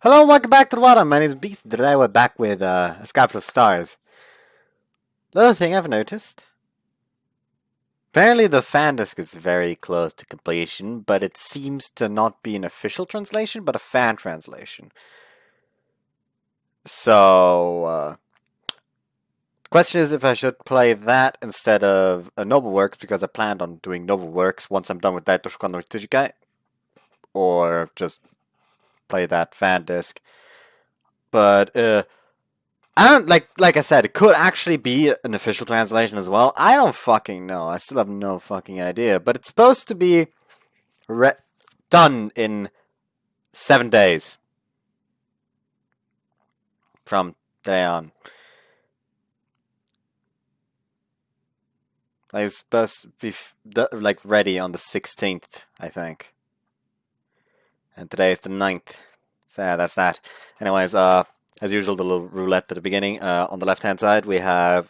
Hello and welcome back to the water. My name is Beast. Today we're back with a sky full of stars. Another thing I've noticed. Apparently the fan disc is very close to completion, but it seems to not be an official translation, but a fan translation. So, the question is if I should play that instead of a Noble Works, because I planned on doing Noble Works once I'm done with that Korona-Route, or just play that fan disc. But, I don't like I said, it could actually be an official translation as well. I don't fucking know. I still have no fucking idea. But it's supposed to be done in 7 days from day on. Like, it's supposed to be like ready on the 16th, I think. And today is the 9th. So yeah, that's that. Anyways, as usual, the little roulette at the beginning. On the left-hand side, we have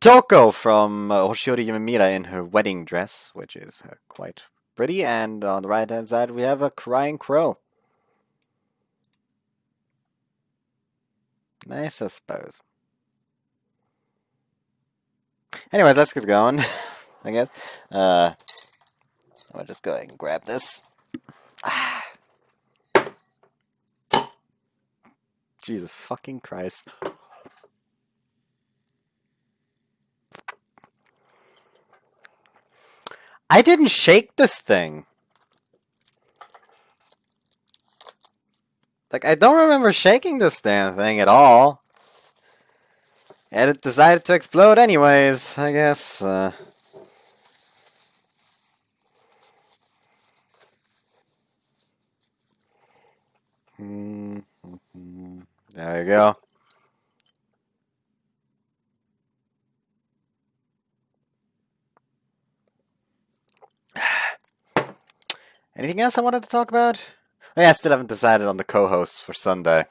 Toko from Hoshiori Yamamura in her wedding dress, which is quite pretty. And on the right-hand side, we have a crying crow. Nice, I suppose. Anyways, let's get going, I guess. I'll just go ahead and grab this. Jesus fucking Christ. I didn't shake this thing. Like, I don't remember shaking this damn thing at all. And it decided to explode anyways, I guess. There we go. Anything else I wanted to talk about? Oh yeah, I still haven't decided on the co-hosts for Sunday.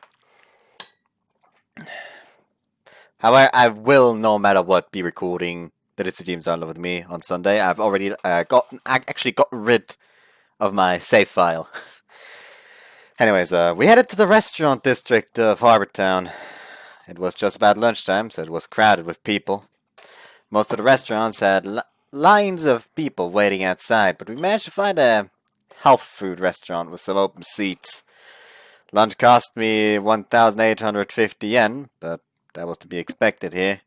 However, I will, no matter what, be recording the It's a Dreams Download with me on Sunday. I've already actually gotten rid of my save file. Anyways, we headed to the restaurant district of Harbor Town. It was just about lunchtime, so it was crowded with people. Most of the restaurants had lines of people waiting outside, but we managed to find a health food restaurant with some open seats. Lunch cost me 1,850 yen, but that was to be expected here.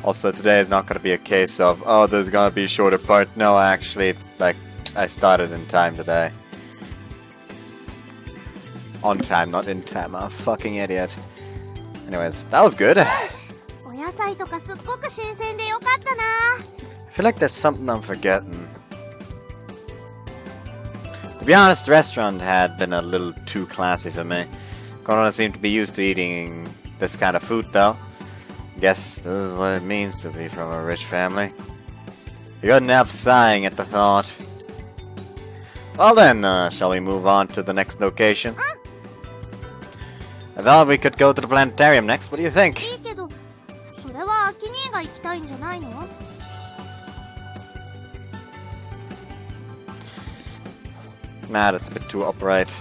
Also, today is not going to be a case of, oh, there's going to be a shorter part. No, actually, like, I started in time today. On time, not in time. I'm a fucking idiot. Anyways, that was good. I feel like there's something I'm forgetting. To be honest, the restaurant had been a little too classy for me. Korona seemed to be used to eating this kind of food, though. Guess this is what it means to be from a rich family. You couldn't help sighing at the thought. Well then, shall we move on to the next location? I thought we could go to the planetarium next. What do you think? Nah, that's a bit too upright.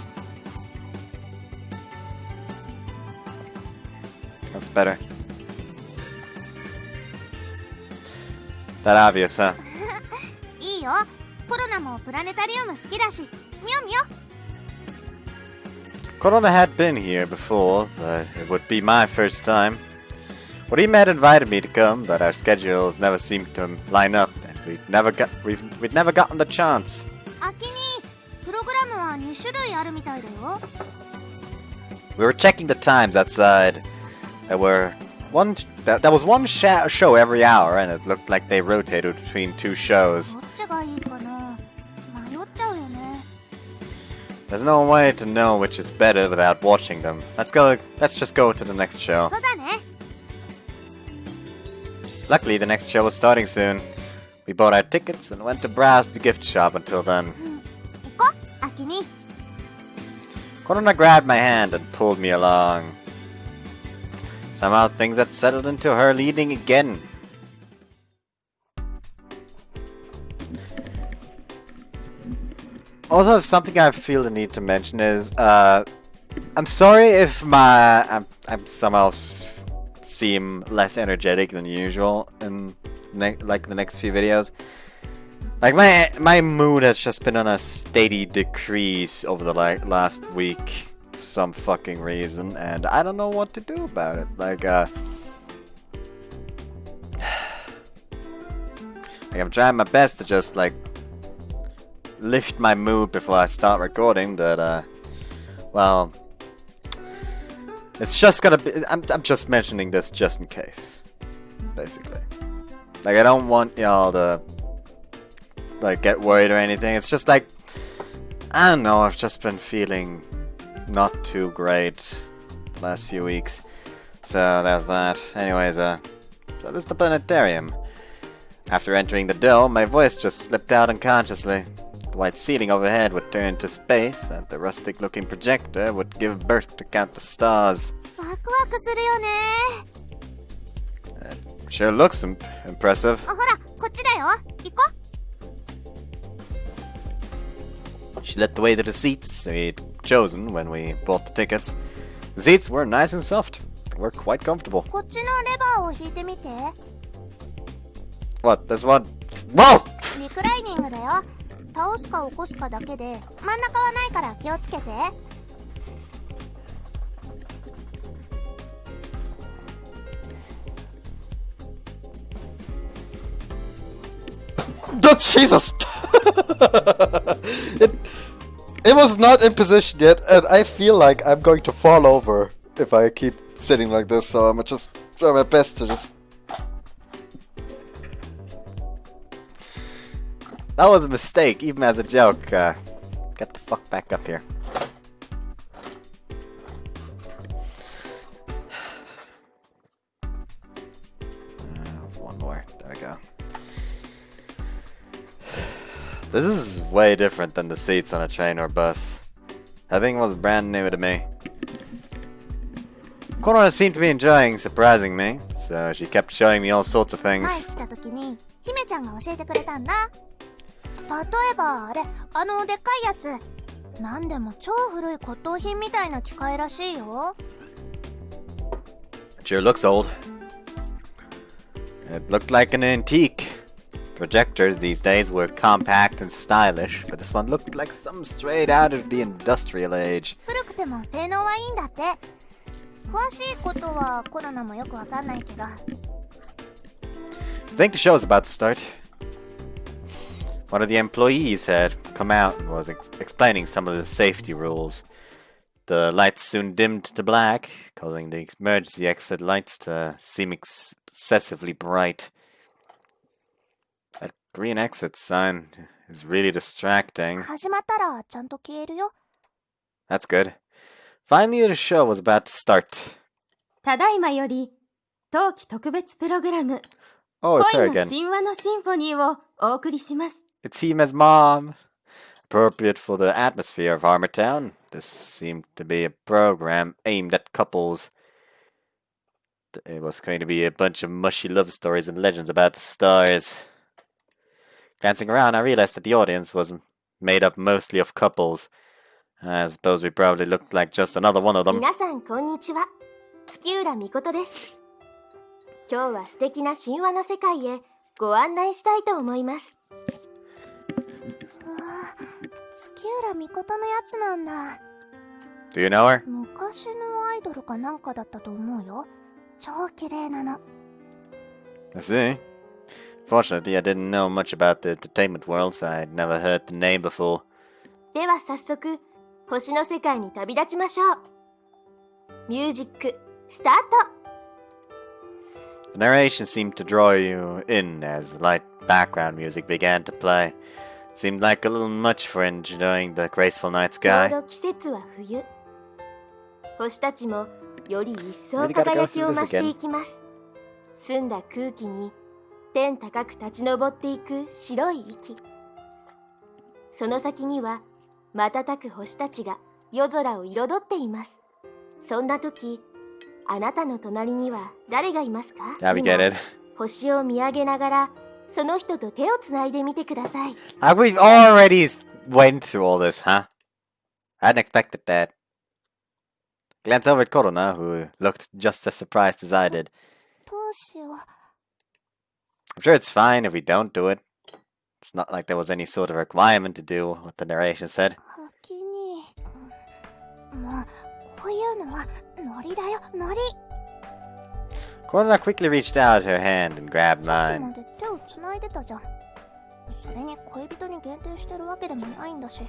That's better. That obvious, huh? Korona had been here before, but it would be my first time. Rima had invited me to come, but our schedules never seemed to line up, and we'd never gotten the chance. We were checking the times outside. There was one show every hour, and it looked like they rotated between two shows. There's no way to know which is better without watching them. Let's just go to the next show. Luckily, the next show was starting soon. We bought our tickets and went to browse the gift shop until then. Korona grabbed my hand and pulled me along. Somehow things had settled into her leading again. Also, something I feel the need to mention is, I'm sorry if I'm somehow seem less energetic than usual in like the next few videos. Like my mood has just been on a steady decrease over the last week for some fucking reason, and I don't know what to do about it. Like I'm trying my best to just like lift my mood before I start recording, but well, it's just gonna be. I'm just mentioning this just in case, basically. Like I don't want y'all to like get worried or anything. It's just like I don't know. I've just been feeling not too great the last few weeks, so there's that. Anyways, so there's the planetarium. After entering the dome, my voice just slipped out unconsciously. The white ceiling overhead would turn to space, and the rustic-looking projector would give birth to countless stars. Sure looks impressive. She led the way to the seats we'd chosen when we bought the tickets. The seats were nice and soft. They were quite comfortable. What? This one? Whoa! Oh, Jesus! It was not in position yet, and I feel like I'm going to fall over if I keep sitting like this, so I'm just try my best to just... That was a mistake, even as a joke. Get the fuck back up here. One more. There we go. This is way different than the seats on a train or bus. Everything was brand new to me. Korona seemed to be enjoying surprising me, so she kept showing me all sorts of things. It sure looks old. It looked like an antique. Projectors these days were compact and stylish, but this one looked like something straight out of the industrial age. I think the show is about to start. One of the employees had come out and was explaining some of the safety rules. The lights soon dimmed to black, causing the emergency exit lights to seem excessively bright. That green exit sign is really distracting. That's good. Finally, the show was about to start. Oh, it's her again. It's Hime's mom. Appropriate for the atmosphere of Armortown, this seemed to be a program aimed at couples. It was going to be a bunch of mushy love stories and legends about the stars. Glancing around, I realized that the audience was made up mostly of couples. I suppose we probably looked like just another one of them. 皆さんこんにちは。月浦美琴です。今日は素敵な神話の世界へご案内したいと思います。月浦美琴のやつなんだ。Do you know her? 昔のアイドルかなんかだったと思うよ。超綺麗なの。I see. Fortunately, I didn't know much about the entertainment world, so I'd never heard the name before. では早速、星の世界に旅立ちましょう。ミュージック、スタート。 The narration seemed to draw you in as the light background music began to play. Seemed like a little much for enjoying the graceful night ちょ sky. うど季節は冬。星たちもより一層輝きを増していきます。澄んだ空気に天高く立ち上っていく白い息。その先には瞬く星たちが夜空を彩っています。そんな時、あなたの隣には誰がいますか？ Yeah, we get it. 星を見上げながらその人と手をつないでみてください。We've already went through all this, huh? I hadn't expected that. Glance over at Korona, who looked just as surprised as I did. どうしよう。 I'm sure it's fine if we don't do it. It's not like there was any sort of requirement to do what the narration said. 先に。まあ、こういうのはノリだよ、ノリ。 Korona quickly reached out her hand and grabbed さっきま mine. で手をつないでたじゃん。それに恋人に限定してるわけでもないんだし。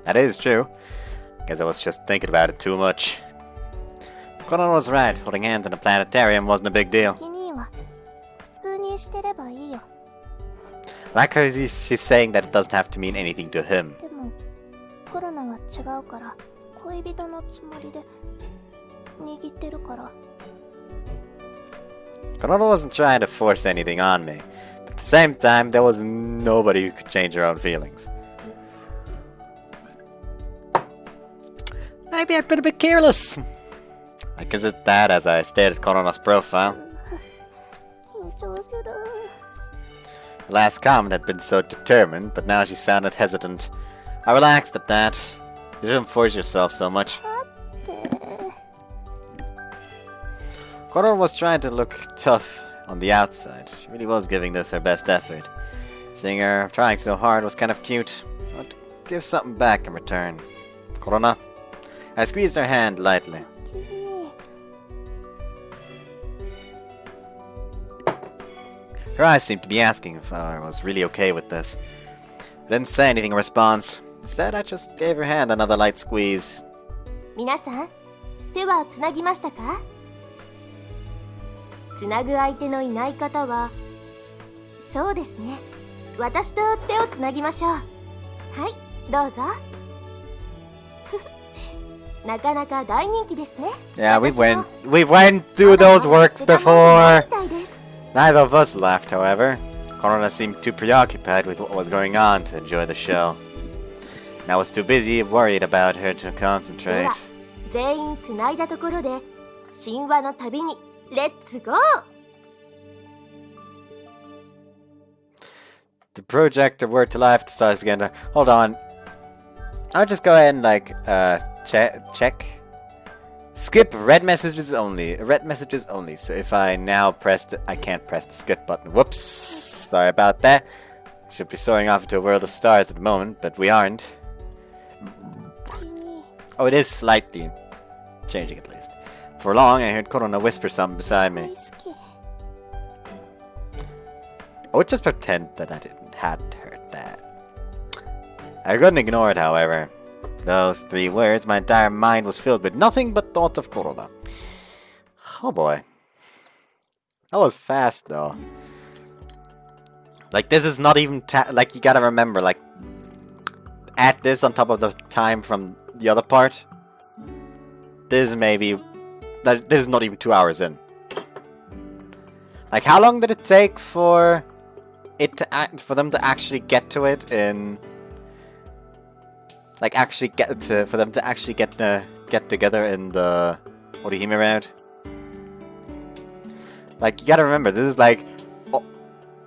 That is true. Guess I was just thinking about it too much. Korona was right. Holding hands in a planetarium wasn't a big deal. 先には普通にしてればいいよ。 I like how she's saying that it doesn't have to mean anything to him. でもコロナは違うから恋人のつもりで握ってるから。 Korona wasn't trying to force anything on me. But at the same time, there was nobody who could change her own feelings. Maybe I've been a bit careless. I considered that as I stared at Korona's profile. 緊張する。 The last comment had been so determined, but now she sounded hesitant. I relaxed at that. You shouldn't force yourself so much. って。 Korona was trying to look tough on the outside. She really was giving this her best effort. Seeing her trying so hard was kind of cute. I want to give something back in return. Korona? I squeezed her hand lightly. 君。 Her eyes seemed to be asking if I was really okay with this. I didn't say anything in response. Instead, I just gave her hand another light squeeze. 皆さん、手はつなぎましたか？つなぐ相手のいない方は、そうですね。私と手をつなぎましょう。はい、どうぞ。なかなか大人気ですね。 Yeah, we went through those works before. みたいです。 Neither of us laughed, however. Korona seemed too preoccupied with what was going on to enjoy the show. And I was too busy worried about her to で concentrate. は、全員つないだところで、神話の旅にレッツゴー。 The projector worked to life. The stars began to... Hold on. I'll just go ahead and, check. Skip red messages only. Red messages only. So if I now press I can't press the skip button. Whoops. Sorry about that. Should be soaring off into a world of stars at the moment, but we aren't. 君。 Oh, it is slightly changing at least. For long, I heard Korona whisper something beside 大 me. 好き。 I would just pretend that I hadn't heard that. I couldn't ignore it, however. Those 3 words, my entire mind was filled with nothing but thoughts of Korona. Oh boy. That was fast, though. Like, this is not even... like, you gotta remember, like... Add this on top of the time from the other part. This is maybe... This is not even 2 hours in. Like, how long did it take for... for them to actually get to it in... Like, actually get to... For them to actually get together in the... Orihime-Route? Like, you gotta remember, this is like...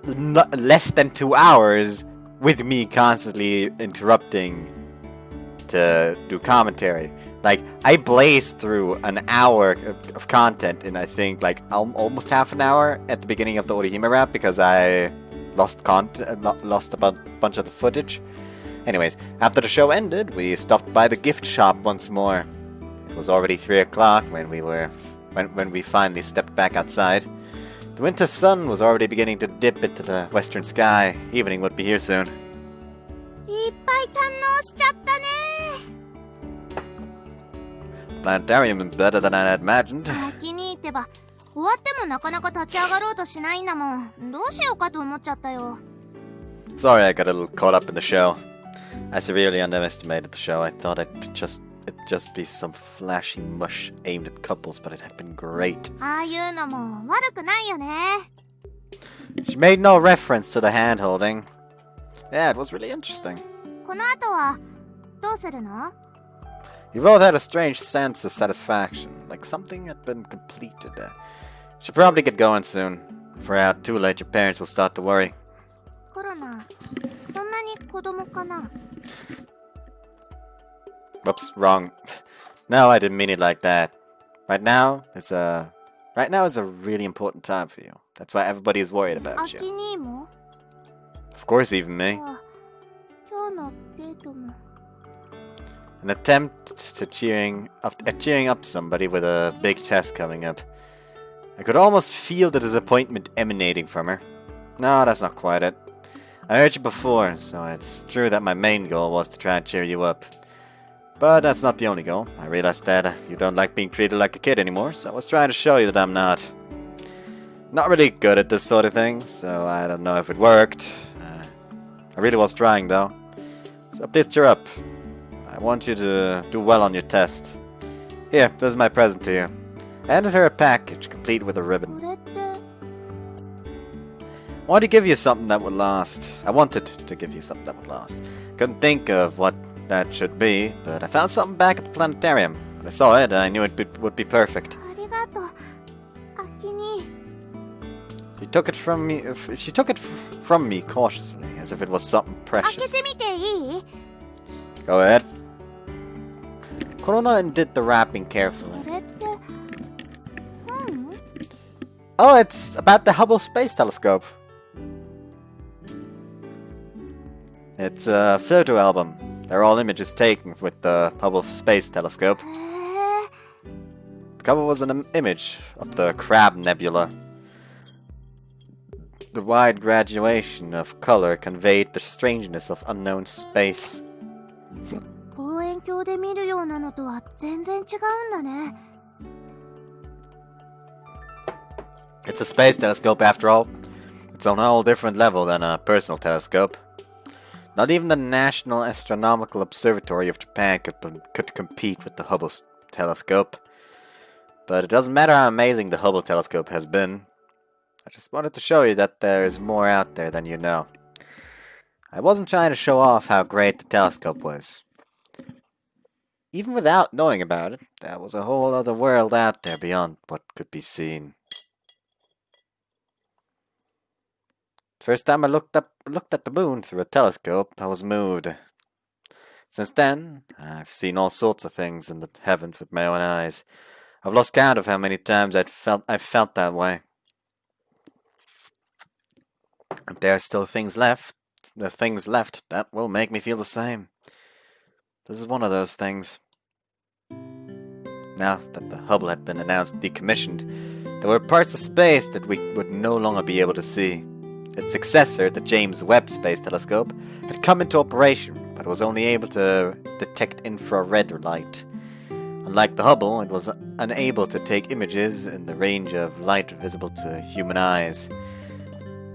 less than 2 hours with me constantly interrupting to do commentary. Like, I blazed through an hour of content in, I think, like, almost half an hour at the beginning of the Orihime-Route because I lost a bunch of the footage. Anyways, after the show ended, we stopped by the gift shop once more. It was already 3 o'clock when we finally stepped back outside. The winter sun was already beginning to dip into the western sky. Evening would be here soon. いっぱい堪能しちゃったね。 Planetarium is better than I had imagined. 先に行ってば終わってもなかなか立ち上がろうとしないんだもん。どうしようかと思っちゃったよ。 Sorry I got a little caught up in the show. I severely underestimated the show. I thought it'd just be some flashy mush aimed at couples, but it had been great. ああいうのも悪くないよね。 She made no reference to the hand-holding. Yeah, it was really interesting. この後はどうするの？ We both had a strange sense of satisfaction, like something had been completed. Should probably get going soon. If we're out too late, your parents will start to worry. コロナ、そんなに子供かな？ Whoops, wrong. No, I didn't mean it like that. Right now is a really important time for you. That's why everybody is worried about ア you. キ兄も？ Of course, even me. あ、今日のデートも。 An attempt to cheering up somebody with a big test coming up. I could almost feel the disappointment emanating from her. No, that's not quite it. I heard you before, so it's true that my main goal was to try and cheer you up. But that's not the only goal. I realized that you don't like being treated like a kid anymore, so I was trying to show you that I'm not. Not really good at this sort of thing, so I don't know if it worked. I really was trying though. So please cheer up. I want you to do well on your test. Here, this is my present to you. I handed her a package, complete with a こ ribbon. れって I wanted to give you something that would last. I wanted to give you something that would last. Couldn't think of what that should be, but I found something back at the planetarium. When I saw it, I knew it would be perfect. ありがとう。アキ兄。 She took it from me. She took it from me cautiously, as if it was something 開け precious. てみていい？ Go ahead. Korona undid the wrapping こ carefully. れって本？ Oh, it's about the Hubble Space Telescope. It's a photo album. They're all images taken with the Hubble Space Telescope. へえ。 The cover was an image of the Crab Nebula. The wide graduation of color conveyed the strangeness of unknown space. 望遠鏡で見るようなのとは全然違うんだね。 It's a space telescope after all. It's on a whole different level than a personal telescope. Not even the National Astronomical Observatory of Japan could compete with the Hubble telescope. But it doesn't matter how amazing the Hubble telescope has been. I just wanted to show you that there's more out there than you know. I wasn't trying to show off how great the telescope was. Even without knowing about it, there was a whole other world out there beyond what could be seen. First time I looked at the moon through a telescope, I was moved. Since then, I've seen all sorts of things in the heavens with my own eyes. I've lost count of how many times I've felt that way. If there are still things left that will make me feel the same. This is one of those things. Now that the Hubble had been announced decommissioned, there were parts of space that we would no longer be able to see. Its successor, the James Webb Space Telescope, had come into operation, but was only able to detect infrared light. Unlike the Hubble, it was unable to take images in the range of light visible to human eyes.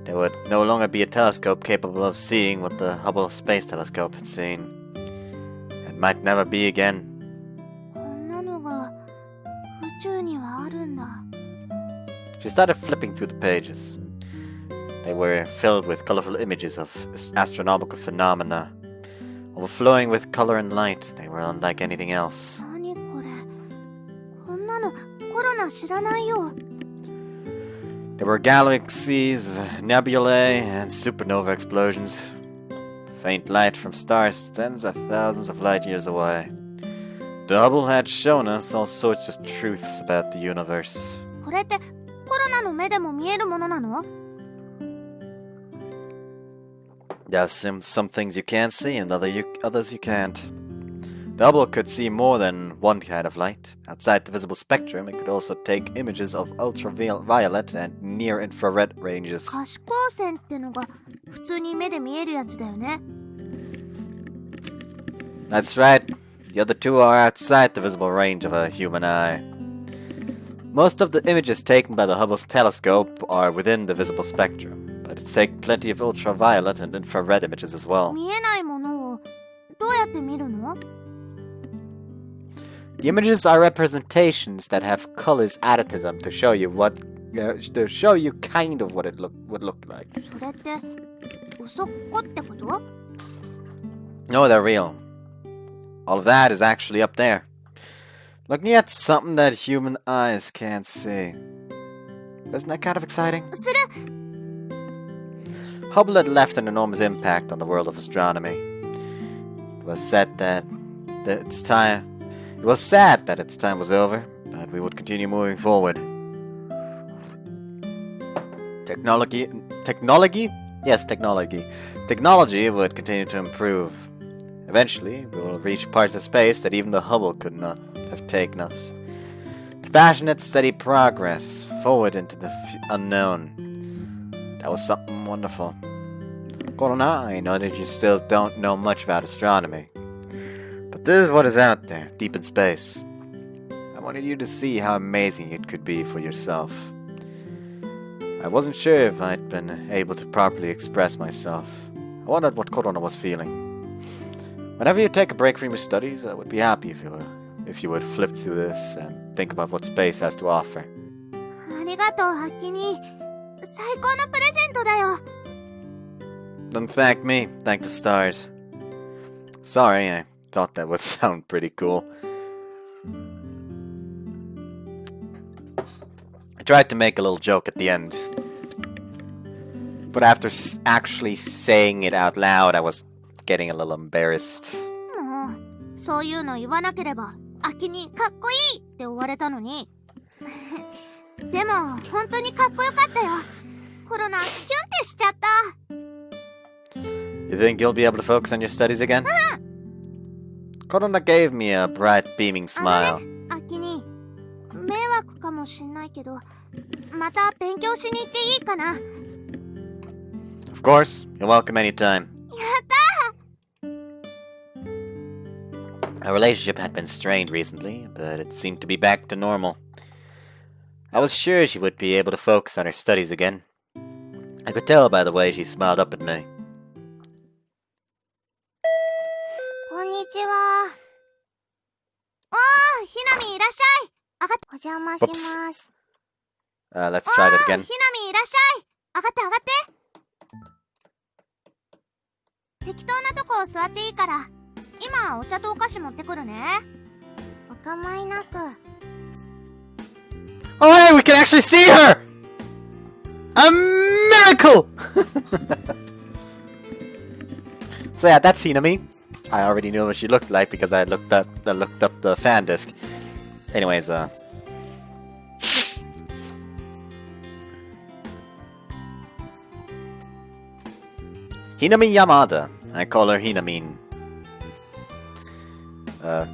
There would no longer be a telescope capable of seeing what the Hubble Space Telescope had seen. It might never be again. こんなのが宇宙にはあるんだ。 She started flipping through the pages. They were filled with colorful images of astronomical phenomena. Overflowing with color and light, they were unlike anything else. 何これ？こんなのコロナ知らないよ。 There were galaxies, nebulae, and supernova explosions. Faint light from stars tens of thousands of light years away. The Hubble had shown us all sorts of truths about the universe. これってコロナの目でも見えるものなの？ There are some things you can see and others you can't. The Hubble could see more than one kind of light. Outside the visible spectrum, it could also take images of ultraviolet and near-infrared ranges. 可視光線ってのが普通に目で見えるやつだよね。 That's right. The other two are outside the visible range of a human eye. Most of the images taken by the Hubble's telescope are within the visible spectrum, but it's taken plenty of ultraviolet and infrared images as well. 見えないものをどうやって見るの？ The images are representations that have colors added to them to show you kind of what it would look like. それって嘘っこってこと？ No, they're real. All of that is actually up there. Looking at something that human eyes can't see. Isn't that kind of exciting? Hubble had left an enormous impact on the world of astronomy. It was said that its time was over, but we would continue moving forward. Technology? Yes, technology. Technology would continue to improve. Eventually, we will reach parts of space that even the Hubble could not have taken us. Passionate, steady progress forward into the unknown. That was something wonderful. Korona, I know that you still don't know much about astronomy. But this is what is out there, deep in space. I wanted you to see how amazing it could be for yourself. I wasn't sure if I'd been able to properly express myself. I wondered what Korona was feeling. Whenever you take a break from your studies, I would be happy if you would flip through this and think about what space has to offer. ありがとう、ハッキニ。最高のプレゼントだよ。Don't thank me, thank the stars. Sorry, I thought that would sound pretty cool. I tried to make a little joke at the end. But after actually saying it out loud, I was getting a little embarrassed. もう、そういうの言わなければ、ハッキニかっこいいって終われたのに。でも、本当にかっこよかったよ。コロナ、キュンってしちゃった。You think you'll be able to focus on your studies again? Korona gave me a bright, beaming smile. ハッキニ、迷惑かもしんないけど、また勉強しに行っていいかな。Of course, you're welcome anytime. やったー! Our relationship had been strained recently, but it seemed to be back to normal. I was sure she would be able to focus on her studies again. I could tell by the way she smiled up at me. こんにちは。おー、ひなみいらっしゃい。お邪魔します。Let's try that again. ひなみいらっしゃい。上がって上がって。適当なとこ座っていいから、今お茶とお菓子持ってくるね。お構いなく。Oh, hey, we can actually see her! A miracle! So yeah, that's Hinami. I already knew what she looked like because I looked up the fan disc. Anyways, Hinami Yamada. I call her Hinamin. I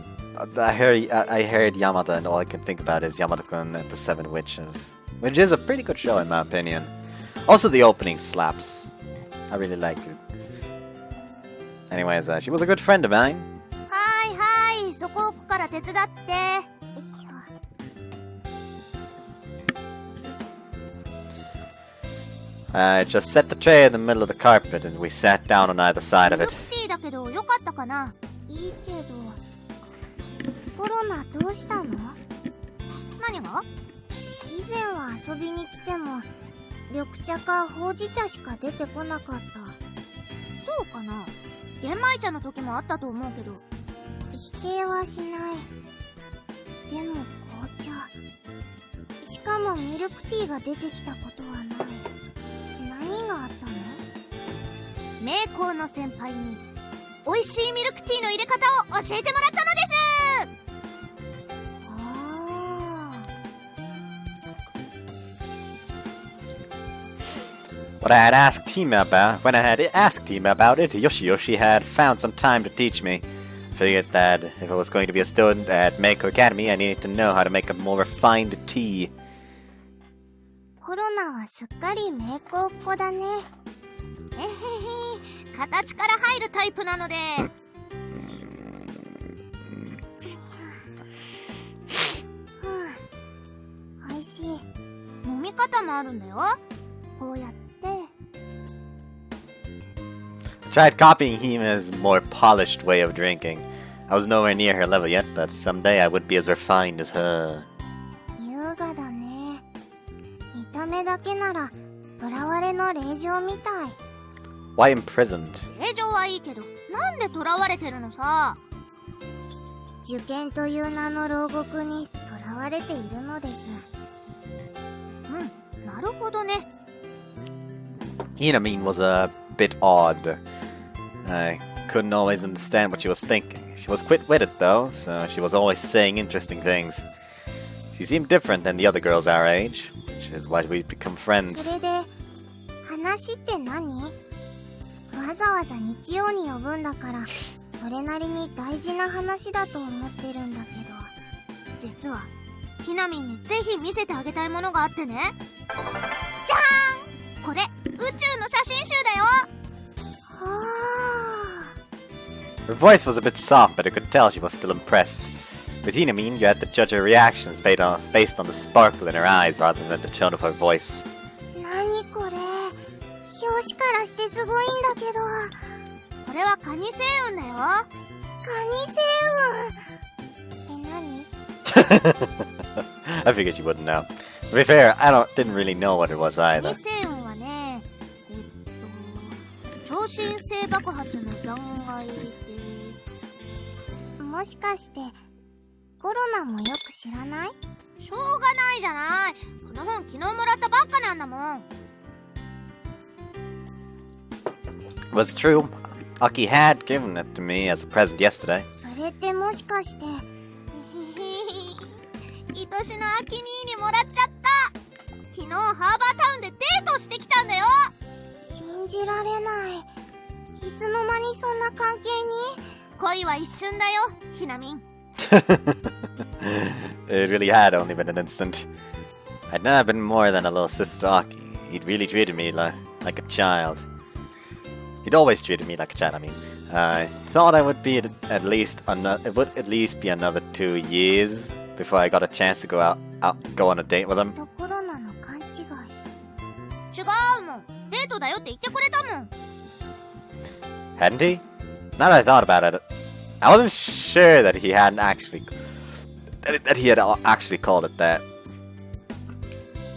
heard Yamada, and all I can think about is Yamada-kun and the Seven Witches, which is a pretty good show in my opinion. Also, the opening slaps. I really like it. Anyways, she was a good friend of mine. はいはい、そこ奥から手伝って。I just set the tray in the middle of the carpet, and we sat down on either side of it. ミルクティーだけどよかったかな。いいけど。コロナどうしたの？何が？以前は遊びに来ても緑茶かほうじ茶しか出てこなかった。そうかな。玄米茶の時もあったと思うけど。否定はしない。でも紅茶。しかもミルクティーが出てきたことはない。何があったの？名工の先輩に美味しいミルクティーの入れ方を教えてもらったのです。When I had asked him about it, Yoshi had found some time to teach me. I figured that if I was going to be a student at Meiko Academy, I needed to know how to make a more refined tea. コロナはすっかり名工っ子だね。へへへ、形から入るタイプなので。おいしい。飲み方もあるんだよ。こうやって。I tried copying Hima's more polished way of drinking. I was nowhere near her level yet, but someday I would be as refined as her. 優雅だね。見た目だけなら囚われの令状みたい。Why imprisoned? 令状はいいけど、なんで囚われてるのさ。受験という名の牢獄に囚われているのです。うん、るほどね。 Hinamin was a bit odd. I couldn't always understand what she was thinking. She was quick-witted though, so she was always saying interesting things. She seemed different than the other girls our age, which is why we'd become そ friends. れで話って何？わざわざ日曜に呼ぶんだからそれなりに大事な話だと思ってるんだけど、実はひなみんにぜひ見せてあげたいものがあってね。じゃーん、これ宇宙の写真集だよ。はあ。 Her voice was a bit soft, but I could tell she was still impressed. With Hinamin, you had to judge her reactions based on the sparkle in her eyes rather than the tone of her voice. 何これ、表紙からしてすごいんだけど。これはカニ星雲だよ。カニ星雲って何？ I figured you wouldn't know. To be fair, didn't really know what it was カ either. ニ星雲はね、超新星爆発の残骸で。もしかしてコロナもよく知らない？しょうがないじゃない。この本昨日もらったばっかなんだもん。 It was true. Aki had given it to me as a present yesterday. それってもしかして愛しのアキ兄にもらっちゃった。昨日ハーバータウンでデートしてきたんだよ。信じられない。いつの間にそんな関係に？恋は一瞬だよ、ひなみん。 It really had only been an instant. I'd never been more than a little sister to Aki. He'd really treated me like a child. He'd always treated me like a child, I mean. I thought it would at least be another 2 years before I got a chance to go on a date with him. コロナの勘違い。違うもん。デートだよって言ってくれたもん。 Hadn't he? Now that I thought about it, I wasn't sure that he had actually called it that.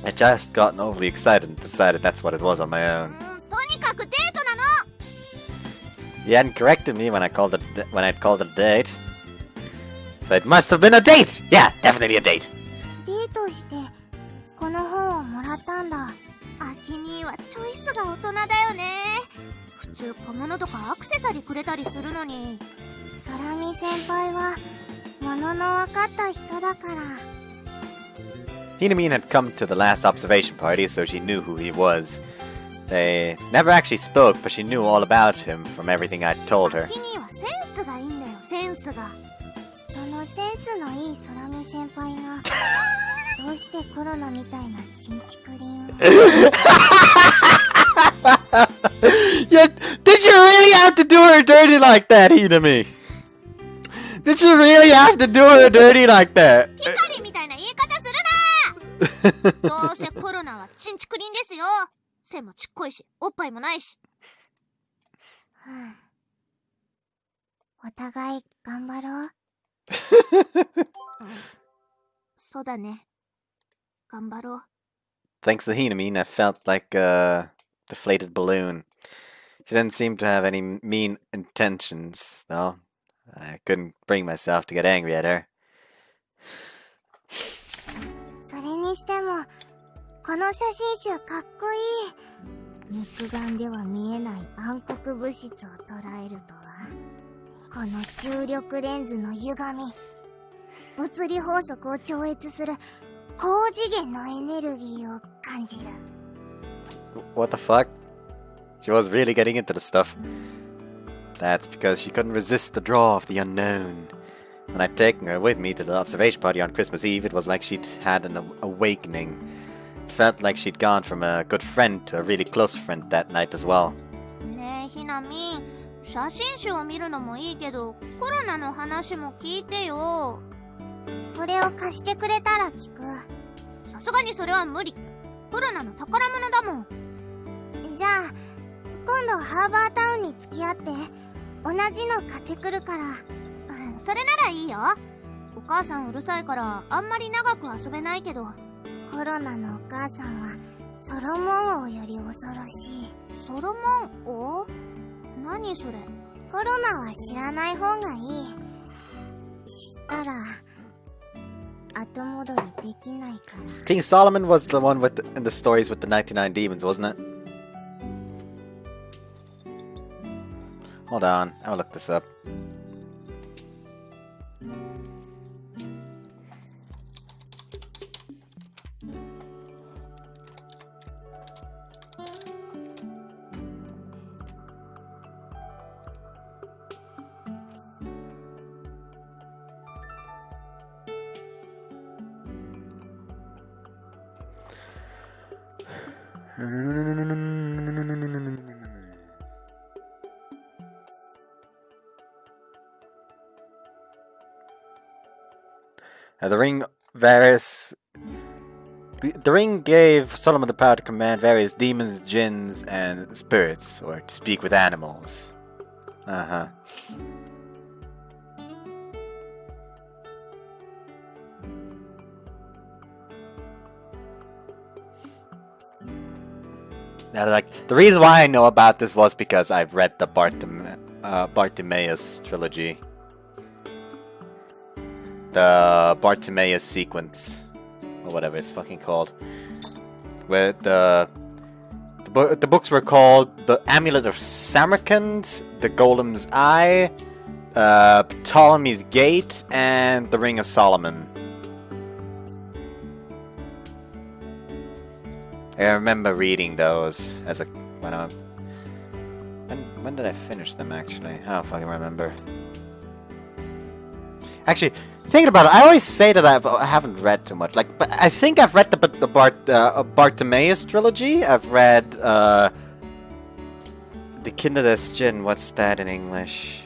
I just gotten overly excited and decided that's what it was on my own. とにかくデートなの。 He hadn't corrected me when I'd called it a date. So it must have been a date! Yeah, definitely a date! デートしてこの本をもらったんだ。アキ兄はチョイスが大人だよね。普通小物とかアクセサリーくれたりするのに。空見先輩は物の分かった人だから。 Hinamin had come to the last observation party, so she knew who he was. They never actually spoke, but she knew all about him from everything I'd told her. アキ兄はセンスがいいんだよ、センスが。そのセンスのいい空見先輩がどうしてコロナみたいなチンチクリンを。Yeah, did you really have to do her dirty like that, Hinami? Did you really have to do her dirty like that? ピカリみたいな言い方するな。どうせコロナはチンチクリンですよ。背もちっこいし、おっぱいもないし。お互い頑張ろう。そうだね。頑張ろう。 Thanks to Hinamin, I felt like a deflated balloon. She didn't seem to have any mean intentions, though. I couldn't bring myself to get angry at her. それにしてもこの写真集かっこいい。肉眼では見えない暗黒物質を捉えるとは。この重力レンズの歪み、物理法則を超越する高次元のエネルギーを感じる。 What the fuck? She was really getting into the stuff. That's because she couldn't resist the draw of the unknown. When I'd taken her with me to the observation party on Christmas Eve, it was like she'd had an awakening. It felt like she'd gone from a good friend to a really close friend that night as well. ねえひなみん、写真集を見るのもいいけどコロナの話も聞いてよ。これを貸してくれたら聞く。さすがにそれは無理。コロナの宝物だもん。じゃあ今度ハーバータウンに付き合って同じの買ってくるから。それならいいよ。お母さんうるさいからあんまり長く遊べないけど。コロナのお母さんはソロモン王より恐ろしい。ソロモン王？何それ。コロナは知らない方がいい。知ったら後戻りできないから。 King Solomon was the one with in the stories with the 99 demons, wasn't it? Hold on, I'll look this up. The ring the ring gave Solomon the power to command various demons, jinns, and spirits, or to speak with animals. Uh-huh. Now, like, the reason why I know about this was because I've read the Bartimaeus trilogy. The Bartimaeus sequence, or whatever it's fucking called. Where the books were called The Amulet of Samarkand, The Golem's Eye, Ptolemy's Gate, and The Ring of Solomon. I remember reading those as a when did I finish them actually? I don't fucking remember. Actually, thinking about it, I always say that I haven't read too much. Like, but I think I've read the Bartimaeus trilogy. I've read the Kinder des Jinn. What's that in English?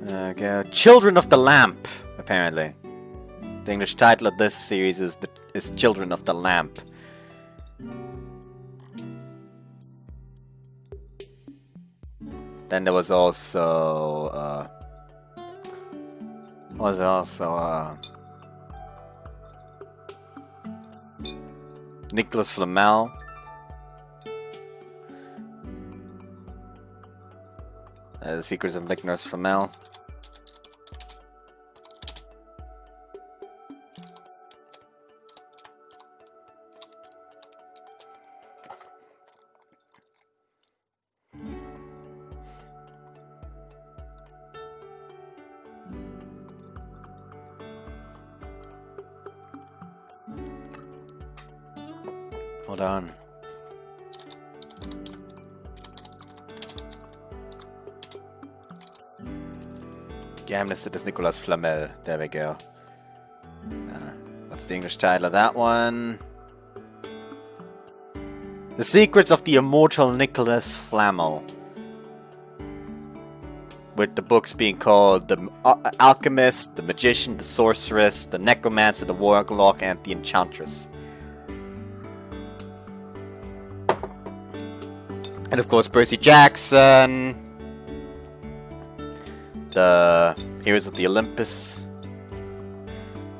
Okay, Children of the Lamp. Apparently, the English title of this series is Children of the Lamp. Then there was also Nicholas Flamel. The Secrets of Nicholas Flamel. Hold on. Gamlis, it is Nicolas Flamel. There we go. What's the English title of that one? The Secrets of the Immortal Nicholas Flamel. With the books being called The Alchemist, The Magician, The Sorceress, The Necromancer, The Warlock, and The Enchantress. And of course, Percy Jackson, the Heroes of the Olympus,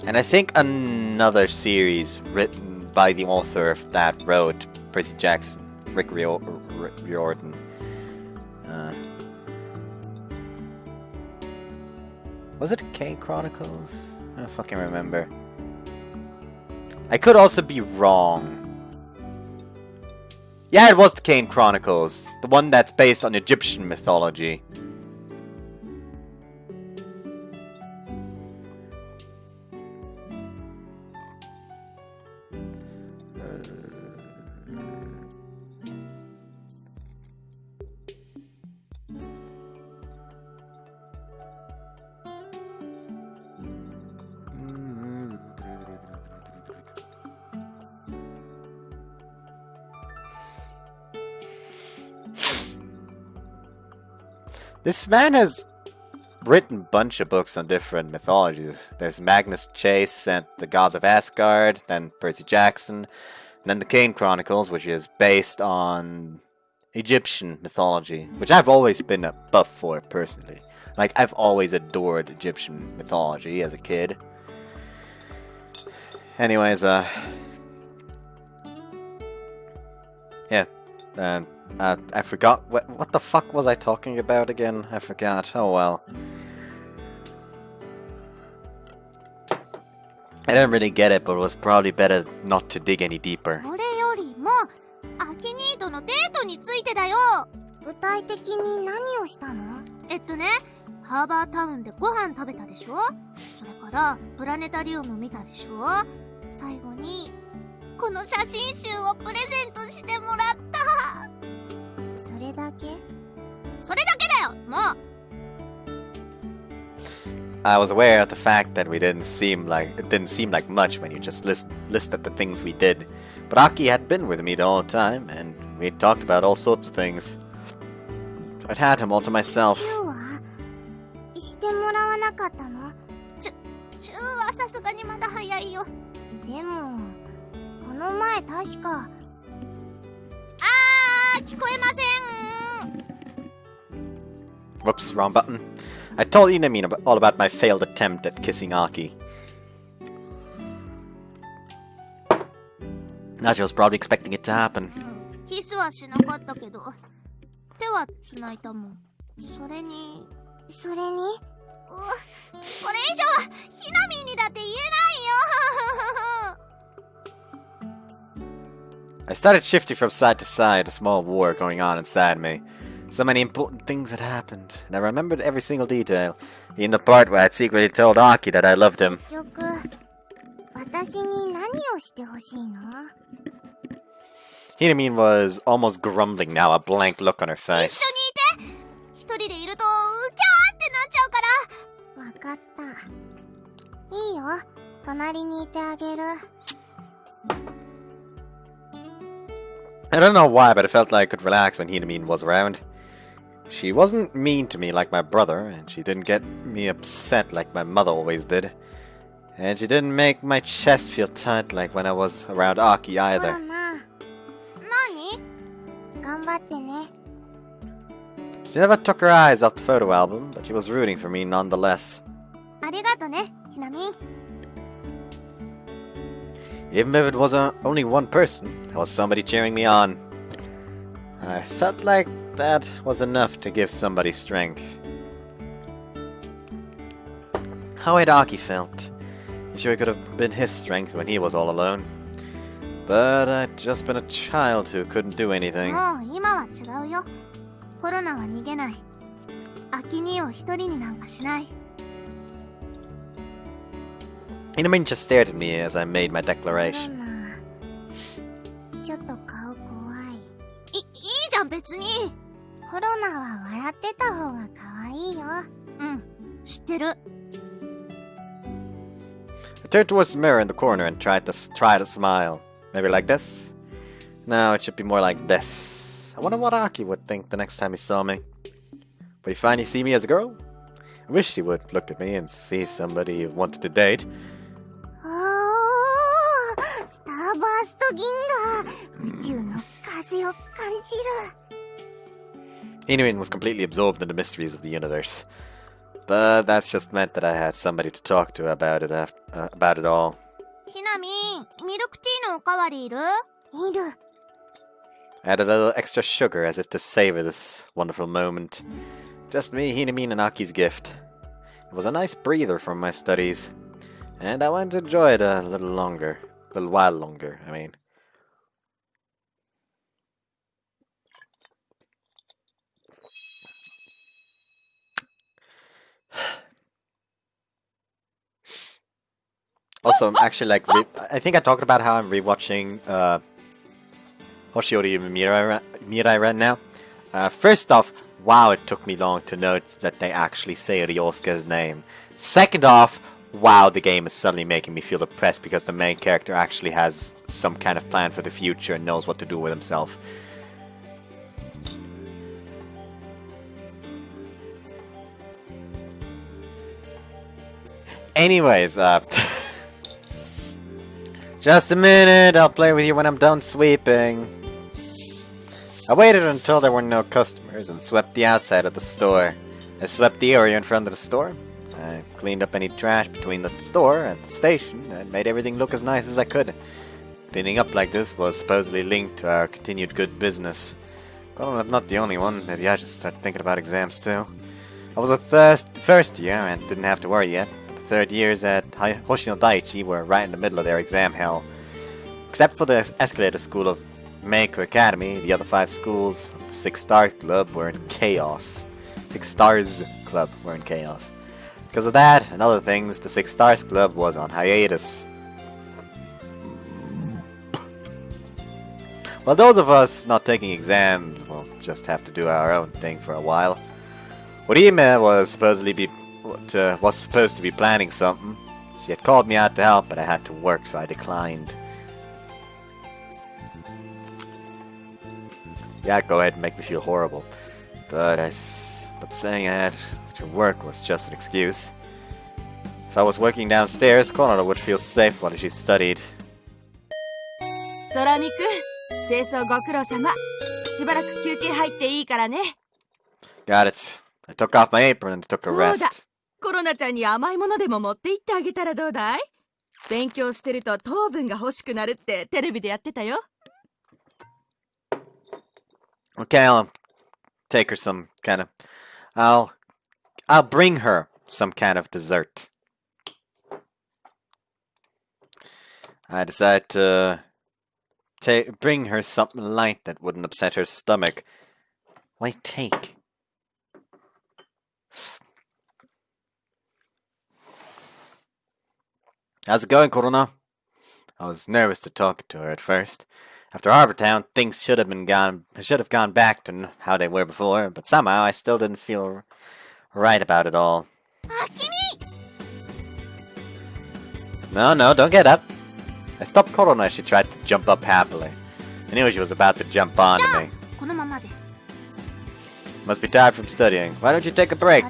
and I think another series written by the author of that wrote Percy Jackson, Rick Riordan. Was it Kane Chronicles? I don't fucking remember. I could also be wrong. Yeah, it was the Kane Chronicles, the one that's based on Egyptian mythology. This man has written a bunch of books on different mythologies. There's Magnus Chase and the Gods of Asgard, then Percy Jackson, and then the Kane Chronicles, which is based on Egyptian mythology, which I've always been a buff for, personally. Like, I've always adored Egyptian mythology as a kid. Anyways, yeah. and I forgot what the fuck was I talking about again? I forgot. Oh well. I didn't really get it, but it was probably better not to dig any deeper. それよりもアキニーとのデートについてだよ。具体的に何をしたの？ハーバータウンでご飯食べたでしょ。それからプラネタリウム見たでしょ。最後にこの写真集をプレゼントしてもらった。それだけ？それだけだよ、もう。I was aware of the fact that it didn't seem like much when you just listed the things we did, but Aki had been with me the whole time, and we talked about all sorts of things. I'd had him all to myself. してもらわなかったの？チューはさすがにまだ早いよ。でもこの前確か。聞こえません。Whoops, wrong button. I told Inamin all about my failed attempt at kissing Aki. Now she was probably expecting it to happen. キスはしなかったけど手は繋いだもん。それにこれ以上ひなみんにだって言えないよ。I started shifting from side to side, a small war going on inside me. So many important things had happened, and I remembered every single detail, even the part where I'd secretly told Aki that I loved him. 結局私に何をしてほしいの？ Hinamin was almost grumbling now, a blank look on her 一 face. 緒にいて。一人でいるとうきゃーってなっちゃうから。わかった。いいよ、隣にいてあげる。I don't know why, but I felt like I could relax when Hinamin was around. She wasn't mean to me like my brother, and she didn't get me upset like my mother always did. And she didn't make my chest feel tight like when I was around Aki ほ either. らな。何？頑張ってね。She never took her eyes off the photo album, but she was rooting for me nonetheless. ありがとね、ひなみん。 Even if it was only one person, there was somebody cheering me on. I felt like that was enough to give somebody strength. How had Aki felt? He sure could have been his strength when he was all alone. But I'd just been a child who couldn't do anything. もう今は違うよ。コロナは逃げない。アキニを一人になんかしない。Inamin just stared at me as I made my コロ declaration. ナ、ちょっと顔怖い。いいじゃん別に。コロナは笑ってた方が可愛いよ。うん、知ってる。I turned towards the mirror in the corner and tried to smile. Maybe like this? No, it should be more like this. I wonder what Aki would think the next time he saw me. Would he finally see me as a girl? I wished he would look at me and see somebody he wanted to date. おー、スターバースト銀河。宇宙の風を感じる。 Inuin was completely absorbed in the mysteries of the universe. But that's just meant that I had somebody to talk to about it all. ひなみん、ミルクティーのおかわりいる？いる。I added a little extra sugar as if to savor this wonderful moment. Just me, Hinamin, and Aki's gift. It was a nice breather from my studies, and I wanted to enjoy it a little while longer, I mean. Also, I'm actually like, I think I talked about how I'm rewatching Hoshiori Mirai right now. First off, wow, it took me long to notice that they actually say Ryosuke's name. Second off, wow, the game is suddenly making me feel depressed because the main character actually has some kind of plan for the future and knows what to do with himself. Anyways, just a minute, I'll play with you when I'm done sweeping. I waited until there were no customers and swept the outside of the store. I swept the area in front of the store. I cleaned up any trash between the store and the station and made everything look as nice as I could. Cleaning up like this was supposedly linked to our continued good business. Well, I'm not the only one. Maybe I should start thinking about exams too. I was a first year and didn't have to worry yet. The third years at Hoshino Daiichi were right in the middle of their exam hell. Except for the Escalator School of Maker Academy, the other 5 schools of the 6 Star Club were in chaos. 6 Stars Club were in chaos. Because of that and other things, the 6 Stars Club was on hiatus. Well, those of us not taking exams will just have to do our own thing for a while. Orime was supposed to be planning something. She had called me out to help, but I had to work, so I declined. Yeah, go ahead and make me feel horrible. But saying I had to work was just an excuse. If I was working downstairs, Korona would feel safe while she studied. ソラミくん、清掃ご苦労様。しばらく休憩入っていいからね。Got it. I took off my apron and took a そうだ。 rest. コロナちゃんに甘いものでも持って行ってあげたらどうだい？勉強してると糖分が欲しくなるってテレビでやってたよ。Okay, I'll take her some kind of... I'll bring her some kind of dessert. I decided to bring her something light that wouldn't upset her stomach. Why take? How's it going, Korona? I was nervous to talk to her at first. After Harbor Town, things should have gone back to how they were before, but somehow I still didn't feel right about it all. No, don't get up. I stopped Korona as she tried to jump up happily. I knew she was about to jump onto me. Must be tired from studying. Why don't you take a break?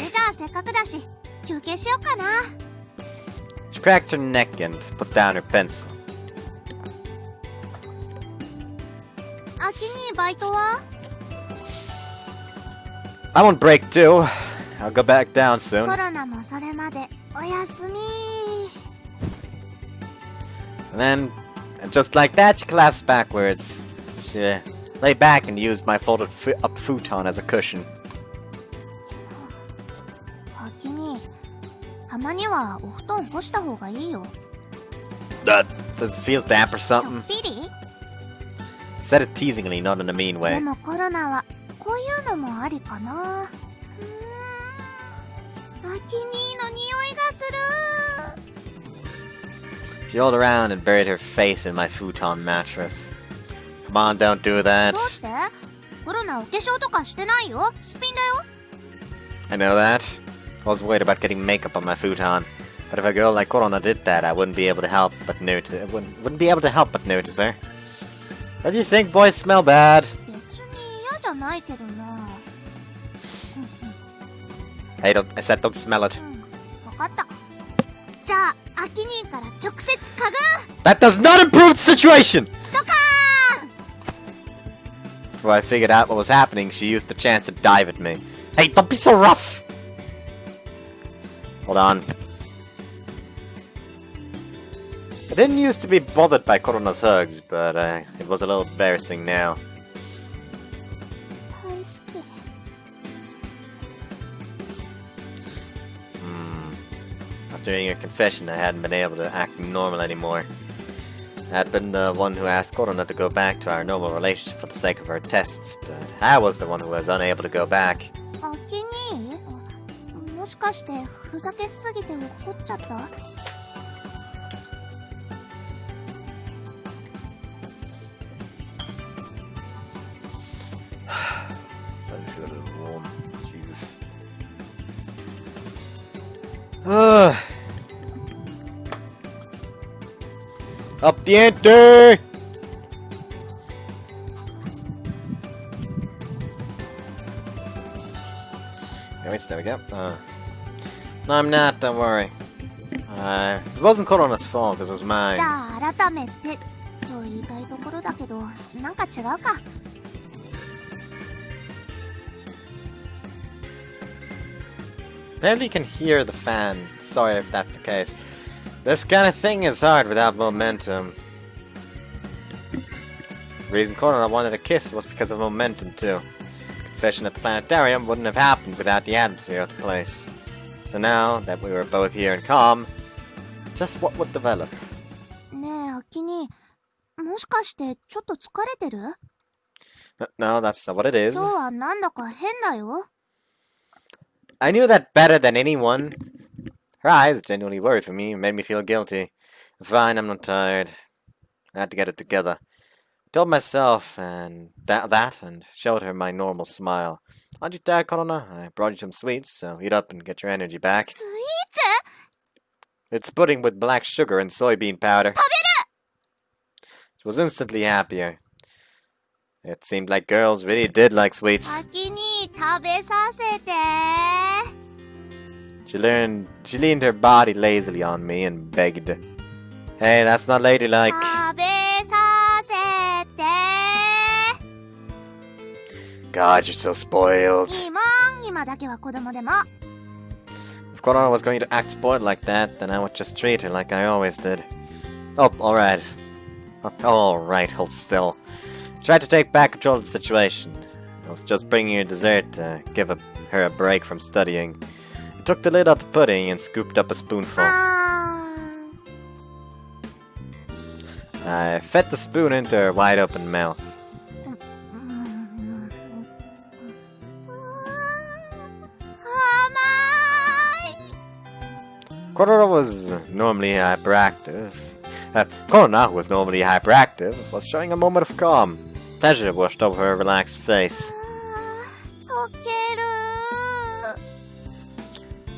She cracked her neck and put down her pencil. I want break too. I'll go back down soon. And just like that, she collapsed backwards. She lay back and used my folded up futon as a cushion. Does it feel damp or something? Said it teasingly, not in a mean way. She rolled around and buried her face in my futon mattress. Come on, don't do that. I know that. I was worried about getting makeup on my futon. But if a girl like Korona did that, I wouldn't be able to help but notice. Wouldn't be able to help but notice her. What do you think? Boys smell bad. Hey, I said don't smell it. That does not improve the situation! Before I figured out what was happening, she used the chance to dive at me. Hey, don't be so rough! Hold on. I didn't used to be bothered by Korona's hugs, but it was a little embarrassing now. After hearing her confession, I hadn't been able to act normal anymore. I had been the one who asked Korona to go back to our normal relationship for the sake of her tests, but I was the one who was unable to go back. Starting to feel a little warm. Jesus. Up the ante! Anyways, there we go. No, I'm not, don't worry. It wasn't Korona's fault, it was mine. Barely can hear the fan. Sorry if that's the case. This kind of thing is hard without momentum. The reason Korona wanted a kiss was because of momentum too. Confession at the planetarium wouldn't have happened without the atmosphere of the place. So now that we were both here and calm, just what would develop? ねえ、アキニ、もしかしてちょっと疲れてる？ No, that's not what it is. 今日はなんだか変だよ。I knew that better than anyone. Her eyes genuinely worried for me and made me feel guilty. Fine, I'm not tired. I had to get it together. I told myself and that and showed her my normal smile. Aren't you tired, Korona? I brought you some sweets, so eat up and get your energy back. スイーツ？ It's pudding with black sugar and soybean powder. She was instantly happier. It seemed like girls really did like sweets. アキニ、食べさせて。She leaned her body lazily on me and begged. Hey, that's not ladylike. 食べさせて。 God, you're so spoiled. いいもん、今だけは子供でも。 If Korona was going to act spoiled like that, then I would just treat her like I always did. Oh, alright. Alright, hold still. Tried to take back control of the situation. I was just bringing her dessert to give her a break from studying. I took the lid off the pudding and scooped up a spoonful. あ I fed the spoon into her wide open mouth. ー。Korona was normally hyperactive. Korona, who was normally hyperactive, was showing a moment of calm. Pleasure washed over her relaxed face. 溶ける。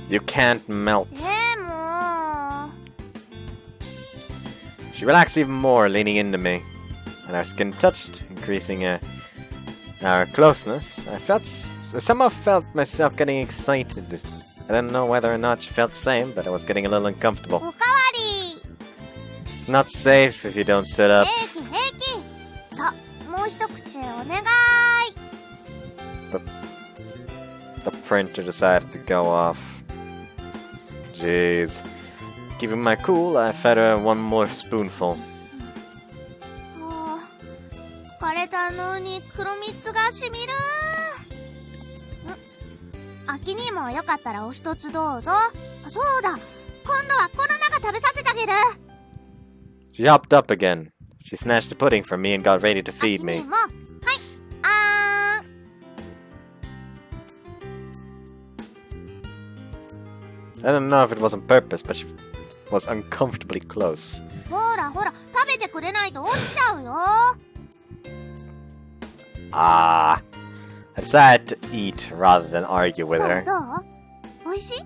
You can't melt. でも。 She relaxed even more, leaning into me, and our skin touched, increasing our closeness. I somehow felt myself getting excited. I didn't know whether or not she felt the same, but I was getting a little uncomfortable. おかわり。 Not safe if you don't sit up. 平気平気。さ、もう一口お願い。 The printer decided to go off. Jeez. Keeping my cool, I fed her one more spoonful. あー疲れたのに黒蜜がしみる。アキ兄もよかったらお一つどうぞ。そうだ、今度はコロナが食べさせてあげる。 She hopped up again. She snatched the pudding from me and got ready to feed アキ me. 兄も、はい、あーん。 I don't know if it was on purpose, but she was uncomfortably close. ほらほら、食べてくれないと落ちちゃうよ。 Ah. I decided to eat rather than argue with どう her. どう？おいしい？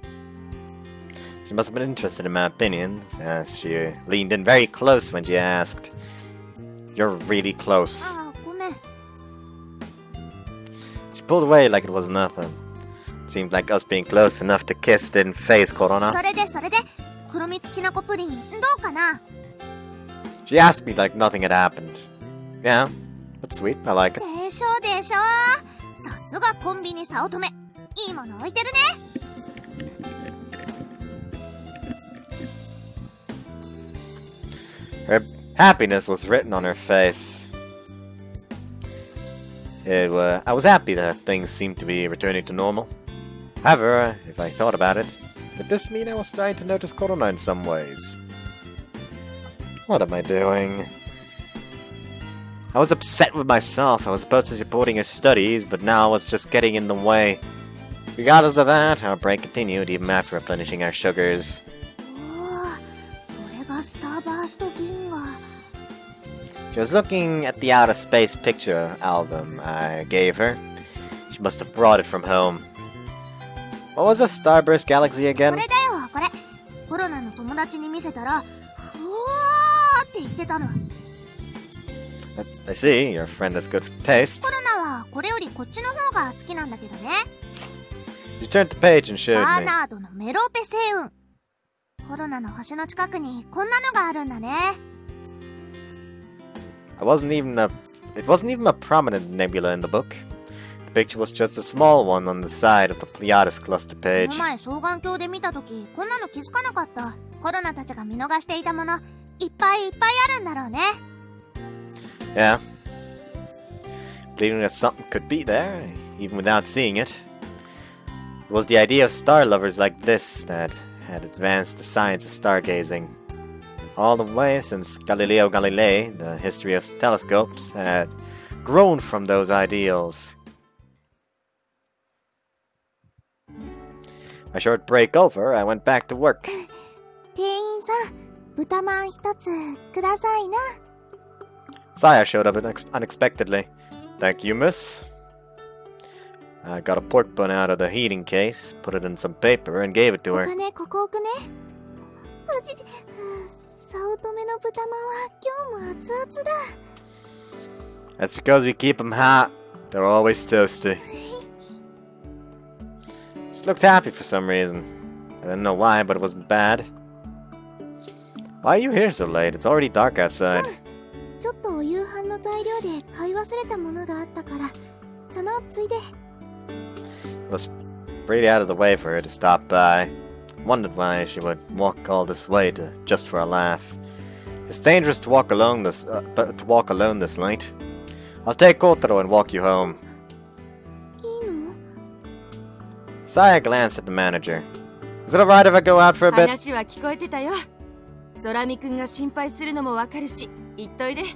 She must have been interested in my opinions, as she leaned in very close when she asked. You're really close. あー、ごめん。 She pulled away like it was nothing. It seemed like us being close enough to kiss didn't faze Korona. それで、黒蜜きなこプリンどうかな？ She asked me like nothing had happened. Yeah, but sweet, I like it. でしょでしょ。さすがコンビニ早乙女。いいもの置いてるね。 Her happiness was written on her face. I was happy that things seemed to be returning to normal. However, if I thought about it, did this mean I was starting to notice Korona in some ways? What am I doing? I was upset with myself. I was supposed to be supporting her studies, but now I was just getting in the way. Regardless of that, our break continued even after replenishing our sugars. おー、これがスターバースト銀河。 She was looking at the outer space picture album I gave her. She must have brought it from home. What was a Starburst Galaxy こ again? れだよ、これ。コロナの友達に見せたら、うわーって言ってたの。 I see, your friend has good taste. コロナはこれよりこっちの方が好きなんだけどね。 She turned the page and showed バー me. ナードのメロペ星雲。コロナの星の近くにこんなのがあるんだね。 It wasn't even a prominent nebula in the book. The picture was just a small one on the side of the Pleiades cluster こ page. の前双眼鏡で見たとき、こんなの気づかなかった。コロナたちが見逃していたもの、いっぱいいっぱいあるんだろうね。 Yeah, believing that something could be there, even without seeing it. It was the idea of star lovers like this that had advanced the science of stargazing. All the way since Galileo Galilei, the history of telescopes had grown from those ideals. A short break over, I went back to work. 店員さん、豚まん一つくださいな。 Saya showed up unexpectedly. Thank you, miss. I got a pork bun out of the heating case, put it in some paper, and gave it to お her. 金ここ置くね。早乙女の豚まんは今日も熱々だ。 That's because we keep them hot. They're always toasty. She looked happy for some reason. I didn't know why, but it wasn't bad. Why are you here so late? It's already dark outside. ちょっとお夕飯の材料で買い忘れたものがあったから、そのついで。 It was pretty out of the way for her to stop by. Wondered why she would walk all this way just for a laugh. It's dangerous to walk alone this late. I'll take Kotaro and walk you home. いいの？ Saya glanced at the manager. Is it alright if I go out for a bit? 話は聞こえてたよ。空見くんが心配するのもわかるし、言っといで。あり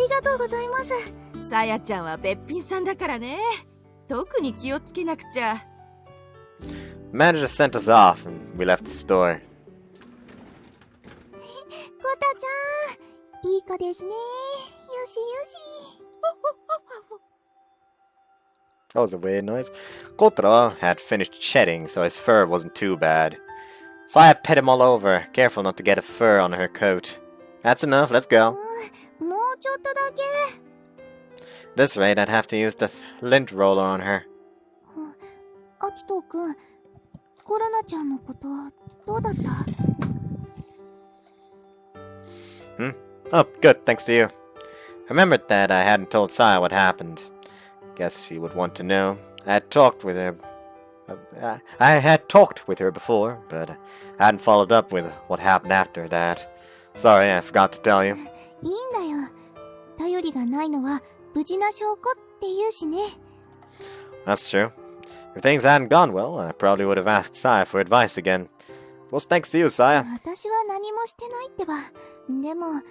がとうございます。さやちゃんはべっぴんさんだからね。特に気をつけなくちゃ。The manager sent us off and we left the store. コタちゃん、いい子ですね。よしよし。 That was a weird noise. Kotaro had finished shedding, so his fur wasn't too bad. Saya pet him all over, careful not to get a fur on her coat. That's enough, let's go. もうちょっとだけ。 At this rate, I'd have to use the lint roller on her. アキトくん、コロナちゃんのことどうだった？ Oh, good, thanks to you. I remembered that I hadn't told Saya what happened. Guess she would want to know. I had talked with her before, but I hadn't followed up with what happened after that. Sorry, I forgot to tell you. いいんだよ。頼りがないのは無事な証拠って言うしね。 That's true. If things hadn't gone well, I probably would have asked Saya for advice again. It was thanks to you, Saya. 私は何もしてないってば。でも、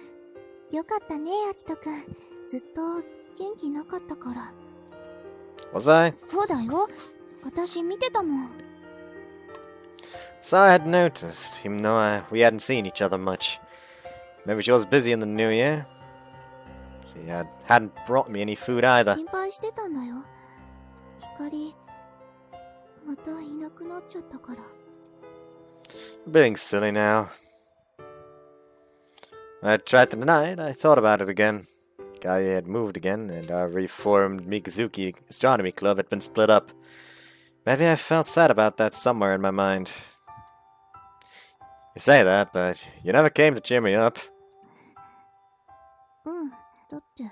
よかったね、アキトくん。ずっと元気なかったから。 Was I? そうだよ。私見てたもん。 Saya had noticed, even though we hadn't seen each other much. Maybe she was busy in the new year. She hadn't brought me any food either. 心配してたんだよ。光、またいなくなっちゃったから。 Being silly now. I tried to deny it. I thought about it again. Gaia had moved again, and our reformed Mikazuki Astronomy Club had been split up. Maybe I felt sad about that somewhere in my mind. You say that, but you never came to cheer me up. うん、だって、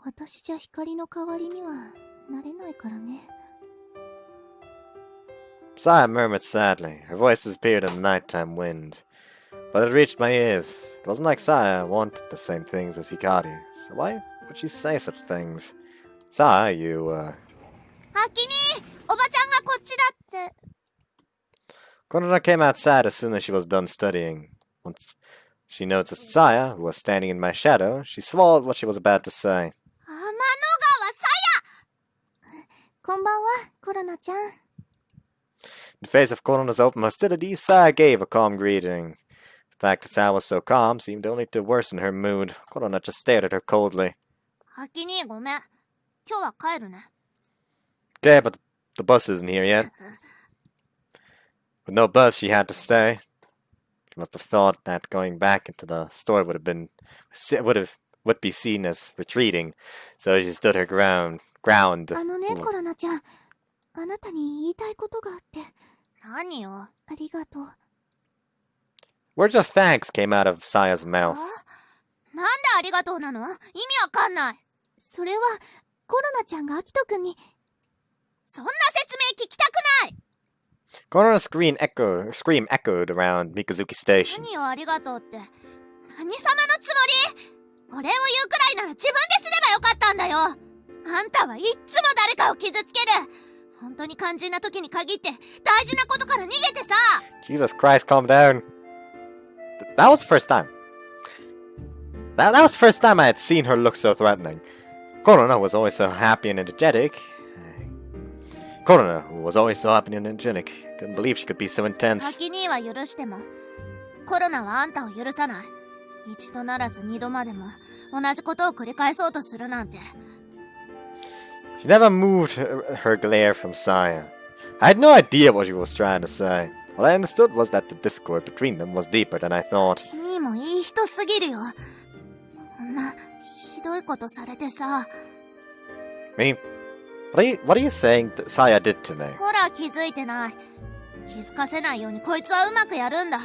私じゃ光の代わりにはなれないからね。 Saya murmured sadly. Her voice disappeared in the nighttime wind. But it reached my ears. It wasn't like Saya wanted the same things as Hikari. So why would she say such things? Saya, you, あきに、おばちゃんがこっちだって。 Korona came outside as soon as she was done studying. Once she noticed Saya, who was standing in my shadow, she swallowed what she was about to say. 天の川さや。こんばんは、コロナちゃん。 In the face of Korona's open hostility, Saya gave a calm greeting. The fact that Saya was so calm seemed only to worsen her mood. Korona just stared at her coldly. あきに、ごめん。今日は帰るね。 Okay, but the bus isn't here yet. With no bus, she had to stay. She must have thought that going back into the store would be seen as retreating, so she stood her ground. あのね、コロナちゃん。あなたに言いたいことがあって。何よ。ありがとう。 Words of thanks came out of Saya's mouth. なんでありがとうなの？意味わかんない。それは、コロナちゃんがアキトくんに。そんな説明聞きたくない。 Korona's scream echoed around Mikazuki Station. 何よ、ありがとうって。何様のつもり？お礼を言うくらいなら自分ですればよかったんだよ。あんたはいっつも誰かを傷つける。本当に肝心な時に限って大事なことから逃げてさ。 Jesus Christ, calm down. That was the first time. That was the first time I had seen her look so threatening. Korona was always so happy and energetic. Korona was always so happy and energetic. Couldn't believe she could be so intense. 先には許してもコロナはあんたを許さない。一度ならず二度までも同じことを繰り返そうとするなんて。 She never moved her glare from Saya. I had no idea what she was trying to say. All I understood was that the discord between them was deeper than I thought. 君もいい人すぎるよ。こんなひどいことされてさ。 Me? What are you saying that Saya did to me? ほら気づいてない。気づかせないようにこいつはうまくやるんだ。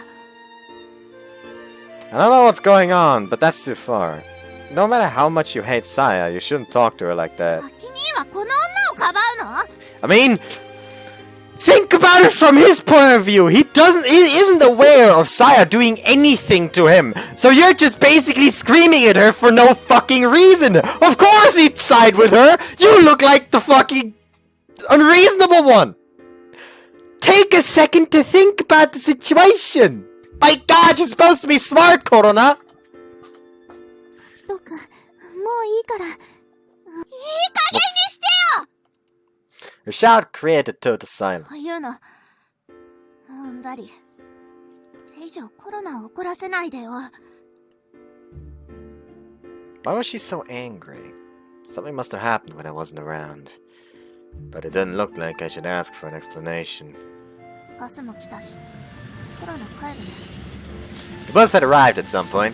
I don't know what's going on, but that's too far. No matter how much you hate Saya, you shouldn't talk to her like that. 先にはこの女をかばうの？ I mean, think about it from his point of view. He isn't aware of Saya doing anything to him. So you're just basically screaming at her for no fucking reason. Of course he'd side with her. You look like the fucking unreasonable one. Take a second to think about the situation. My God, you're supposed to be smart, Korona. ひとくん、もういいから。いい加減にしてよ。 Her shout created total silence. こういうの、もううんざり。これ以上コロナを怒らせないでよ。 Why was she so angry? Something must have happened when I wasn't around. But it didn't look like I should ask for an explanation. バスも来たし、コロナ帰るね。 The bus had arrived at some point.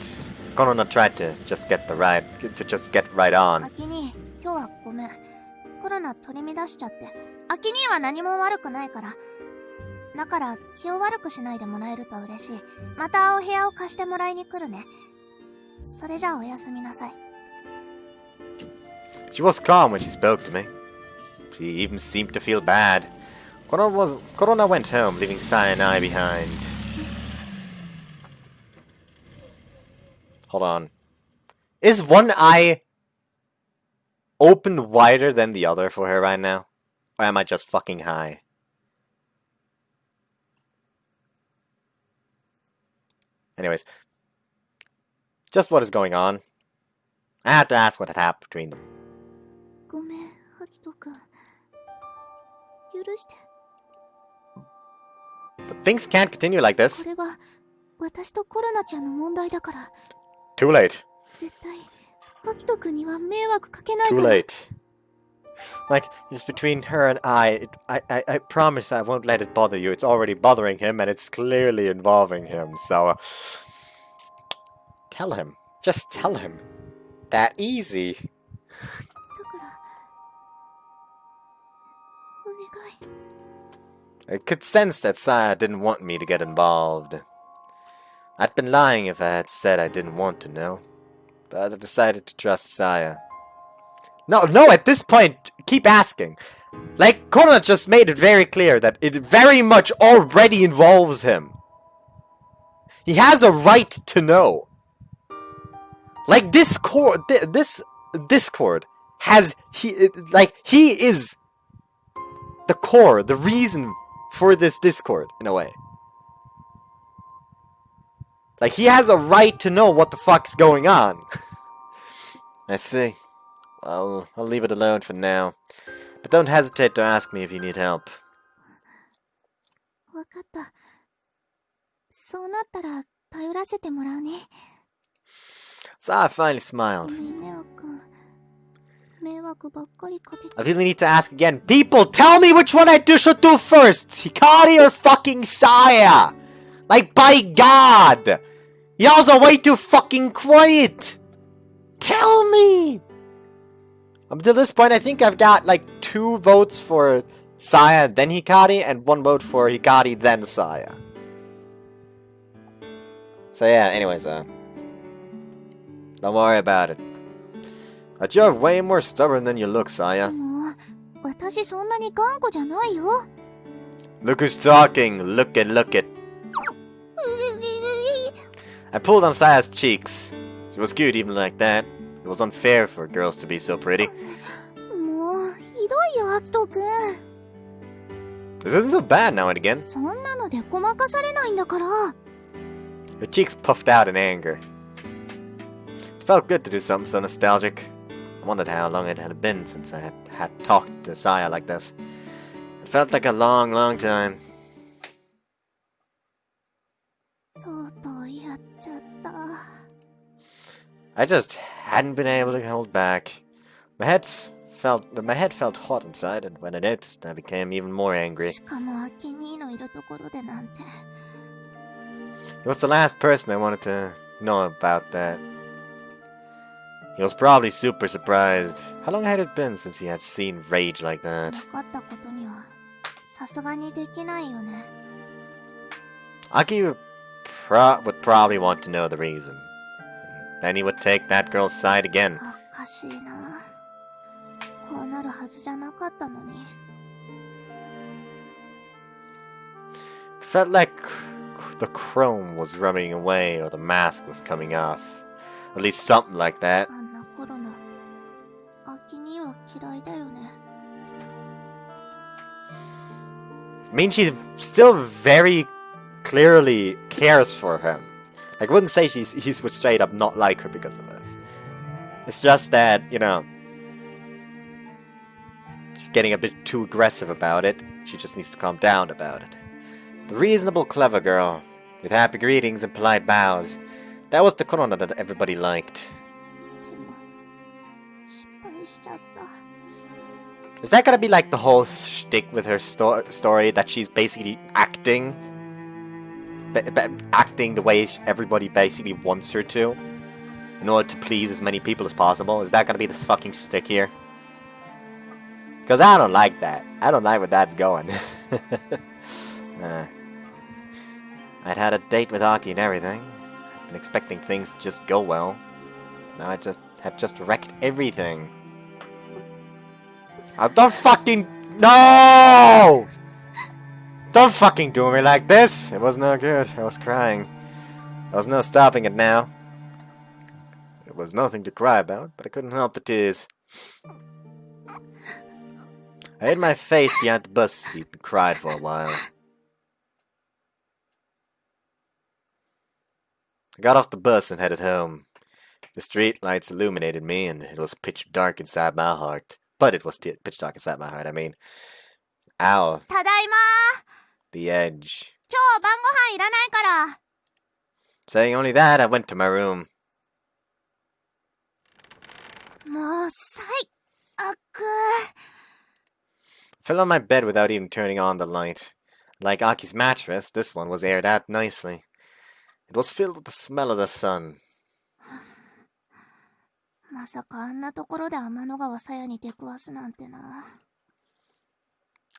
Korona tried to just get right on. アキ兄、今日はごめん。コロナ取り乱しちゃって。アキ兄は何も悪くないから。だから気を悪くしないでもらえると嬉しい。またお部屋を貸してもらいに来るね。それじゃあおやすみなさい。 She was calm when she spoke to me. She even seemed to feel bad. Korona went home, leaving Sai and I behind. Hold on. Is one eye opened wider than the other for her right now? Or am I just fucking high? Anyways. Just what is going on? I had to ask what had happened between them. ごめん、ハキト君。許して。 But things can't continue like こ this. れは私とコロナちゃんの問題だから。 Too late. 絶対ハキト君には迷惑かけない Too から。 late. Like, it's between her and I. I promise I won't let it bother you. It's already bothering him, and it's clearly involving him. So, tell him. Just tell him. That easy. だからお願い。 I could sense that Saya didn't want me to get involved. I'd been lying if I had said I didn't want to know. But I decided to trust Saya. No, at this point, keep asking. Like, Korona just made it very clear that it very much already involves him. He has a right to know. Like, this Discord has, he is the core, the reason for this Discord, in a way. Like, he has a right to know what the fuck's going on. I see. Well, I'll leave it alone for now. But don't hesitate to ask me if you need help. わかった。そうなったら頼らせてもらうね。 Saya finally ご smiled. めんね、あっくん。迷惑ばっかりかけて。 I really need to ask again. People, tell me which one I should do first! Hikari or fucking Saya? Like, by God! Y'all's are way too fucking quiet! Tell me! Up to this point, I think I've got, like, 2 votes for Saya, then Hikari, and 1 vote for Hikari, then Saya. So yeah, anyways, don't worry about it. But you're way more stubborn than you look, Saya. もう、私そんなに頑固じゃないよ。 Look who's talking. Look it. I pulled on Saya's cheeks. She was cute even like that. It was unfair for girls to be so pretty. もうひどいよアキトくん。 This isn't so bad now and again. そんなのでごまかされないんだから。 Her cheeks puffed out in anger. It felt good to do something so nostalgic. I wondered how long it had been since I had talked to Saya like this. It felt like a long, long time. とうとうやっちゃった。 I just hadn't been able to hold back. My head felt hot inside, and when I noticed, I became even more angry. しかもアキ兄のいるところでなんて。 He was the last person I wanted to know about that. He was probably super surprised. How long had it been since he had seen rage like that? 分かったことにはさすがにできないよね。 Aki would probably want to know the reason. Then he would take that girl's side again. おかしいな。こうなるはずじゃなかったのに。 Felt like the chrome was rubbing away or the mask was coming off. At least something like that. あんな頃のアキ兄は嫌いだよね。 I mean, she still very clearly cares for him. Like, I wouldn't say he would straight up not like her because of this. It's just that, you know, she's getting a bit too aggressive about it. She just needs to calm down about it. The reasonable, clever girl, with happy greetings and polite bows. That was the Korona that everybody liked. でも失敗しちゃった。 Is that gonna be like the whole shtick with her story that she's basically acting? Acting the way everybody basically wants her to? In order to please as many people as possible? Is that gonna be this fucking shtick here? Because I don't like that. I don't like where that's going. I'd had a date with Aki and everything. I'd been expecting things to just go well. Now I had just wrecked everything. Oh, don't fucking... No! Don't fucking do me like this! It was no good. I was crying. There was no stopping it now. It was nothing to cry about, but I couldn't help the tears. I hid my face behind the bus seat and cried for a while. I got off the bus and headed home. The street lights illuminated me, and it was pitch dark inside my heart. But it was pitch dark inside my heart, I mean. Ow. ただいまー。 The edge. 今日晩ご飯いらないから。 Saying only that, I went to my room. もう最悪。 Fell on my bed without even turning on the light. Like Aki's mattress, this one was aired out nicely. It was filled with the smell of the sun. まさかあんなところで天の川さやに出くわすなんてな。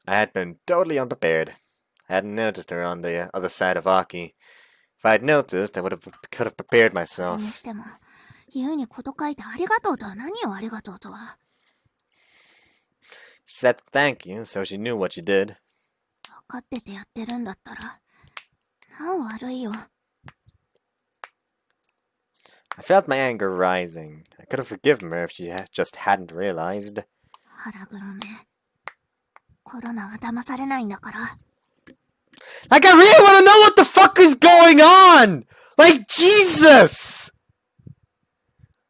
I had been totally unprepared. I hadn't noticed her on the other side of Aki. If I had noticed, I could have prepared それ myself. にしても、言うにこと書いてありがとうとは何よありがとうとは。 She said thank you, so she knew what she did. 分かっててやってるんだったら、なお悪いよ。 I felt my anger rising. I could have forgiven her if she just hadn't realized. 腹黒め。コロナは騙されないんだから。 Like, I really want to know what the fuck is going on! Like, Jesus!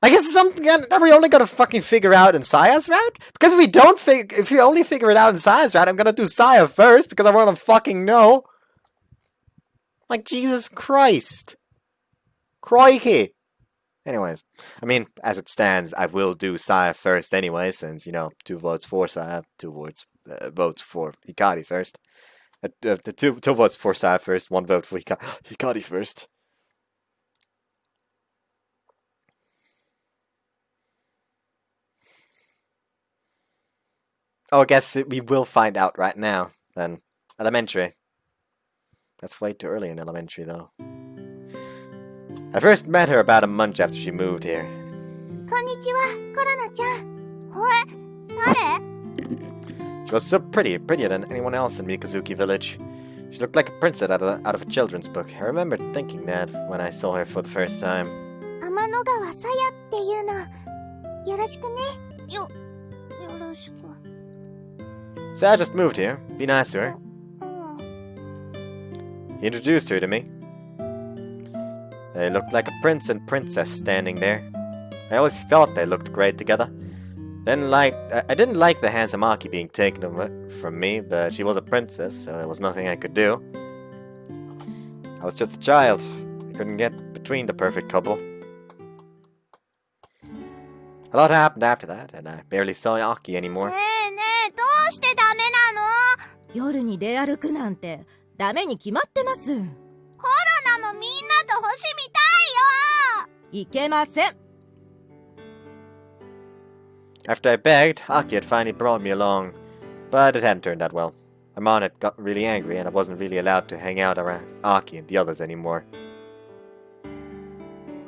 Like, is this something that we only gotta fucking figure out in Saya's route? Because if we only figure it out in Saya's route, I'm gonna do Saya first, because I wanna fucking know. Like, Jesus Christ. Crikey. Anyways, I mean, as it stands, I will do Saya first anyway, since, you know, 2 votes for Saya, 2 votes for Hikari first. Two votes for Saya first, 1 vote for Hikari first. Oh, I guess we will find out right now, then. Elementary. That's way too early in elementary, though. I first met her about a month after she moved here. こんにちは、コロナちゃん。おい、誰？ She was so pretty, prettier than anyone else in Mikazuki village. She looked like a princess out of a children's book. I remember thinking that when I saw her for the first time. 天天の川さやっていうの。よろしくね。よろしく。So I just moved here. Be nice to her. He introduced her to me. They looked like a prince and princess standing there. I always thought they looked great together. I didn't like the handsome Aki being taken away from me, but she was a princess, so there was nothing I could do. I was just a child. I couldn't get between the perfect couple. A lot happened after that, and I barely saw Aki anymore. ねえ、どうしてダメなの？夜に出歩くなんてダメに決まってます。コロナもみんなと星見たいよ。いけません。After I begged, Aki had finally brought me along, but it hadn't turned out well. My mom had gotten really angry, and I wasn't really allowed to hang out around Aki and the others anymore.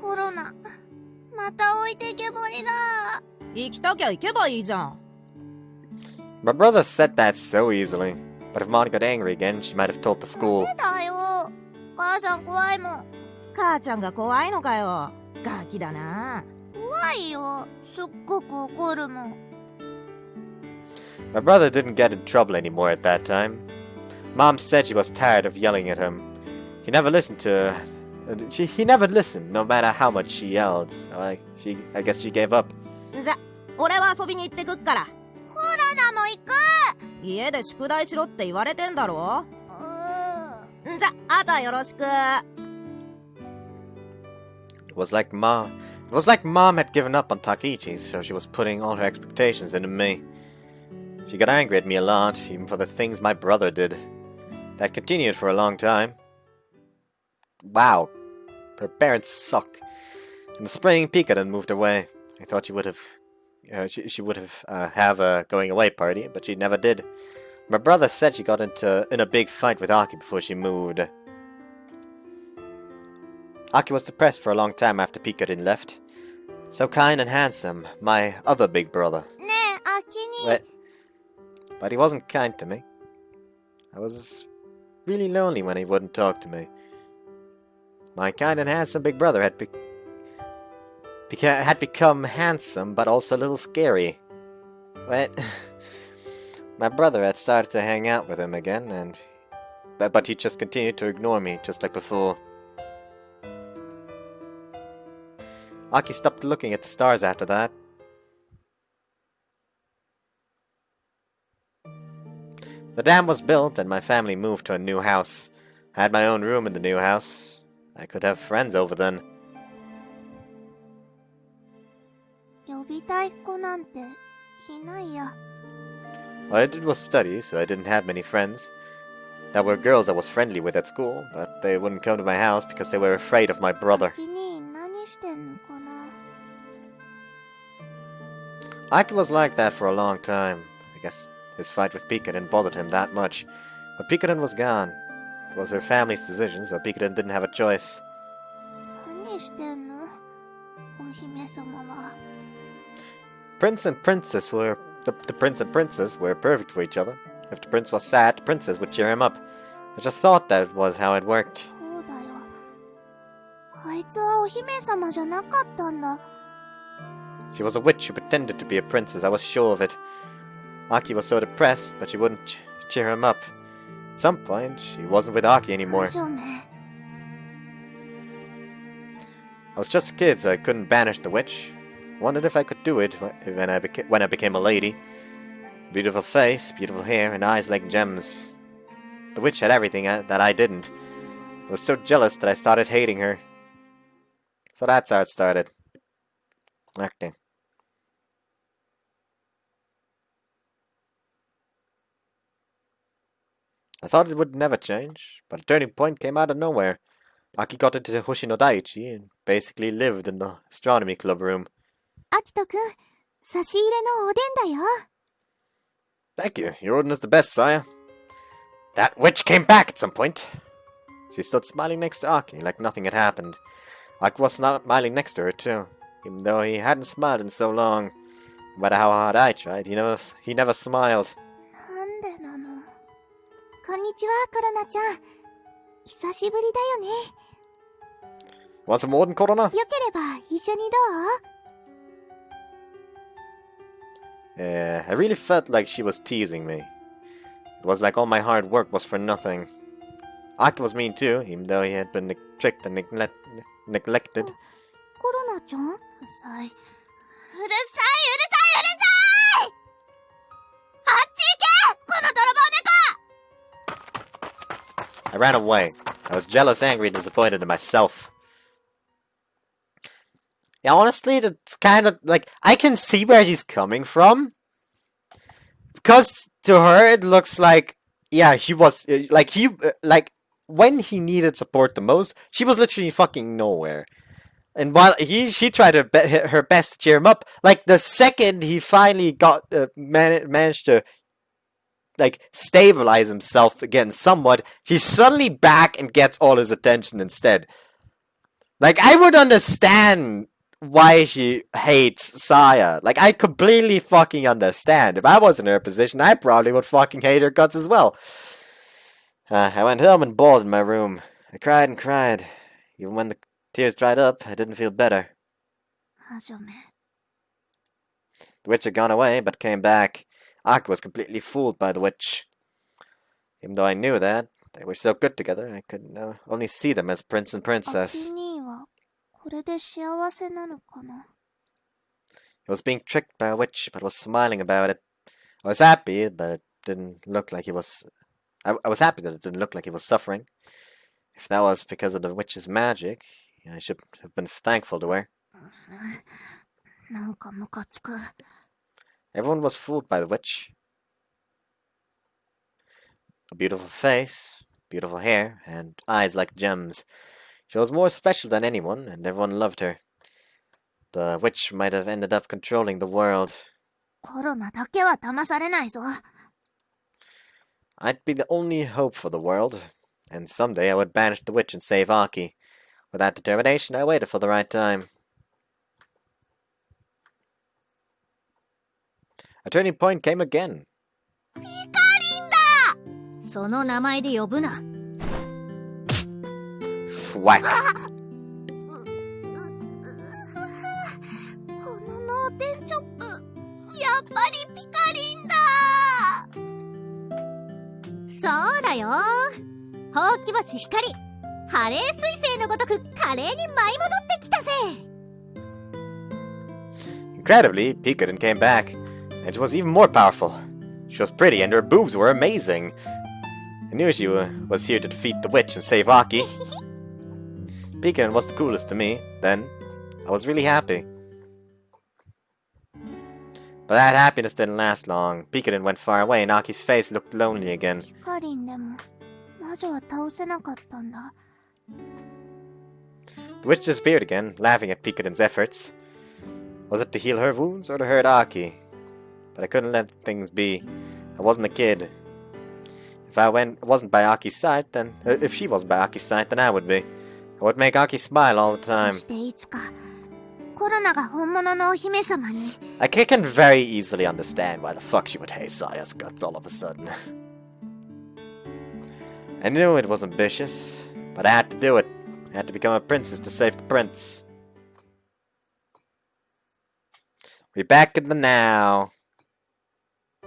コロナ、また置いてけぼりだ。行きたきゃ行けばいいじゃん。My brother said that so easily, but if Mom got angry again, she might have told the school. ダメだよ。母さん怖いもん。母ちゃんが怖いのかよ。ガキだな。怖いよ。すっごく怒るもん。My brother didn't get in trouble anymore at that time. Mom said she was tired of yelling at him. He never listened, no matter how much she yelled. So I guess she gave up. じゃ、俺は遊びに行ってくっから。コロナも行く。家で宿題しろって言われてんだろ。じゃ、あとはよろしく。It was like Mom had given up on Takichi, so she was putting all her expectations into me. She got angry at me a lot, even for the things my brother did. That continued for a long time. Wow, her parents suck. In the spring, Pika then moved away. I thought she would have have a going away party, but she never did. My brother said she got in a big fight with Aki before she moved. Aki was depressed for a long time after Pikarin left. So kind and handsome, my other big brother. ねえ、秋に。 But he wasn't kind to me. I was really lonely when he wouldn't talk to me. My kind and handsome big brother had become handsome, but also a little scary. But my brother had started to hang out with him again, but he just continued to ignore me, just like before. Aki stopped looking at the stars after that. The dam was built and my family moved to a new house. I had my own room in the new house. I could have friends over then. 呼びたい子なんていないや。 All I did was study, so I didn't have many friends. There were girls I was friendly with at school, but they wouldn't come to my house because they were afraid of my brother. 秋に何してんのかな。 Aki was like that for a long time. I guess his fight with Pikaden bothered him that much. But Pikaden was gone. It was her family's decision, so Pikaden didn't have a choice. 何してんの？お姫様は。 Prince and princess were the prince and princess were perfect for each other. If the prince was sad, the princess would cheer him up. I just thought that was how it worked. そうだよ。あいつはお姫様じゃなかったんだ。 She was a witch who pretended to be a princess, I was sure of it. Aki was so depressed, but she wouldn't cheer him up. At some point, she wasn't with Aki anymore. 大丈夫。 I was just a kid, so I couldn't banish the witch. Wondered if I could do it when I became a lady. Beautiful face, beautiful hair, and eyes like gems. The witch had everything that I didn't. I was so jealous that I started hating her. So that's how it started. Acting. I thought it would never change, but a turning point came out of nowhere. Aki got into the Hoshino Daiichi and basically lived in the astronomy club room. アキトくん、差し入れのおでんだよ。 Thank you. Your order is the best, sire. That witch came back at some point. She stood smiling next to Aki like nothing had happened. Aki was smiling next to her too, even though he hadn't smiled in so long. No matter how hard I tried, he never smiled. なんでなの？こんにちは、コロナちゃん。久しぶりだよね。Want some more than Korona? よければ一緒にどう？ Yeah, I really felt like she was teasing me. It was like all my hard work was for nothing. Aki was mean too, even though he had been tricked and neglected. コロナちゃん？うるさい。うるさい、うるさい、うるさい！あっち行け！この泥棒猫！ I ran away. I was jealous, angry, and disappointed in myself. Yeah, honestly, it's kind of like I can see where she's coming from. Because to her, it looks like, yeah, he was like when he needed support the most, she was literally fucking nowhere. And while she tried her best to cheer him up, like the second he finally got managed to like stabilize himself again somewhat, he's suddenly back and gets all his attention instead. Like I would understand why she hates Saya. Like I completely fucking understand. If I was in her position, I probably would fucking hate her guts as well. I went home and bawled in my room. I cried and cried. Even when the tears dried up, I didn't feel better. はじめ。 The witch had gone away, but came back. Aki was completely fooled by the witch. Even though I knew that, they were so good together, I could only see them as prince and アキ princess. 兄はこれで幸せなのかな？ He was being tricked by a witch, but was smiling about it. I was happy, but it didn't look like he was... I was happy that it didn't look like he was suffering. If that was because of the witch's magic, I should have been thankful to her. なんかムカつく。 Everyone was fooled by the witch. A beautiful face, beautiful hair, and eyes like gems. She was more special than anyone, and everyone loved her. The witch might have ended up controlling the world. コロナだけは騙されないぞ。 I'd be the only hope for the world, and someday I would banish the witch and save Aki. With that determination, I waited for the right time. A turning point came again. ピカリンだ！その名前で呼ぶな。 Thwack. この脳天チョップ、やっぱりピカリンだ！そうだよ。ほうき星光、ハレー彗星のごとく華麗に舞い戻ってきたぜ。 Incredibly, Pikaden came back, and she was even more powerful. She was pretty, and her boobs were amazing. I knew she was here to defeat the witch and save Aki. Pikaden was the coolest to me, then. I was really happy. But that happiness didn't last long. Pikaden went far away, and Aki's face looked lonely again. ピカリンでも魔女は倒せなかったんだ。 The witch disappeared again, laughing at Pikaden's efforts. Was it to heal her wounds or to hurt Aki? But I couldn't let things be. I wasn't a kid. If I wasn't by Aki's side, then if she wasn't by Aki's side, then I would be. I would make Aki smile all the そ time. していつかコロナが本物のお姫様に。 I can very easily understand why the fuck she would hate Saya's guts all of a sudden. I knew it was ambitious, but I had to do it. I had to become a princess to save the prince. We're back in the now.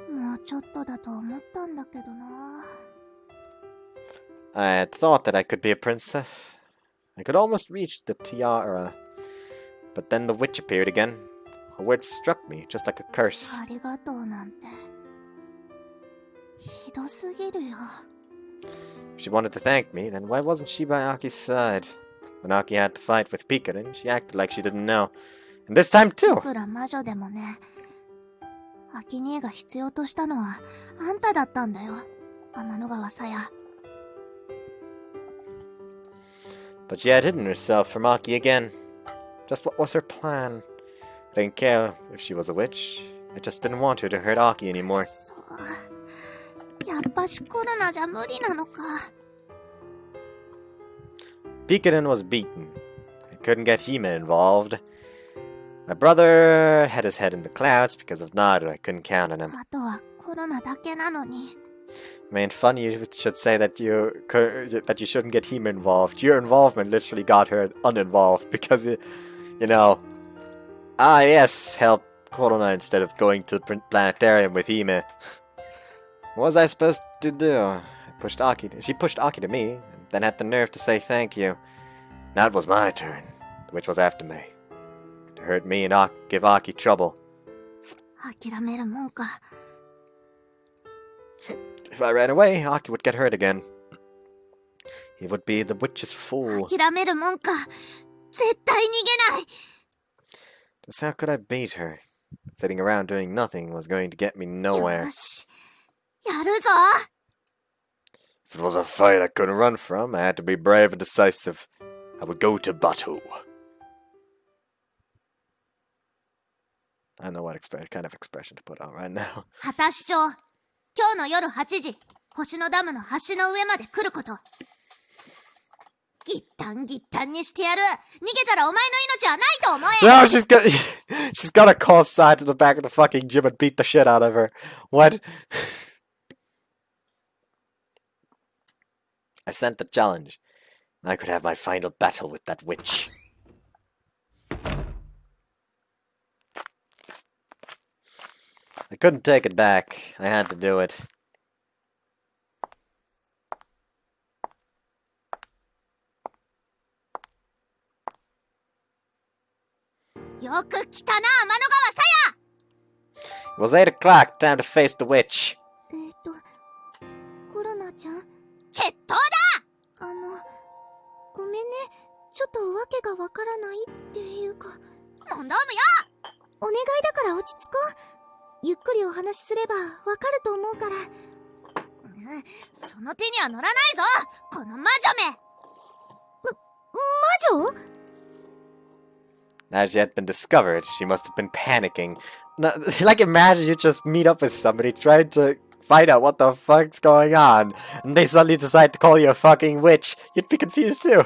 もうちょっとだと思ったんだけどな。 I had thought that I could be a princess. I could almost reach the tiara. But then the witch appeared again. Her words struck me, just like a curse. ありがとうなんてひどすぎるよ。 If she wanted to thank me, then why wasn't she by Aki's side? When Aki had to fight with Pikaden, she acted like she didn't know. And this time い too! くら魔女でもね、アキ兄が必要としたのはあんただったんだよ、天の川さや。 But she had hidden herself from Aki again. Just what was her plan? I didn't care if she was a witch. I just didn't want her to hurt Aki anymore. そう、やっぱしコロナじゃ無理なのか。 Pikaden was beaten. I couldn't get Hime involved. My brother had his head in the clouds because of Naru. I couldn't count on him. あとはコロナだけなのに。I mean, funny you should say that you shouldn't get him involved. Your involvement literally got her uninvolved because yes, help Korona instead of going to the planetarium with Hime. What was I supposed to do? She pushed Aki to me, and then had the nerve to say thank you. Now it was my turn, which was after me. To hurt me and give Aki trouble. 諦めるもんか。 If I ran away, Aki would get hurt again. He would be the witch's fool. 諦めるもんか。絶対逃げない。 Just how could I beat her? Sitting around doing nothing was going to get me nowhere. よし。やるぞ。 If it was a fight I couldn't run from, I had to be brave and decisive. I would go to battle. I don't know what kind of expression to put on right now. 旗市長。今日の夜8時、星のダムの橋の上まで来ること。ギッタンギッタンにしてやる。逃げたらお前の命はないと思え。 No, she's gonna call Sai to the back of the fucking gym and beat the shit out of her. What? I sent the challenge. I could have my final battle with that witch. I couldn't take it back. I had to do it. よく来たな、天の川さや。 It was 8 o'clock. Time to face the witch. コロナちゃん。決闘だ。ごめんね。ちょっとわけがわからないっていうか。問答無用。お願いだから落ち着こう。ゆっくりお話しすればわかると思うから。その手には乗らないぞ、この魔女め。魔女？ As she had been discovered, she must have been panicking. Like, imagine you just meet up with somebody trying to find out what the fuck's going on, and they suddenly decide to call you a fucking witch. You'd be confused too.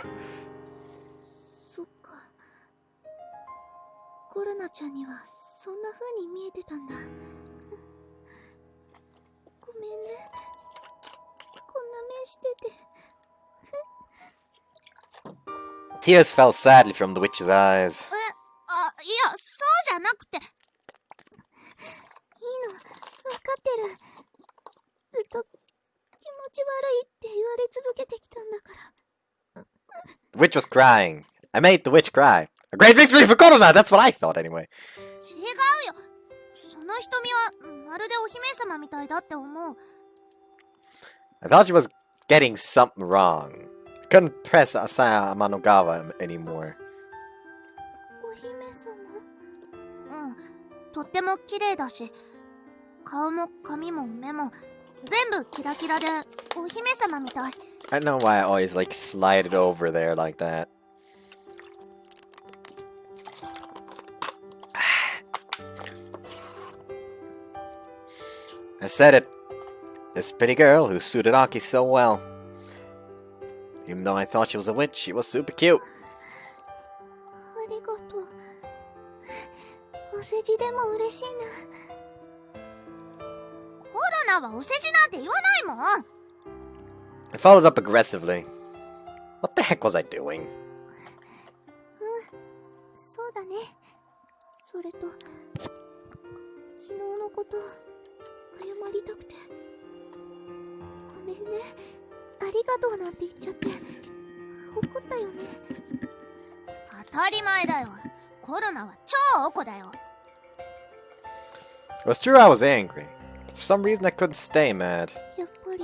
そっか。コロナちゃんにはそんな風に見えてたんだ。ごめんね。こんな目してて。 Tears fell sadly from the witch's eyes. いや、そうじゃなくて。いいの、わかってる。ずっと気持ち悪いって言われ続けてきたんだから。 The witch was crying. I made the witch cry. A great victory for Korona! That's what I thought anyway. 違うよ。その瞳はまるでお姫様みたいだって思う。 I thought she was getting something wrong. I couldn't press Asaya Amanogawa anymore. お姫様？うん。とっても綺麗だし、顔も髪も目も全部キラキラでお姫様みたい。 I don't know why I always like slide it over there like that. I said it. This pretty girl who suited Aki so well. Even though I thought she was a witch, she was super cute. ありがとう。お世辞でも嬉しいな。コロナはお世辞なんて言わないもん。 I followed up aggressively. What the heck was I doing? そうだね。それと、昨日のこと謝りたくて。ごめんね。ありがとうなんて言っちゃって怒ったよね。当たり前だよ。コロナは超おこだよ。 It was true I was angry. For some reason I couldn't stay mad. やっぱり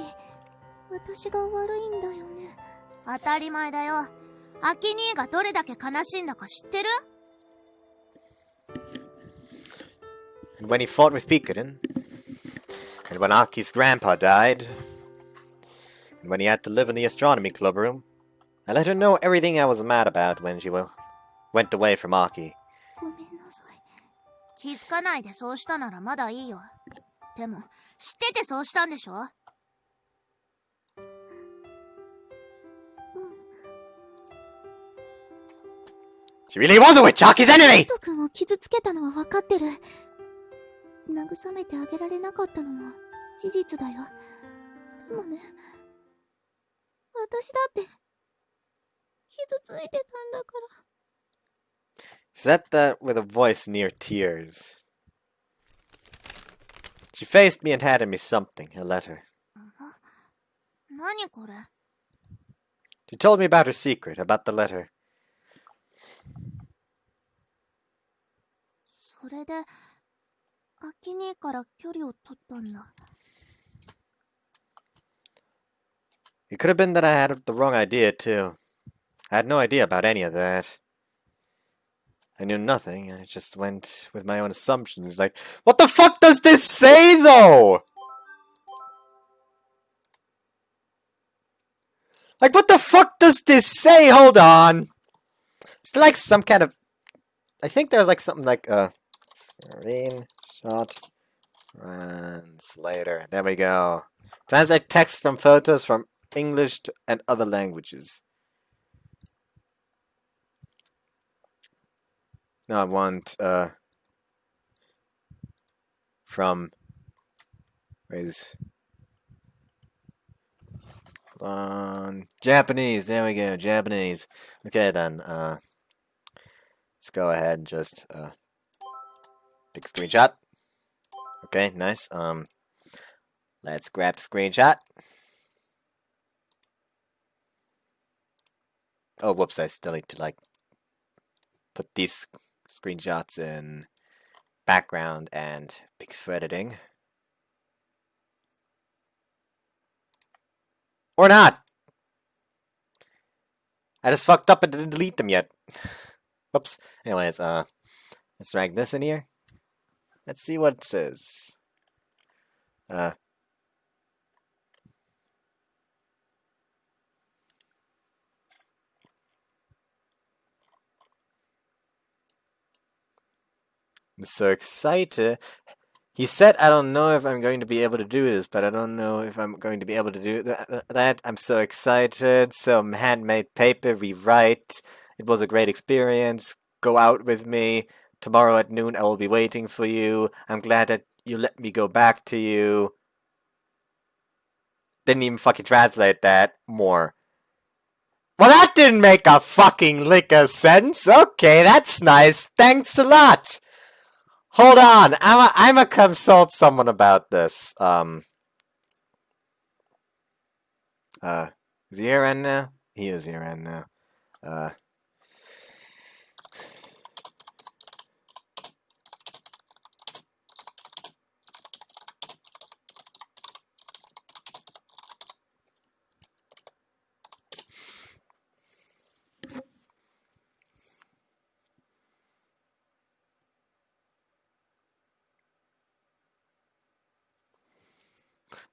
私が悪いんだよね。当たり前だよ。アキ兄がどれだけ悲しいんだか知ってる？ And when he fought with Pikaden, and when Aki's grandpa died, and when he had to live in the astronomy club room, I let her know everything I was mad about when she went away from Aki. ごめんなさい。気づかないでそうしたならまだいいよ。でも知っててそうしたんでしょ？ She really was a witch, Aki's enemy! ト君を傷つけたのは分かってる。慰めてあげられなかったのも事実だよ。もね、私だって傷ついてたんだから。 Said that with a voice near tears. She faced me and handed me something, a letter. 何これ？ She told me about her secret, about the letter. それでアキ兄から距離を取ったんだ。 It could have been that I had the wrong idea, too. I had no idea about any of that. I knew nothing, and I just went with my own assumptions, like, what the fuck does this say, though? Like, what the fuck does this say? Hold on. It's like some kind of... I think there's like something like, screenshot translator. There we go. Translate text from photos from English and other languages. No, I want, from... Where's... Japanese, there we go, Japanese. Okay then, let's go ahead and just, take a screenshot. Okay, nice, let's grab the screenshot. Oh, whoops, I still need to, like, put these screenshots in background and pics for editing. Or not! I just fucked up and didn't delete them yet. Whoops. Anyways, let's drag this in here. Let's see what it says. I'm so excited. He said, I don't know if I'm going to be able to do this, but I don't know if I'm going to be able to do that. I'm so excited. Some handmade paper, rewrite. It was a great experience. Go out with me. Tomorrow at noon I will be waiting for you. I'm glad that you let me go back to you. Didn't even fucking translate that more. Well, that didn't make a fucking lick of sense. Okay, that's nice. Thanks a lot. Hold on, I'ma consult someone about this. Is he here right now? He is here right now.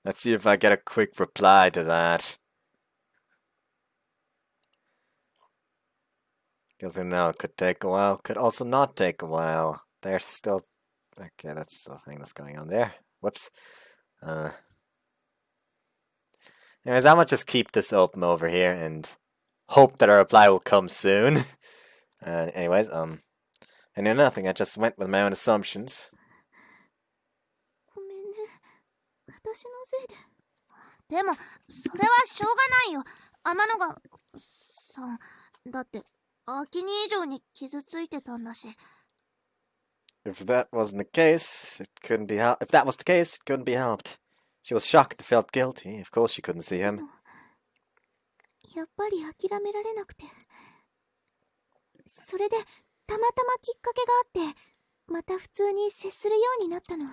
Let's see if I get a quick reply to that. Because I know it could take a while, could also not take a while. There's still... Okay, that's the thing that's going on there. Whoops. Anyways, I'm gonna just keep this open over here and hope that a reply will come soon. Anyways, I knew nothing, I just went with my own assumptions. ごめんね、私のせいで。でもそれはしょうがないよ。天のがさんだってアキニ以上に傷ついてたんだし。 If that wasn't the case, it couldn't be helped. If that was the case, it couldn't be helped. She was shocked and felt guilty. Of course she couldn't see him. やっぱり諦められなくて。それでたまたまきっかけがあって、また普通に接するようになったの。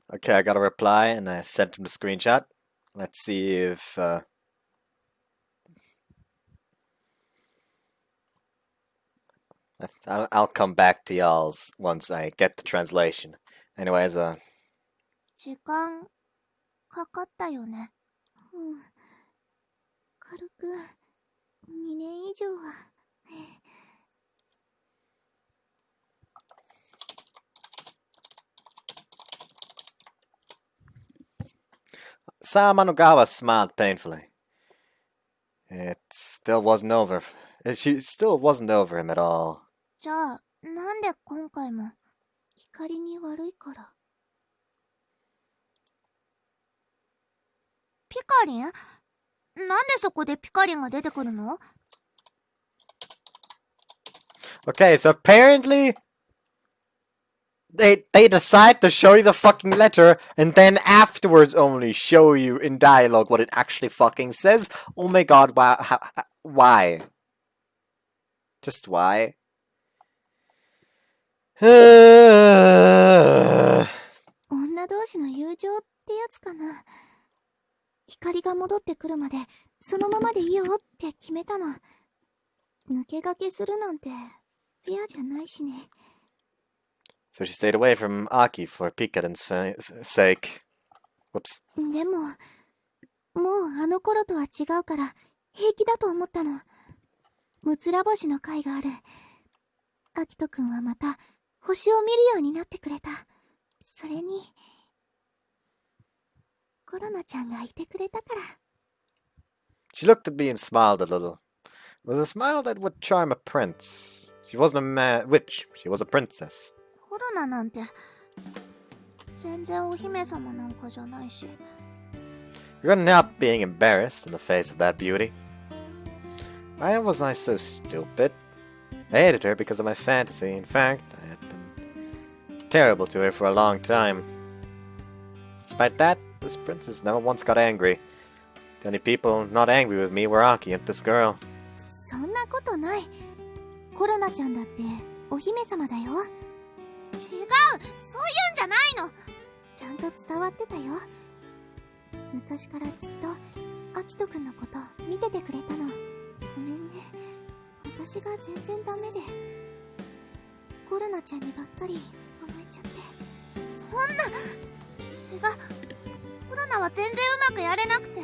Okay, I got a reply and I sent him the screenshot. Let's see if I'll come back to y'all's once I get the translation. Anyways, 時間かかったよね。うん。軽く2年以上は。Samanogawa smiled painfully. It still wasn't over. She still wasn't over him at all. じゃあ、なんで今回も光に悪いから。ピカリン？なんでそこでピカリンが出てくるの？ Okay, so apparently they decide to show you the fucking letter and then afterwards only show you in dialogue what it actually fucking says. Oh my god, why? Just why? 女同士の友情ってやつかな。光が戻ってくるまでそのままでいいよって決めたの。抜け駆けするなんてフェアじゃないしね。So she stayed away from Aki for Pikarin's sake. Whoops. でも、もうあの頃とは違うから平気だと思ったの。むつら星の会がある。アキトくんはまた星を見るようになってくれた。それに、コロナちゃんがいてくれたから。She looked at me and smiled a little. It was a smile that would charm a prince. She wasn't a witch, she was a princess. コロナなんて全然お姫様なんかじゃないし。You couldn't help being embarrassed in the face of that beauty. Why was I so stupid? I hated her because of my fantasy. In fact, I had been terrible to her for a long time. Despite that, this princess never once got angry. The only people not angry with me were Aki and this girl. そんなことない。コロナちゃんだってお姫様だよ。違う、そういうんじゃないの。ちゃんと伝わってたよ。昔からずっとアキトくんのこと見ててくれたの。ごめんね、私が全然ダメでコロナちゃんにばっかり甘えちゃって。そんな、コロナは全然うまくやれなくて。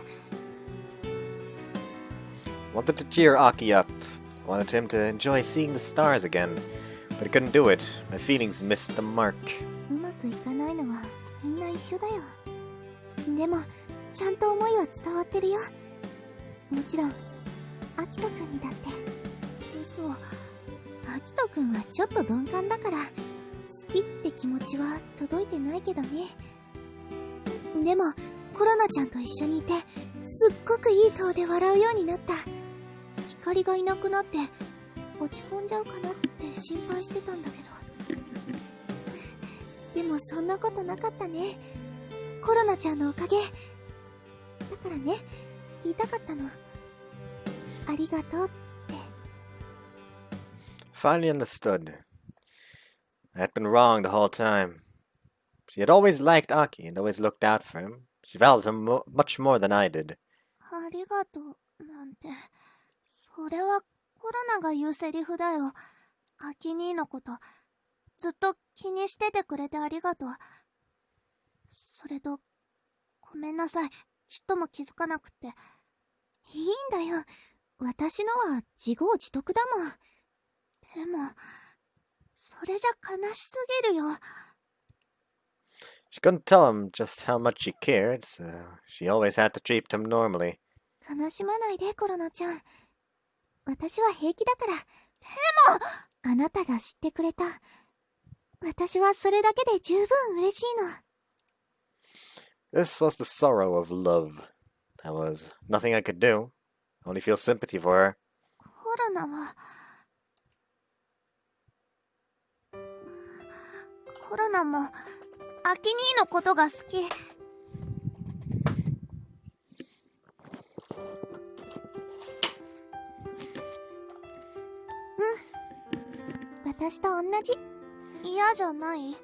Wanted to cheer Aki up. Wanted him to enjoy seeing the stars again. But I couldn't do it. My feelings missed the mark. うまくいかないのはみんな一緒だよ。でもちゃんと思いは伝わってるよ。もちろんアキトくんにだって。嘘、アキトくんはちょっと鈍感だから好きって気持ちは届いてないけどね。でもコロナちゃんと一緒にいてすっごくいい顔で笑うようになった。光がいなくなって落ち込んじゃうかなって心配してたんだけど、でもそんなことなかったね。コロナちゃんのおかげだからね、言いたかったの。ありがとうって。Finally understood. I had been wrong the whole time. She had always liked Aki and always looked out for him. She valued him much more than I did. ありがとうなんて、それはコロナが言うセリフだよ。アキ兄のことずっと気にしててくれてありがとう。それとごめんなさい、ちっとも気づかなくて。いいんだよ、私のは自業自得だもん。でもそれじゃ悲しすぎるよ。She couldn't tell him just how much she cared, so she always had to treat him normally. 悲しまないでコロナちゃん、私は平気だから。でもあなたが知ってくれた。私はそれだけで十分嬉しいの。This was the sorrow of love. There was nothing I could do. Only feel sympathy for her. コロナはコロナもアキ兄のことが好き。私と同じ。嫌じゃない？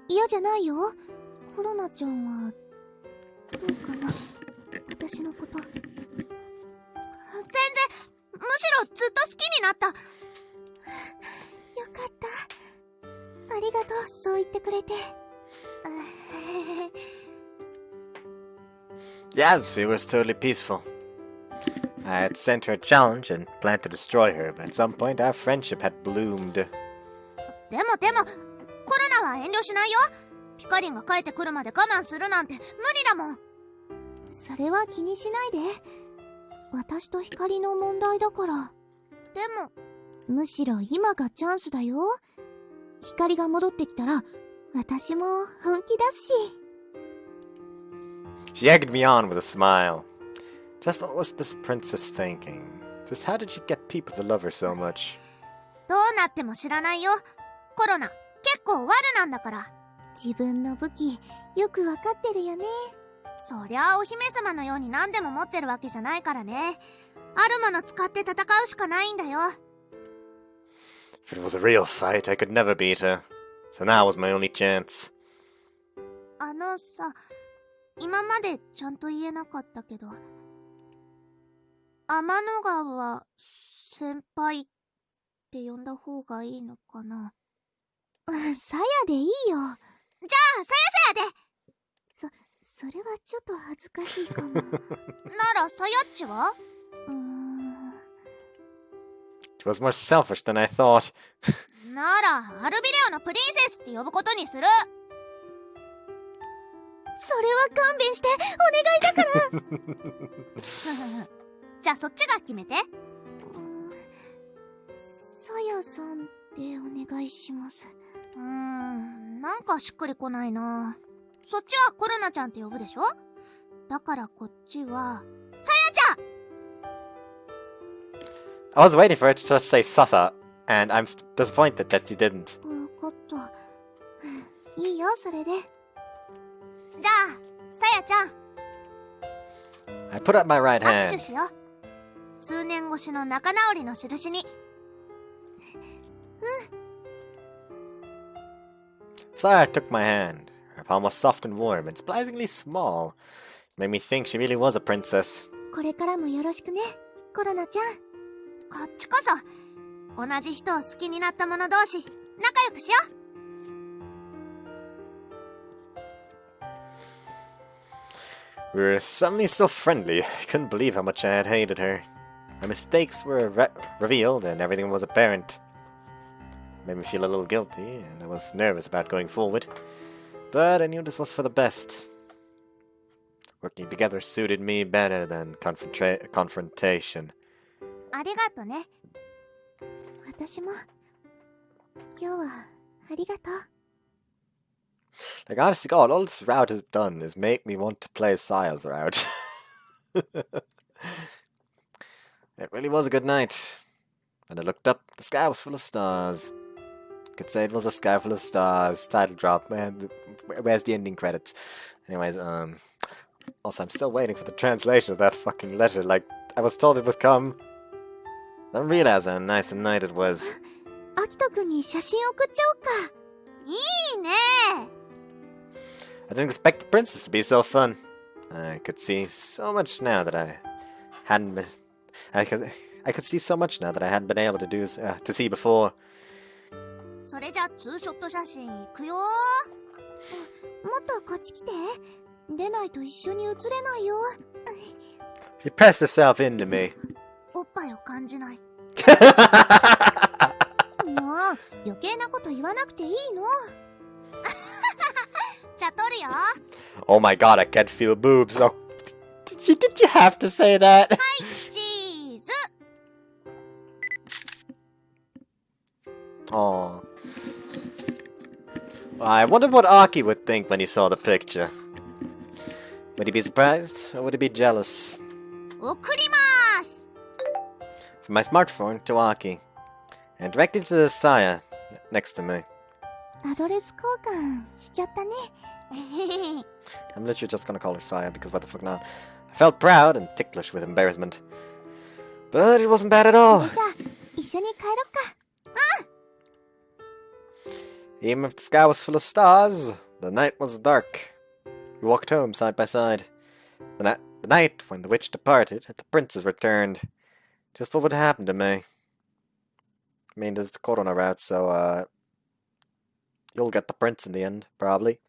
嫌じゃないよ。コロナちゃんはどうかな、私のこと。全然、むしろずっと好きになった。よかった、ありがとう、そう言ってくれて。Yes, it was totally peaceful. I had sent her a challenge and planned to destroy her, but at some point our friendship had bloomed. でも、コロナは遠慮しないよ。ピカリンが帰ってくるまで我慢するなんて無理だもん。それは気にしないで。私と光の問題だから。でも、むしろ今がチャンスだよ。光が戻ってきたら、私も本気だし。She egged me on with a smile. Just what was this princess thinking? Just how did she get people to love her so much? どうなっても知らないよ。コロナ、結構悪なんだから。自分の武器、よくわかってるよね。そりゃあお姫様のように何でも持ってるわけじゃないからね。あるもの使って戦うしかないんだよ。If it was a real fight, I could never beat her. So now was my only chance. さ、今までちゃんと言えなかったけど、天の川先輩って呼んだ方がいいのかな。さやでいいよ。じゃあ、さやで。それはちょっと恥ずかしいかも。なら、さやっちはShe was more selfish than I thought. なら、アルビレオのプリンセスって呼ぶことにする。それは勘弁して、お願いだから。じゃあそっちが決めて。さやさんでお願いします。なんかしっくりこないな。そっちはコロナちゃんって呼ぶでしょ。だからこっちは、さやちゃん。I was waiting for her to just say Sasa, and I'm disappointed that she didn't. わかった。いいよ、それで。じゃあ、さやちゃん。I put up my right 握 hand. 手しよう。数年越しの仲直りの印に。Saya took my hand. Her palm was soft and warm and surprisingly small. It made me think she really was a princess. これからもよろしくね、コロナちゃん。こっちこそ、同じ人を好きになった者同士、仲良くしよう。We were suddenly so friendly. I couldn't believe how much I had hated her. My mistakes were revealed and everything was apparent. It made me feel a little guilty and I was nervous about going forward. But I knew this was for the best. Working together suited me better than confrontation. ありがとね。私も、今日はありがとう。Like, honest to God, all this route has done is make me want to play Saya's route. It really was a good night. When I looked up, the sky was full of stars. I could say it was a sky full of stars. Title drop, man. Where's the ending credits? Anyways, also, I'm still waiting for the translation of that fucking letter. Like, I was told it would come. I didn't realize how nice a night it was. アキト君に写真送っちゃおうか。いいね。I didn't expect the princess to be so fun. I could see so much now that I hadn't been. I could see so much now that I hadn't been able to see before. それじゃツーショット写真行くよ。もっとこっち来て。出ないと一緒に写れないよ。She pressed herself into me. おっぱいを感じない。もう余計なこと言わなくていいの。じゃあ撮るよ。Oh my god, I can't feel boobs. Oh, did you have to say that? はい、チーズ。Oh. I wondered what Aki would think when he saw the picture. Would he be surprised or would he be jealous? 送ります。 From my smartphone to Aki, and directly to the Saya next to me. アドレス交換しちゃったね。I'm literally just gonna call her Saya because what the fuck not. I felt proud and ticklish with embarrassment. But it wasn't bad at all. じゃあ一緒に帰ろっか。Even if the sky was full of stars, the night was dark. We walked home side by side. The night when the witch departed, the princess returned. Just what would happen to me? I mean, there's the Korona-Route, so, you'll get the prince in the end, probably.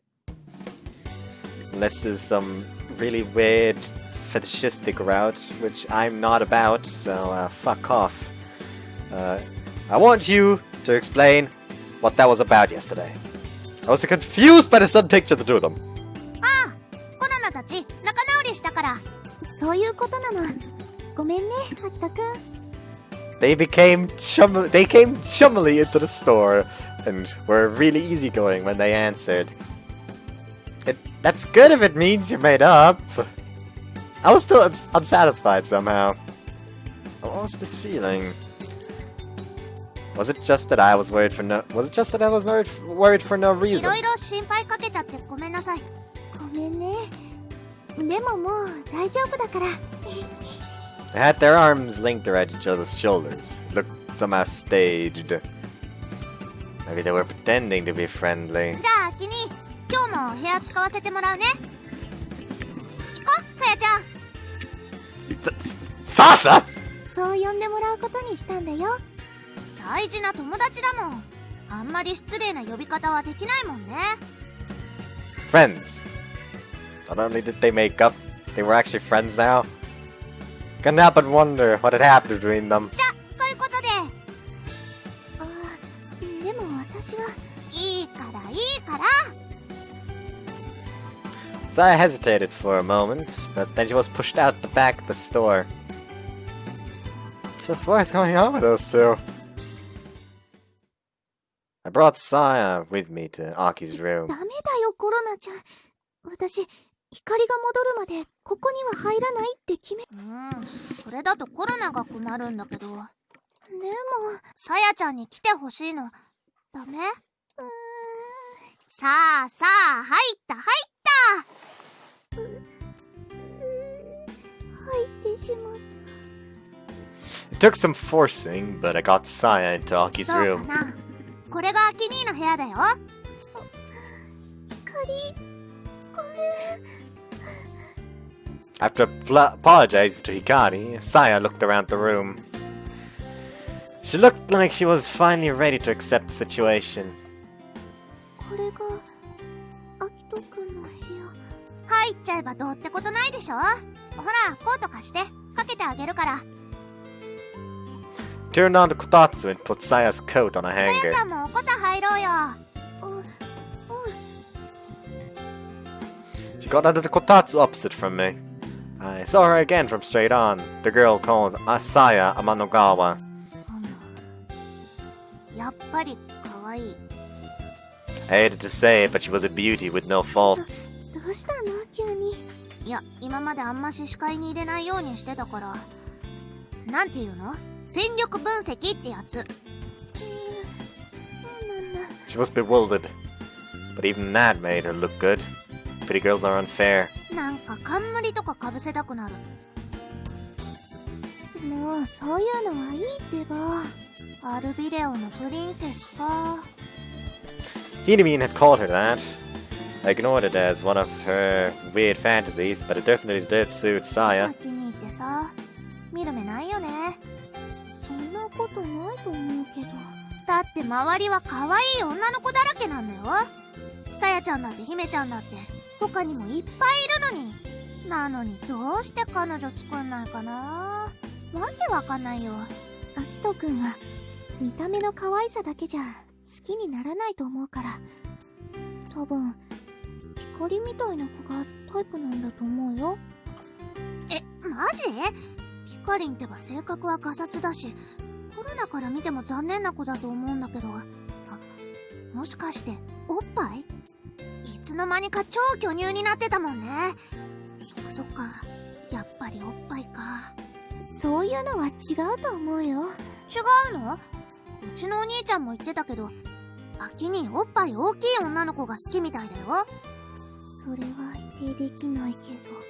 Unless there's some really weird fetishistic route, which I'm not about, so fuck off. I want you to explain what that was about yesterday. I was confused by the sudden picture of the two of them. ああ、コナナたち仲直りしたから。そういうことなの。ごめんね、秋田くん。They came chummily into the store and were really easygoing when they answered. That's good if it means you made up. I was still unsatisfied somehow. What was this feeling? Was it just that I was worried for no? Was it just that I was worried for no い reason? ろいろ心配かけちゃってごめんなさい。ごめんね。でももう大丈夫だから。They had their arms linked around each other's shoulders. Looked somehow staged. Maybe they were pretending to be friendly. じゃあ秋に今日も部屋使わせてもらうね。行こう、さやちゃん。Sasa! そう呼んでもらうことにしたんだよ。大事な友達だもん。あんまり失礼な呼び方はできないもんね。Friends. Not only did they make up, they were actually friends now. Couldn't help but wonder what had happened between them. じゃあそういうことで。でも私は。いいからいいから。Saya hesitated for a moment, but then she was pushed out the back of the store. Just what is going on with those two? I brought Saya with me to Aki's room. ダメだよ、コロナちゃん。私、光が戻るまでここには入らないって決め。それだとコロナが困るんだけど。でも、さやちゃんに来てほしいの。ダメ？さあさあ、入った入った。入ってしまった。It took some forcing, but I got Saya into Aki's そう room. かな。これがアキ兄の部屋だよ。光、ごめん。After apologizing to Hikari, Saya looked around the room. She looked like she was finally ready to accept the situation. これがアキトくんの部屋。入っちゃえばどうってことないでしょ。ほら、コート貸して、かけてあげるから。Turned on the kotatsu and put Saya's coat on a さや hanger. ちゃんもおこた入ろうよ。She got under the kotatsu opposite from me. I saw her again from straight on, the girl called Saya Amanogawa. やっぱり可愛い。I hated to say it, but she was a beauty with no faults. どうしたの急に。いや、今まであんまし視界に入れないようにしてたから。なんていうの？戦力分析ってやつ。そうなんだ。She was bewildered, but even that made her look good. Pretty girls are unfair. なんか冠とかかぶせたくなる。もうそういうのはいいってば。アルビレオのプリンセスか。Hidemin had called her that. I ignored it as one of her weird fantasies, but it definitely did suit Saya. 秋にってさ、見る目ないよね。そんなことないと思うけど。だって周りは可愛い女の子だらけなんだよ。さやちゃんだって姫ちゃんだって他にもいっぱいいるのに。なのにどうして彼女作んないかな。わけわかんないよ。アキトくんは見た目の可愛さだけじゃ好きにならないと思うから。多分光みたいな子がタイプなんだと思うよ。マジ？ヒカリンってば性格はガサツだし、コロナから見ても残念な子だと思うんだけど。もしかしておっぱい？いつの間にか超巨乳になってたもんね。そっか、やっぱりおっぱいか。そういうのは違うと思うよ。違うの？うちのお兄ちゃんも言ってたけど、秋におっぱい大きい女の子が好きみたいだよ。それは否定できないけど。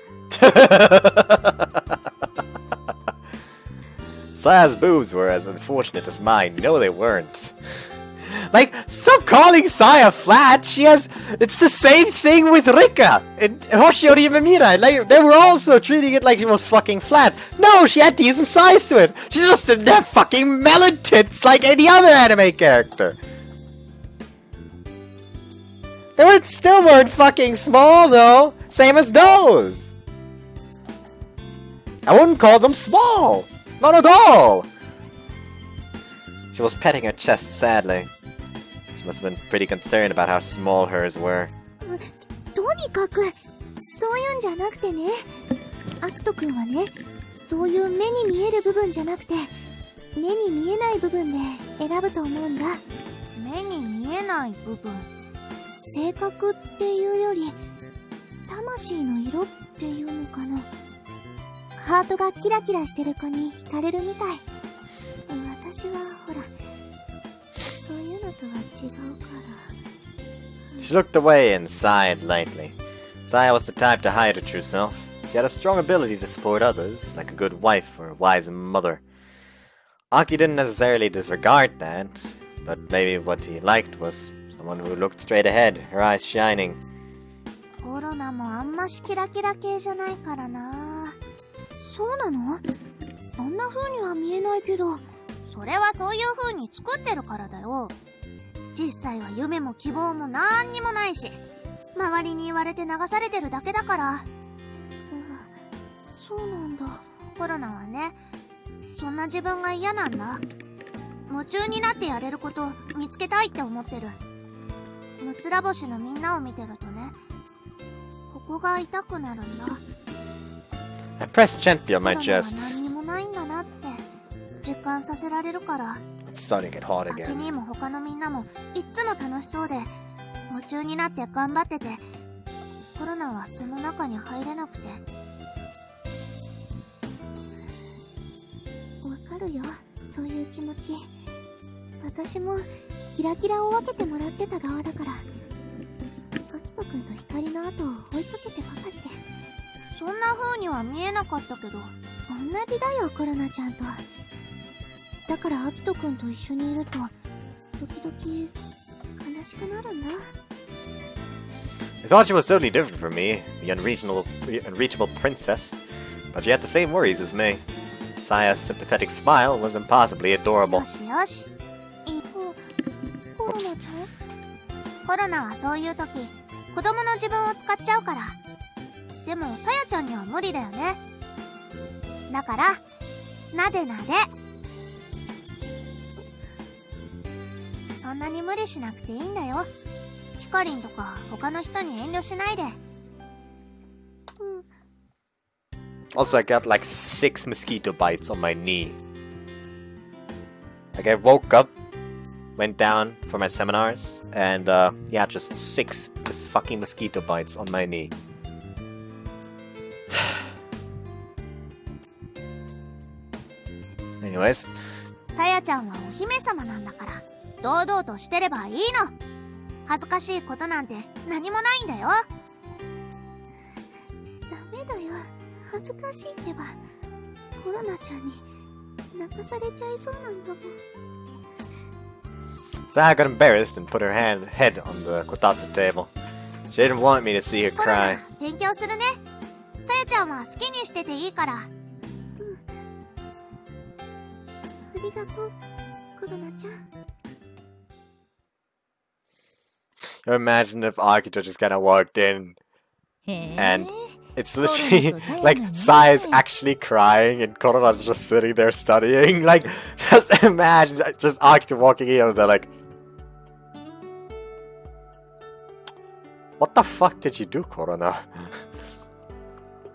Saya's boobs were as unfortunate as mine. No, they weren't. Like, stop calling Saya flat. It's the same thing with Rika and Hoshiori and Mimira. Like, they were also treating it like she was fucking flat. No, she had decent size to it. She just didn't have fucking melon tits like any other anime character. Still weren't fucking small though. Same as those. I wouldn't call them small! Not at all! She was petting her chest sadly. She must have been pretty concerned about how small hers were. とにかくそういうんじゃなくてね、アキトくんはね、そういう目に見える部分じゃなくて目に見えない部分で選ぶと思うんだ。目に見えない部分。性格っていうより魂の色っていうのかな。ハートがキラキラしてる子に惹かれるみたい。私はほらそういうのとは違うから。 She looked away and sighed lightly. Saya was the type to hide her true self. She had a strong ability to support others, like a good wife or a wise mother. Aki didn't necessarily disregard that, but maybe what he liked was someone who looked straight ahead, her eyes shining. コロナもあんましキラキラ系じゃないからな。そうなの？そんな風には見えないけど。それはそういう風に作ってるからだよ。実際は夢も希望もなんにもないし、周りに言われて流されてるだけだから。そうなんだ。コロナはね、そんな自分が嫌なんだ。夢中になってやれることを見つけたいって思ってる。むつら星のみんなを見てるとね、ここが痛くなるんだ。I pressed gently on my コロナは chest. 何にもないんだなって実感させられるから。It's starting to get hot アキ again. 兄も他のみんなもいっつも楽しそうで夢中になって頑張ってて、コロナはその中に入れなくて。わかるよ、そういう気持ち。私もキラキラを分けてもらってた側だから、アキトくんと光の後を追いかけてばかりで。そんな風には見えなかったけど。同じだよ、コロナちゃんと。だからアキトくんと一緒にいると時々悲しくなるんだ。 I thought she was totally different from me, the unreachable princess, but she had the same worries as me. Saya's sympathetic smile was impossibly adorable. よしよし。コロナちゃん？コロナはそういう時子供の自分を使っちゃうから。でもさやちゃんには無理だよね。だからなでなで。そんなに無理しなくていいんだよ。ヒカリンとか他の人に遠慮しないで。Also, I got like 6 mosquito bites on my knee. Like I woke up, went down for my seminars, and yeah, just 6 fucking mosquito bites on my knee. Anyways, さやちゃんはお姫様なんだから堂々としてればいいの。恥ずかしいことなんて何もないんだよ。ダメだよ、恥ずかしいってば。コロナちゃんに泣かされちゃいそうなんだもん。 Saya got embarrassed and put her head on the kotatsu table. She didn't want me to see her コロナ cry. 勉強するね。さやちゃんは好きにしてていいから。ありがとう、コロナちゃん。 Imagine if Akito just kind of walked in へえ and it's literally like Saya's actually crying and Korona's just sitting there studying. Like, just imagine just Akito walking in and they're like, "What the fuck did you do, Korona?"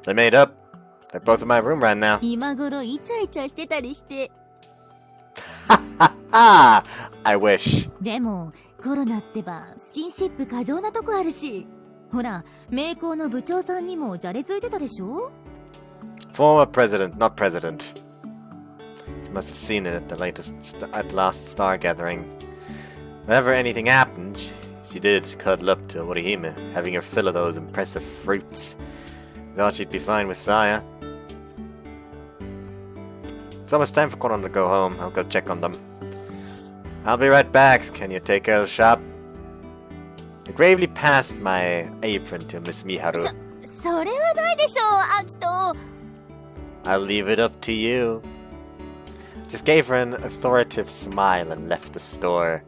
They made up. They're both in my room right now. 今頃イチャイチャしてたりして。 Ah, I wish. でもコロナってばスキンシップ過剰なとこあるし、ほら名工の部長さんにもじゃれついてたでしょ。 Former president, not president. You must have seen it at the last star gathering. Whenever anything happened, she did cuddle up to Orihime, having her fill of those impressive fruits. Thought she'd be fine with Saya. It's almost time for Korona to go home. I'll go check on them. I'll be right back. Can you take care of the shop? I gravely passed my apron to Miss Miharu. それはないでしょう、アキト。 I'll leave it up to you. Just gave her an authoritative smile and left the store.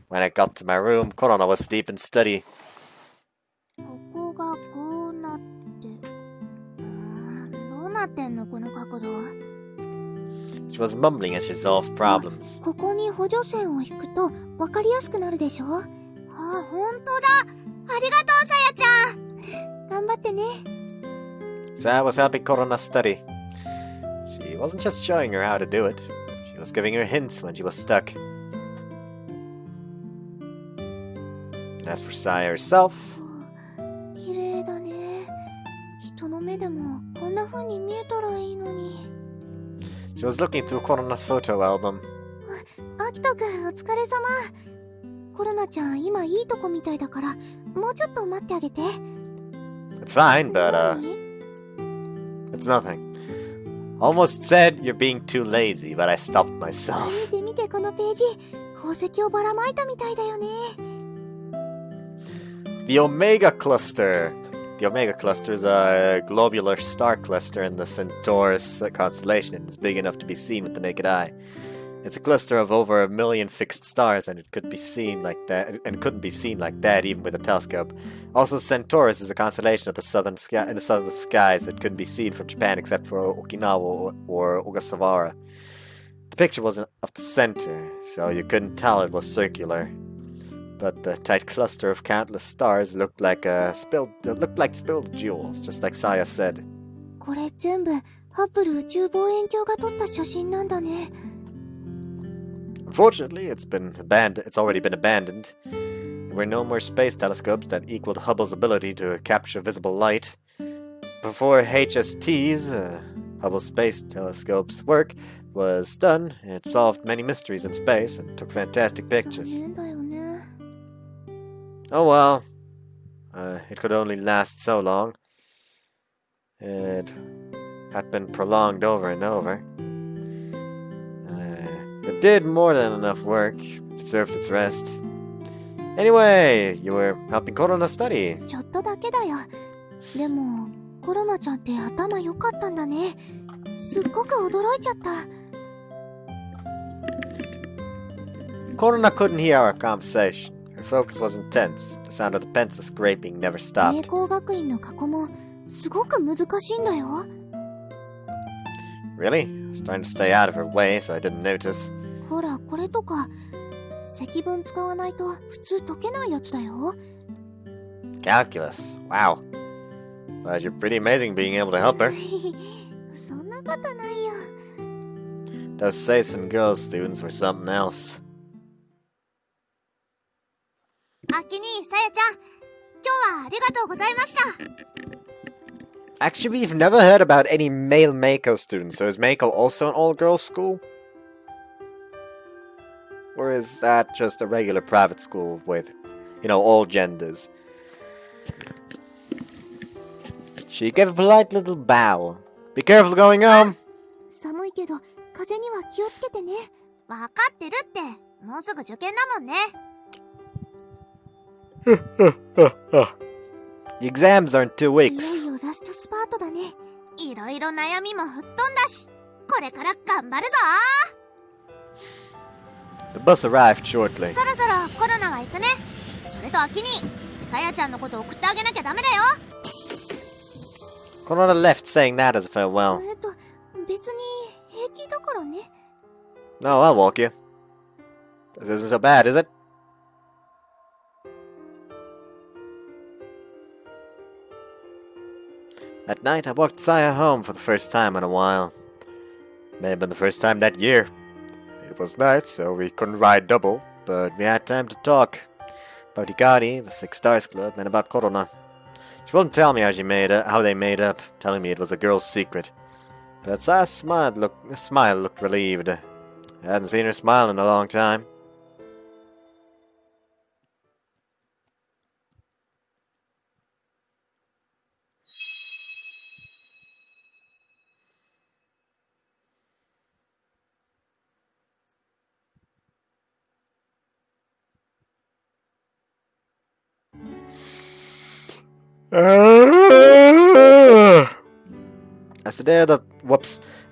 When I got to my room, Korona was deep in study. ここがこうなって、She was mumbling as she solved problems. ここに補助線を引くと分かりやすくなるでしょ。あ、ほんとだ。ありがとう、さやちゃん。頑張ってね。Saya was helping Korona study. She wasn't just showing her how to do it. She was giving her hints when she was stuck. As for Saya herself, 綺麗だね。人の目でもこんな風に見えたらいいのに。she was looking through Korona's photo album. アキトくん、お疲れ様。コロナちゃん、今いいとこみたいだから、もうちょっと待ってあげて。It's fine, but何？ it's nothing. Almost said you're being too lazy, but I stopped myself. 見て見て、このページ。宝石をばらまいたみたいだよね。The Omega Cluster. The Omega Cluster is a globular star cluster in the Centaurus constellation and is big enough to be seen with the naked eye. It's a cluster of over 1 million fixed stars, and it could be seen like that, and couldn't be seen like that even with a telescope. Also, Centaurus is a constellation of the southern sky, in the southern skies that couldn't be seen from Japan except for Okinawa or Ogasawara. The picture wasn't of the center, so you couldn't tell it was circular. But the tight cluster of countless stars looked like spilled jewels, just like Saya said. これ全部、ハッブル宇宙望遠鏡が撮った写真なんだね。Unfortunately, it's already been abandoned. There were no more space telescopes that equaled Hubble's ability to capture visible light. Before HST's, Hubble Space Telescope's work was done, it solved many mysteries in space and took fantastic 残 pictures. 念だよね。 Oh well. It could only last so long. It had been prolonged over and over. It did more than enough work. It deserved its rest. Anyway, you were helping Korona study. ちょっとだけだよ。でも、コロナちゃんって頭良かったんだね。すっごく驚いちゃった。Korona couldn't hear our conversation. Her focus was intense. The sound of the pencil scraping never 栄 stopped. 光学院の過去も、すごく難しいんだよ。Really? I was trying to stay out of her way, so I didn't notice. ほら、これとか、積分使わないと普通解けないやつだよ。Calculus. Wow. Well, you're pretty amazing being able to help her. そんなことないよ。 Those Seisan girl students were something else. あきに、さやちゃん、今日はありがとうございました。Actually, we've never heard about any male Mako students, so is Mako also an all-girls school? Or is that just a regular private school with, all genders? She gave a polite little bow. Be careful going home! 寒いけど、風には気をつけてね。わかってるって、もうすぐ受験だもんね。The exams are in 2 い weeks. よいよラストスパートだね。いろいろ悩みも吹っ飛んだし、これから頑張るぞ。 The bus arrived shortly. そろそろコロナは行くね。それとあきに、さやちゃんのこと送ってあげなきゃダメだよ。 Korona left saying that as a farewell. 別に平気だからね。 No, I'll walk you. This isn't so bad, is it? That night, I walked Saya home for the first time in a while. May have been the first time that year. It was night, so we couldn't ride double, but we had time to talk about Hikari, the Six Stars Club, and about Korona. She wouldn't tell me how they made up, telling me it was a girl's secret. But Saya's smile looked relieved. I hadn't seen her smile in a long time.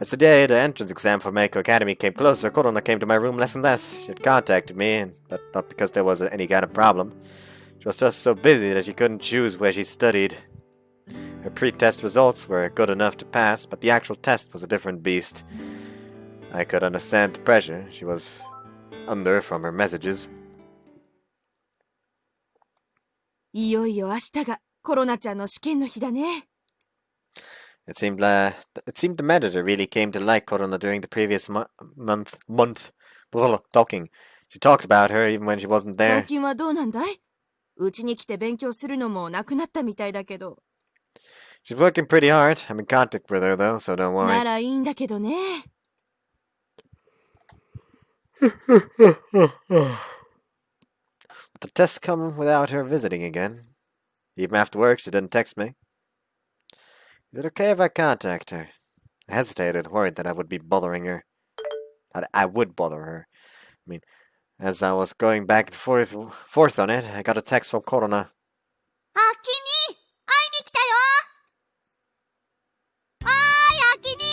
As the day the entrance exam for Mako Academy came closer, Korona came to my room less and less. She had contacted me, but not because there was any kind of problem. She was just so busy that she couldn't choose where she studied. Her pre-test results were good enough to pass, but the actual test was a different beast. I could understand the pressure she was under from her messages. いよいよ明日がコロナちゃんの試験の日だね。It seemed the manager really came to like Korona during the previous month. Talking. She talked about her even when she wasn't 最 there. 近はどうなんだい？うちに来て勉強するのもなくなったみたいだけど。She's working pretty hard. I'm in contact with her though, so don't な worry. らいいんだけどね。The tests come without her visiting again. Even after work, she didn't text me. Is it okay if I contact her? I hesitated, worried that I would be bothering her. That I would bother her. I mean, as I was going back and forth on it, I got a text from Korona. アキニ会いに来たよ。はーい、アキニ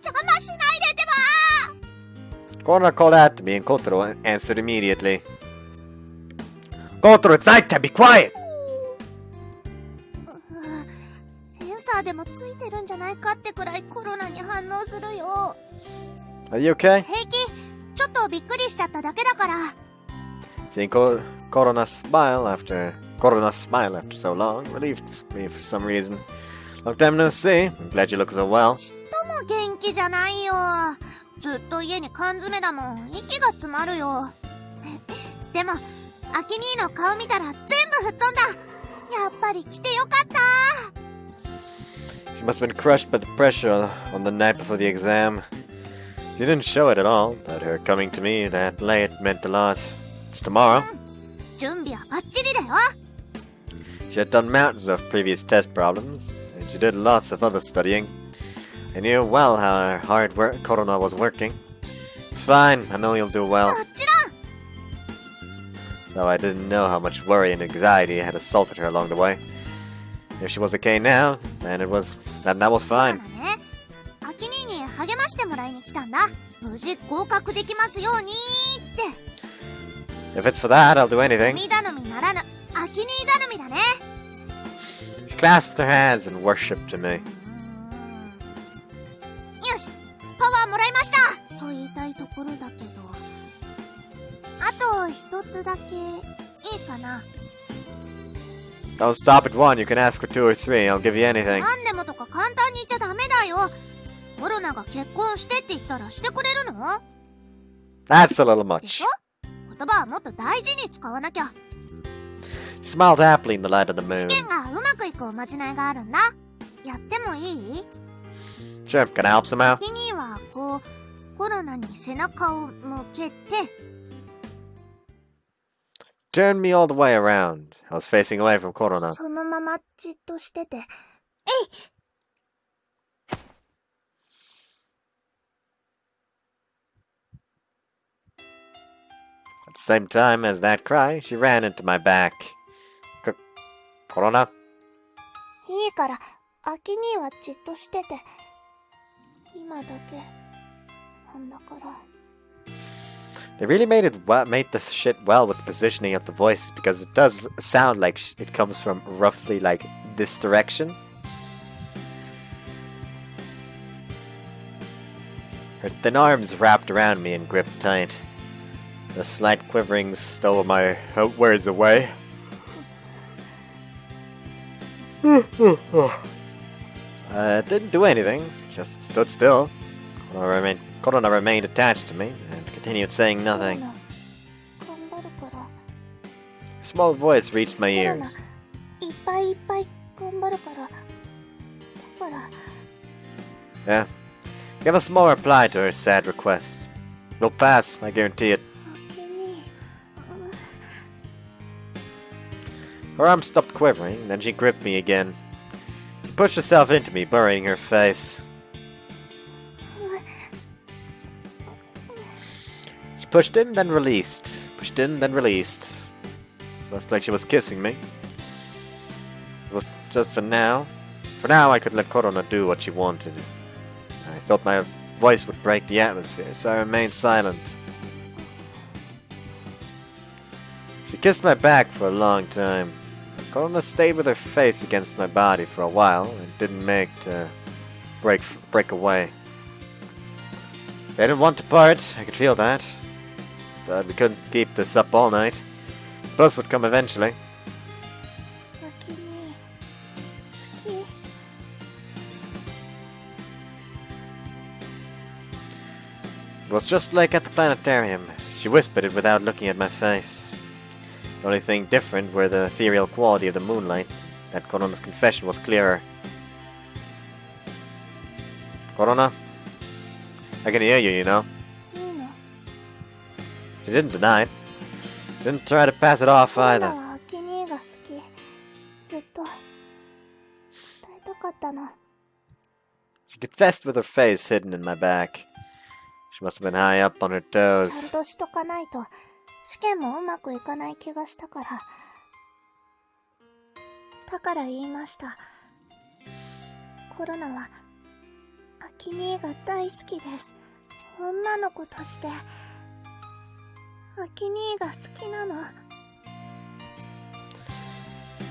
邪魔しないでってば。 Korona called out to me and Kotaro answered immediately. Kotaro, it's nighttime, be quiet! センサーでもついてるんじゃないかってくらいコロナに反応するよ。 Are you okay? 平気。ちょっとびっくりしちゃっただけだから。 Seeing Korona smile after so long relieved me for some reason. Long time no see. I'm glad you look so well. ちっとも元気じゃないよ。ずっと家に缶詰だもん。息が詰まるよ。でも、アキ兄の顔見たら全部吹っ飛んだ。やっぱり来てよかった。 She must have been crushed by the pressure on the night before the exam. She didn't show it at all, but her coming to me that late meant a lot. It's tomorrow. 準備はバッチリだよ。 She had done mountains of previous test problems, and she did lots of other studying. I knew well how hard Korona was working. It's fine, I know you'll do well. もちろん。 Though I didn't know how much worry and anxiety had assaulted her along the way. If she was okay now, then that was そう fine. だね。アキ兄に励ましてもらいに来たんだ。無事合格できますようにって。 If it's for that, I'll do anything. み頼みならぬ、アキ兄頼みだね。 She clasped her hands and worshipped to me. よし、パワーもらいましたと言いたいところだけど、あと一つだけいいかな。 Don't stop at one, you can ask for 2 or 3, I'll give you anything. 何でもとか簡単に言っちゃダメだよ。コロナが結婚してって言ったらしてくれるの？ That's a little で much. しょ？言葉はもっと大事に使わなきゃ。 She smiled happily in the light of the 試 moon. 験がうまくいくおまじないがあるんだ。やってもいい？ Sure, can I help somehow? 君にはこうコロナに背中を向けて。 Turned me all the way around. I was facing away from Korona. そのままじっとしてて。えい！ At the same time as that cry, she ran into my back. Korona? いいから、アキ兄はじっとしてて。今だけ、なんだから。 They really made the shit well with the positioning of the voice because it does sound like it comes from roughly like this direction. Her thin arms wrapped around me and gripped tight. The slight quivering stole my words away. Didn't do anything, just stood still. Korona remained attached to me and continued saying nothing. 頑張るから。 Her small voice reached my コロ ears. ナ、いっぱいいっぱい頑張るから。だから、 Yeah. Give a small reply to her sad request. We'll pass, I guarantee it. アキ兄、Her arm stopped quivering, then she gripped me again. She pushed herself into me, burying her face. She pushed in, then released. Pushed in, then released. So it's like she was kissing me. It was just for now. For now, I could let Korona do what she wanted. I thought my voice would break the atmosphere, so I remained silent. She kissed my back for a long time. Korona stayed with her face against my body for a while and didn't make to break away. They didn't want to part, I could feel that. But we couldn't keep this up all night. The bus would come eventually. 秋に好き。 It was just like at the planetarium. She whispered it without looking at my face. The only thing different were the ethereal quality of the moonlight. That Korona's confession was clearer. Korona? I can hear you, you know. いいの？ She didn't deny it. Didn't try to pass it off コロナ either. は秋兄が好き。ずっと伝えたかったの。 She confessed with her face hidden in my back. She must have been high up on her ちゃ toes. んとしとかないと試験もうまくいかない気がしたから。だから言いました。コロナは秋兄が大好きです。女の子として秋兄が好きなの。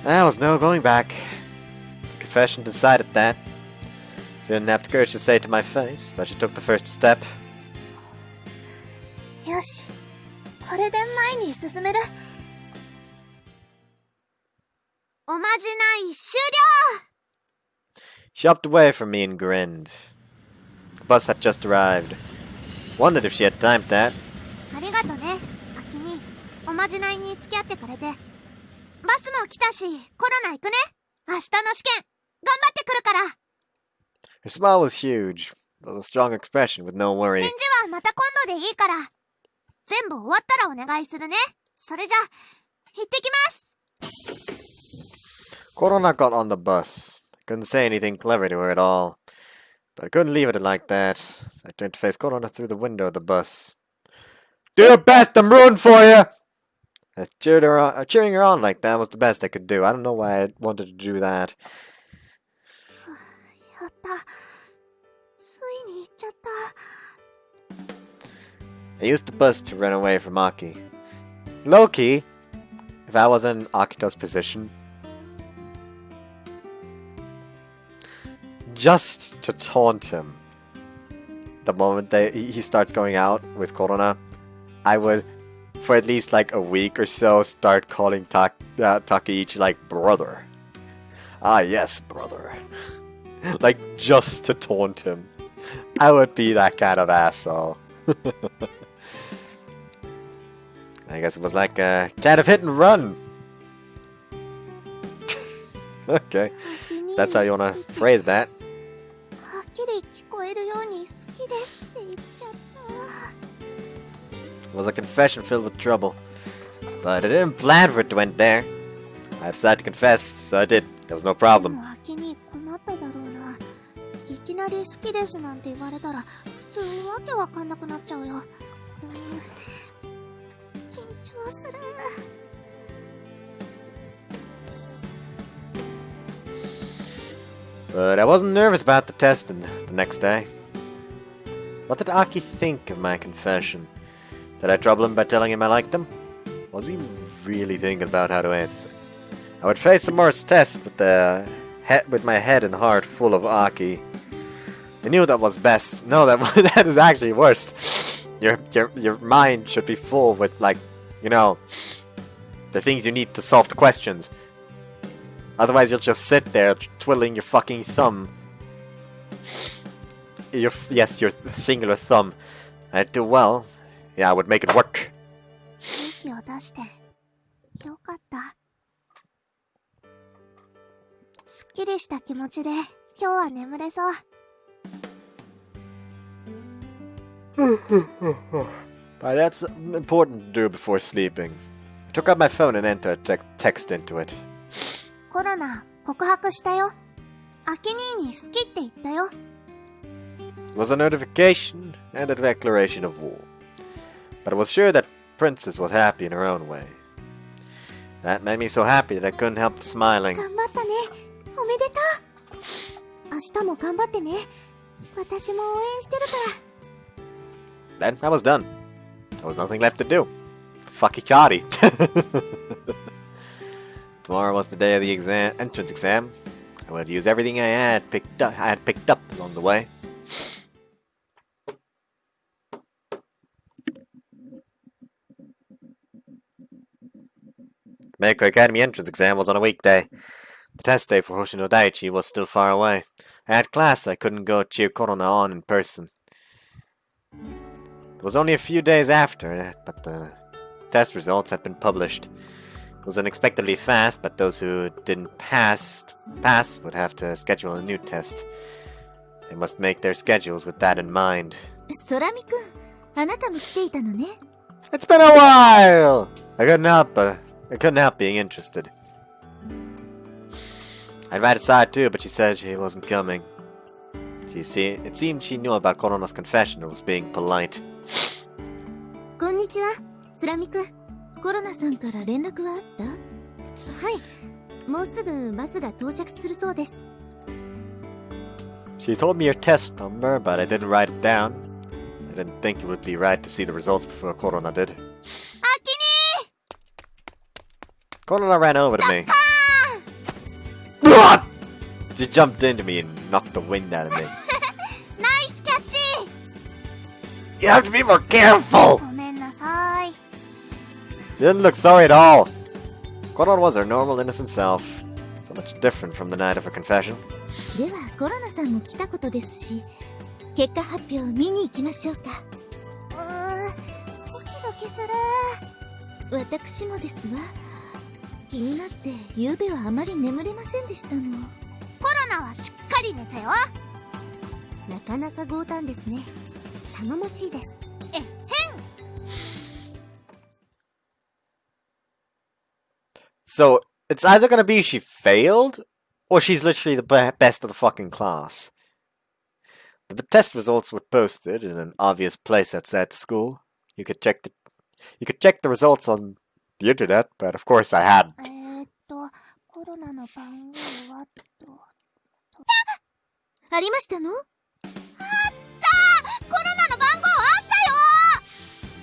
There was no going back. The confession decided that. She didn't have the courage to say it to my face, but she took the first step. よし、これで前に進める。おまじない終了。 She hopped away from me and grinned. The bus had just arrived. Wondered if she had timed that. ありがとね、秋兄。おまじないに付き合ってくれて。バスも来たし、コロナ行くね。明日の試験、頑張ってくるから。 Her smile was huge, with a strong expression with no 返 worry. 事はまた今度でいいから。全部終わったらお願いするね。それじゃ、行ってきます。 Korona got on the bus. I couldn't say anything clever to her at all. But I couldn't leave it like that. So I turned to face Korona through the window of the bus. Do your best, I'm rooting for you! Cheering her on like that was the best I could do. I don't know why I wanted to do that. やった。ついに行っちゃった。 I used the bus to run away from Aki. Low-key, if I was in Akito's position, just to taunt him the moment he starts going out with Korona, I would, for at least like a week or so, start calling Takeichi like brother. Ah yes, brother. Like just to taunt him. I would be that kind of asshole. I guess it was like a kind of hit and run. Okay, that's how you wanna phrase that. はっきり聞こえるように好きですって言っちゃった。 It was a confession filled with trouble. But I didn't plan for it to end there. I decided to confess, so I did. There was no で problem. も秋に困っただろうな。いきなり好きですなんて言われたら普通わけわかんなくなっちゃうよ。緊張する。 But I wasn't nervous about the test the next day. What did Aki think of my confession? Did I trouble him by telling him I liked him? Was he really thinking about how to answer? I would face tomorrow's test with my head and heart full of Aki. I knew that was best. No, that is actually worst. Your mind should be full with, like, you know, the things you need to solve the questions. Otherwise, you'll just sit there twiddling your fucking thumb. Yes, your singular thumb. I'd do well. Yeah, I would make it work. 勇気を出してよかった。すっきりした気持ちで今日は眠れそう。 But that's important to do before sleeping. I took out my phone and entered text into it. コロナ告白したよ。秋兄に好きって言ったよ。 It was a notification and a declaration of war. But I was sure that Princess was happy in her own way. That made me so happy that I couldn't help smiling. 頑張ったね。おめでとう。明日も頑張ってね。私も応援してるから。 Then I was done. There was nothing left to do. Fuck Ikari. Tomorrow was the day of the entrance exam. I would use everything I had picked up along the way. The Meiko Academy entrance exam was on a weekday. The test day for Hoshino Daiichi was still far away. I had class, so I couldn't go cheer Korona on in person. It was only a few days after, but the test results had been published. It was unexpectedly fast, but those who didn't pass would have to schedule a new test. They must make their schedules with that in mind. 空見くん、あなたも来ていたのね。It's been a while! I couldn't help being interested. I invited Sai too, but she said she wasn't coming. It seemed she knew about Korona's confession and was being polite. こんにちは、空見くん。コロナさんから連絡はあった？はい、もうすぐバスが到着するそうです。She told me your test number, but I didn't write it down. I didn't think it would be right to see the results before Korona did. Korona ran over to me. She jumped into me and knocked the wind out of me. Nice catch! You have to be more careful! ごめんなさい。 She didn't look sorry at all. Korona was her normal, innocent self. So much different from the night of her confession. ではコロナさんも来たことですし、結果発表を見に行きましょうか。ドキドキする。私もですわ。気になって夕べはあまり眠れませんでしたの。コロナはしっかり寝たよ。なかなか強胆ですね。頼もしいです。えへん。So, it's either gonna be she failed, or she's literally the best of the fucking class. The test results were posted in an obvious place outside the school. You could check the results on the internet, but of course I hadn't. コロナの番号はありましたの？あった！コロナの番号あったよ！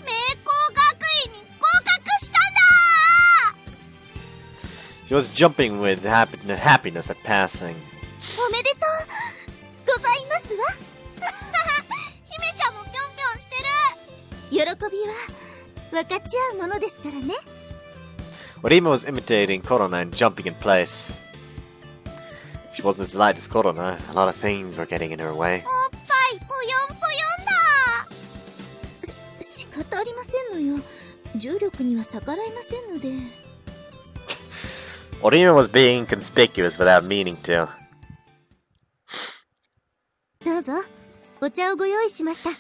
明光学院に合格したんだ！ She was jumping with happiness at passing. おめでとうございますわ。姫ちゃんもぴょんぴょんしてる。喜びは分かち合うものですからね。Orima was imitating Korona and jumping in place. She wasn't as light as Korona. A lot of things were getting in her way. おっぱいぽよんぽよんだ。仕方ありませんのよ。重力には逆らえませんので。Orima was being conspicuous without meaning to. どうぞ、お茶をご用意しました。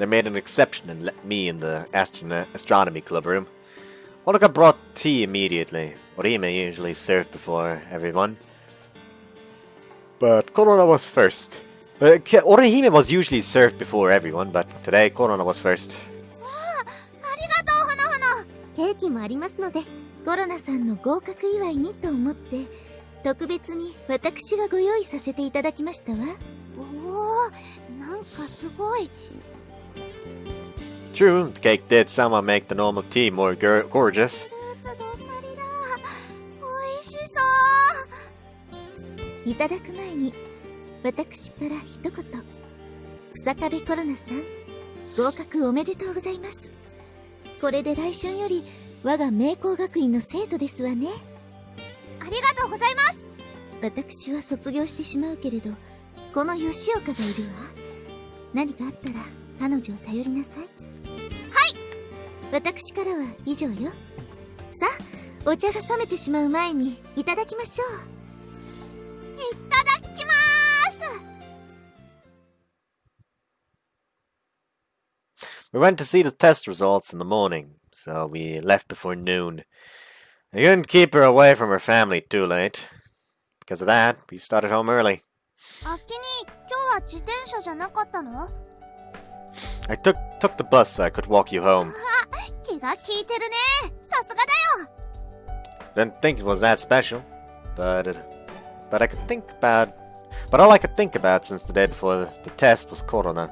They made an exception and let me in the astronomy club room. Honoka brought tea immediately. Orime usually served before everyone. But Korona was first. Orihime was usually served before everyone, but today Korona was first. ありがとう、ほのほの。ケーキもありますので、コロナさんの合格祝いにと思って、特別に私がご用意させていただきましたわ。おー、なんかすごい。True, the cake did somehow make the normal tea more gorgeous. フルーツどっさりだ。おいしそう。いただく前に、私から一言。kusakabeコロナさん、合格おめでとうございます。これで来春より我が明光学院の生徒ですわね。ありがとうございます。私は卒業してしまうけれど、この吉岡がいるわ。何かあったら彼女を頼りなさい。はい、私からは以上よ。さあ、お茶が冷めてしまう前にいただきましょう。いただきまーす。 We went to see the test results in the morning, so we left before noon. I couldn't keep her away from her family too late. Because of that, we started home early. あきに、今日は自転車じゃなかったの？ I took the bus so I could walk you home. 気が利いてるね。さすがだよ。 Didn't think it was that special, but I could think about. But all I could think about since the day before the test was Korona.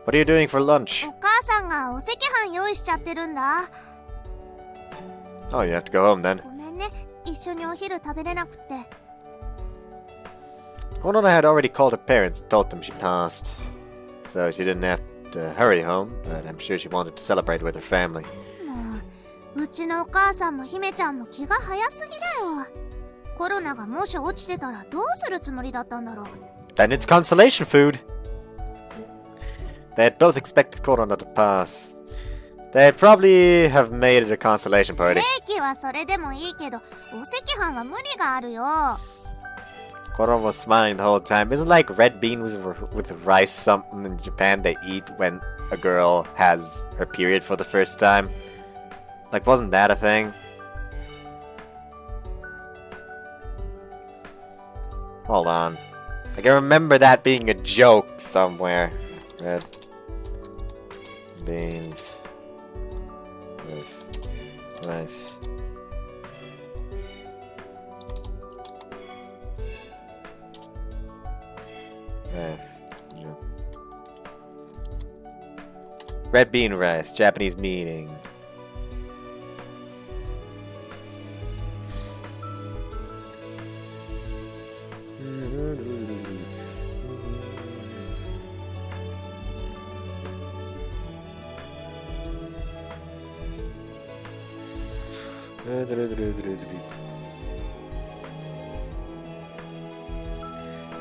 What are you doing for lunch? お母さんがお赤飯用意しちゃってるんだ。Oh, you have to go home then. ごめんね、一緒にお昼食べれなくって。Korona had already called her parents and told them she passed. So she didn't have to hurry home, but I'm sure she wanted to celebrate with her family. もう、うちのお母さんも姫ちゃんも気が早すぎだよ。コロナがもし落ちてたらどうするつもりだったんだろう。Then it's consolation food. They had both expected Korona to pass. They'd probably have made it a consolation ケ party. ーキはそれでもいいけど、お赤飯は無理があるよ。Korona was smiling the whole time. Isn't like red bean with rice something in Japan they eat when a girl has her period for the first time? Like, wasn't that a thing? Hold on. Like, I remember that being a joke somewhere. Red beans with rice. Rice. Red bean rice, Japanese meaning.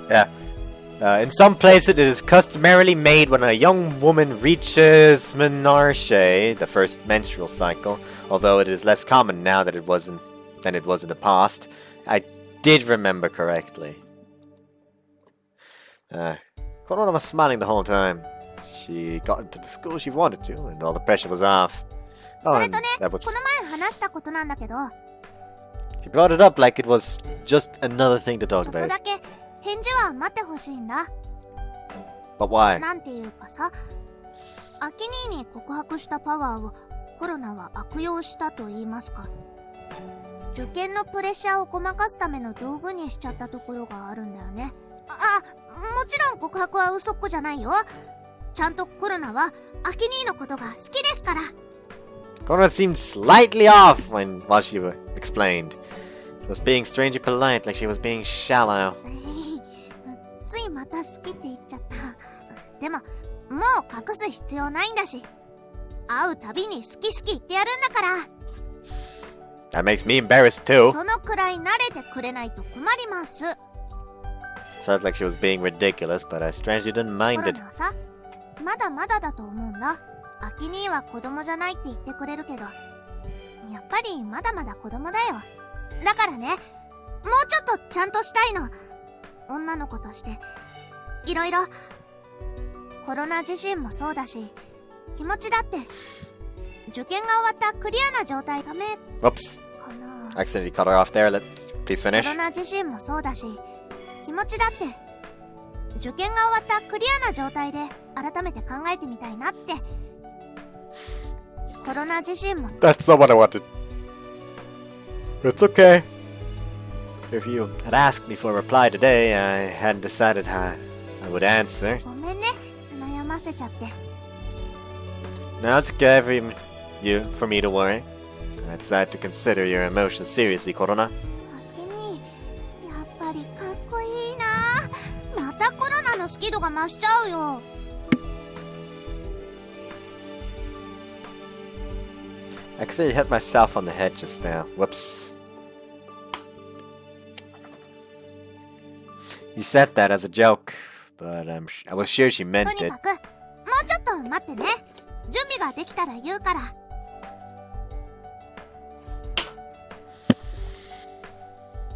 Yeah. In some places it is customarily made when a young woman reaches menarche, the first menstrual cycle, although it is less common now than it was in the past. I did remember correctly. Korona was smiling the whole time. She got into the school she wanted to, and all the pressure was off. Oh, それ and とね、 that こ was... の前話したことなんだけど、 She brought it up like it was just another thing to ちょ talk っと about. だけ返事は待ってほしいんだ。 But why? なんていうかさ、アキ兄に告白したパワーをコロナは悪用したと言いますか。受験のプレッシャーをごまかすための道具にしちゃったところがあるんだよね。もちろん告白は嘘っこじゃないよ。ちゃんとコロナはアキ兄のことが好きですから。 Korona seemed slightly off while she explained. She was being strangely polite, like she was being shallow. ついまた好きって言っちゃった。でも、もう隠す必要ないんだし。会うたびに好き好き言ってやるんだから。 That makes me embarrassed too. そのくらい慣れてくれないと困ります。 Felt like she was being ridiculous, but I strangely didn't コ mind ロ it. ナはさ、まだまだだと思うんだ。アキ兄は子供じゃないって言ってくれるけど、やっぱりまだまだ子供だよ。だからね、もうちょっとちゃんとしたいの。女の子として、いろいろ。コロナ自身もそうだし、気持ちだって、受験が終わったクリアな状態がめ、 Whoops. かな。 Accidentally cut her off there. Please コ finish. ロナ自身もそうだし、気持ちだって、受験が終わったクリアな状態で改めて考えてみたいなって。コロナ自身も That's not what I wanted. It's okay. If you had asked me for a reply today, I hadn't decided how I would answer. ごめんね、悩ませちゃって。 Now it's okay for me to worry. I decided to consider your emotions seriously, Korona. アキ兄、やっぱりかっこいいな。またコロナの好き度が増しちゃうよ。 I accidentally hit myself on the head just now. Whoops. You said that as a joke, but I was sure she と meant に it. かく、もうちょっと待ってね。準備ができたら言うから。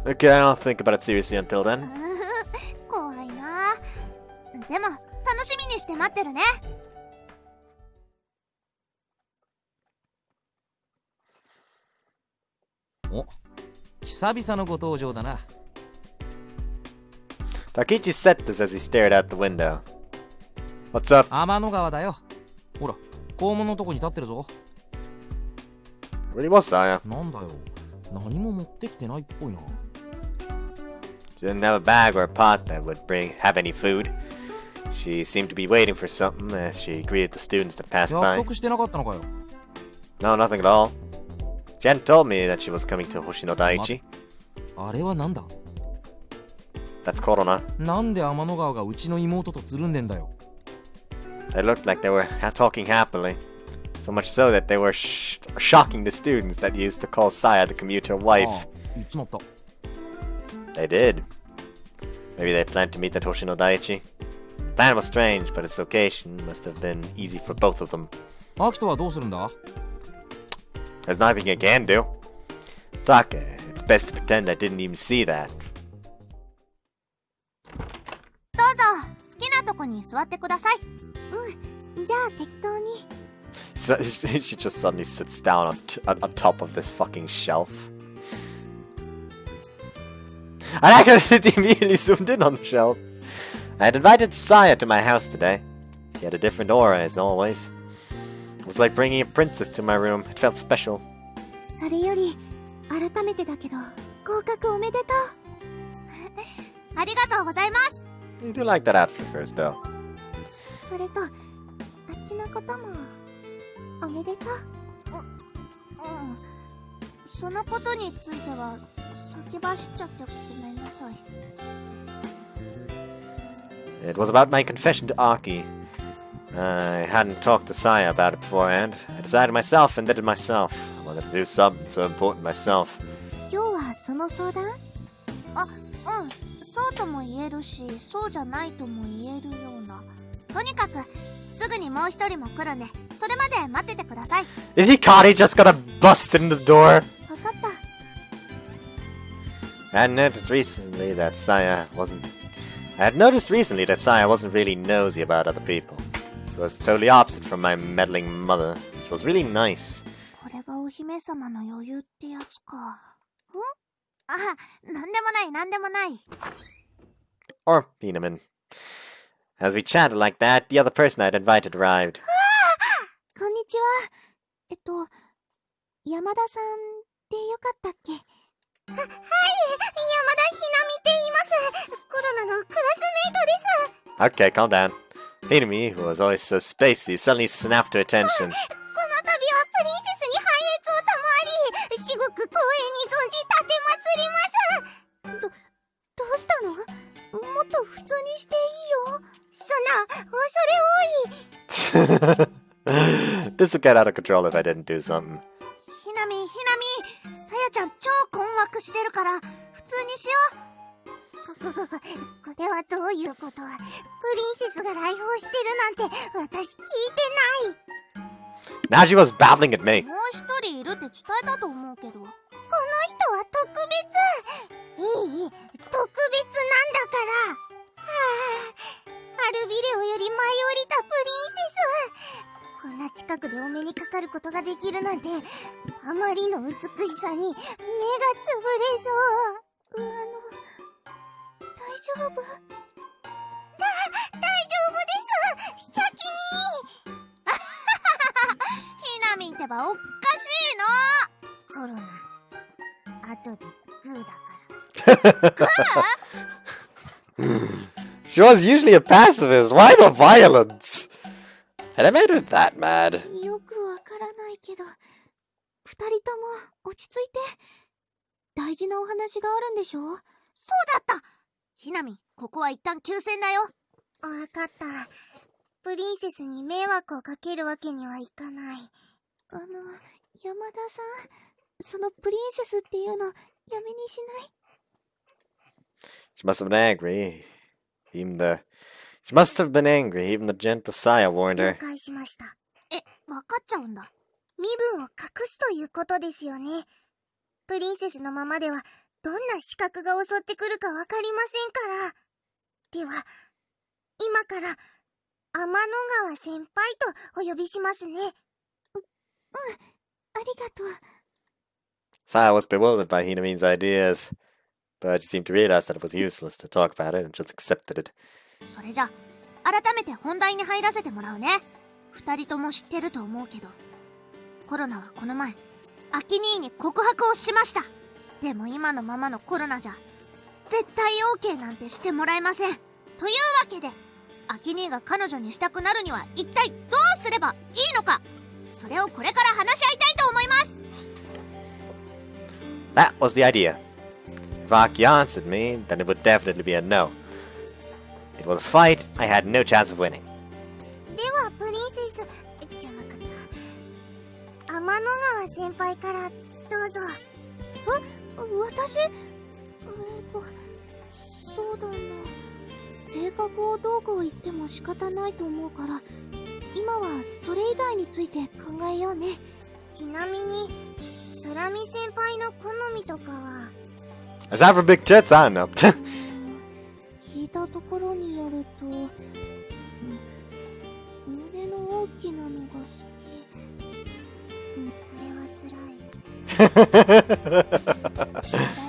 Okay, I'll think about it seriously until then. 怖いな。でも、楽しみにして待ってるね。お、久々のご登場だな。 Takichi said this as he stared out the window. What's up? 天の川だよ。ほら、校門のとこに立ってるぞ。 Really was Saya. なんだよ。何も持ってきてないっぽいな。 She didn't have a bag or a pot that would have any food. She seemed to be waiting for something as she greeted the students that passed 約 by. 束してなかったのかよ。 No, nothing at all. Jen told me that she was coming to Hoshino Daiichi. あれはなんだ？ That's Korona. なんで天の川がうちの妹とつるんでんだよ。 They looked like they were talking happily. So much so that they were shocking the students that used to call Saya the commuter あ wife. あ、言っちまった。 They did. Maybe they planned to meet at Hoshino Daiichi. Plan was strange, but its location must have been easy for both of them. アキトはどうするんだ？ There's nothing I can do. Taka, it's best to pretend I didn't even see that. どうぞ好きなとこに座ってください。じゃあ適当に。 So, she just suddenly sits down on top of this fucking shelf. I like how it immediately zoomed in on the shelf. I had invited Saya to my house today. She had a different aura as always. It was like bringing a princess to my room. It felt special. それより改めてだけど合格おめでとう。ありがとうございます。 You do like that outfit first, though. それとあっちのこともおめでとう。そのことについては先走っちゃってごめんなさい。 It was about my confession to Aki. I hadn't talked to Saya about it beforehand. I decided myself and did it myself. I wanted to do something so important myself. 今日はその相談？そうとも言えるし、そうじゃないとも言えるような。とにかくすぐにもう一人も来るんで、それまで待っててください。 Is Hikari just gonna bust in the door? わかった。 I had noticed recently that Saya wasn't really nosy about other people. She was totally opposite from my meddling mother. She was really nice. これがお姫様の余裕ってやつか。なんでもない。 Or Hinaman. As we chatted like that, the other person I'd invited arrived. こんにちは。山田さんでよかったっけ？はい、山田ひなみって言います。コロナのクラスメイトです。 Okay, calm down. Hinami, who was always so spacey, suddenly snapped to attention. この度はプリンセスに拝謁を賜り、至極光栄に存じ奉ります。どうしたの？もっと普通にしていいよ。恐れ多い。 This would get out of control if I didn't do something. ひなみ、さやちゃん超困惑してるから普通にしよう。これはどういうこと？プリンセスが来訪してるなんて私聞いてない。 Now she was babbling at me. もう一人いるって伝えたと思うけど。この人は特別。いい、特別なんだから。アルビレオより舞い降りたプリンセス。こんな近くでお目にかかることができるなんて、あまりの美しさに目がつぶれそう。大丈夫？大丈夫です。シャキーン。ひなみんってばおっかしいの。コロナ、後でグーだから。グーShe was usually a pacifist. Why the violence? Had I made her that mad? よくわからないけど、二人とも落ち着いて。大事なお話があるんでしょ？そうだった。ひなみん、ここは一旦休戦だよ。わかった。プリンセスに迷惑をかけるわけにはいかない。山田さん、そのプリンセスっていうのやめにしない？ She must have been angry. She must have been angry. Even the gentle Saya warned her. 了解しました。わかっちゃうんだ。身分を隠すということですよね。プリンセスのままではどんな資格が襲ってくるかわかりませんから。では、今から天の川先輩とお呼びしますね。ありがとう。 Saya was bewildered by Hinamin's ideas, but she seemed to realize that it was useless to talk about it and just accepted it. それじゃ、改めて本題に入らせてもらうね。二人とも知ってると思うけど、コロナはこの前、アキ兄に告白をしました。でも今のままのコロナじゃ、絶対 OK なんてしてもらえません。というわけで、アキ兄が彼女にしたくなるには一体どうすればいいのか、それをこれから話し合いたいと思います。That was the idea. If Aki answered me, then it would definitely be a no. It was a fight I had no chance of winning. ではプリンセスじゃなかった天の川先輩からどうぞ。私？そうだな。性格をどうこう言っても仕方ないと思うから、今はそれ以外について考えようね。ちなみに空見先輩の好みとかは。Is that for big tits? I don't know. 聞いたところによると、胸の大きなのが好き。それは辛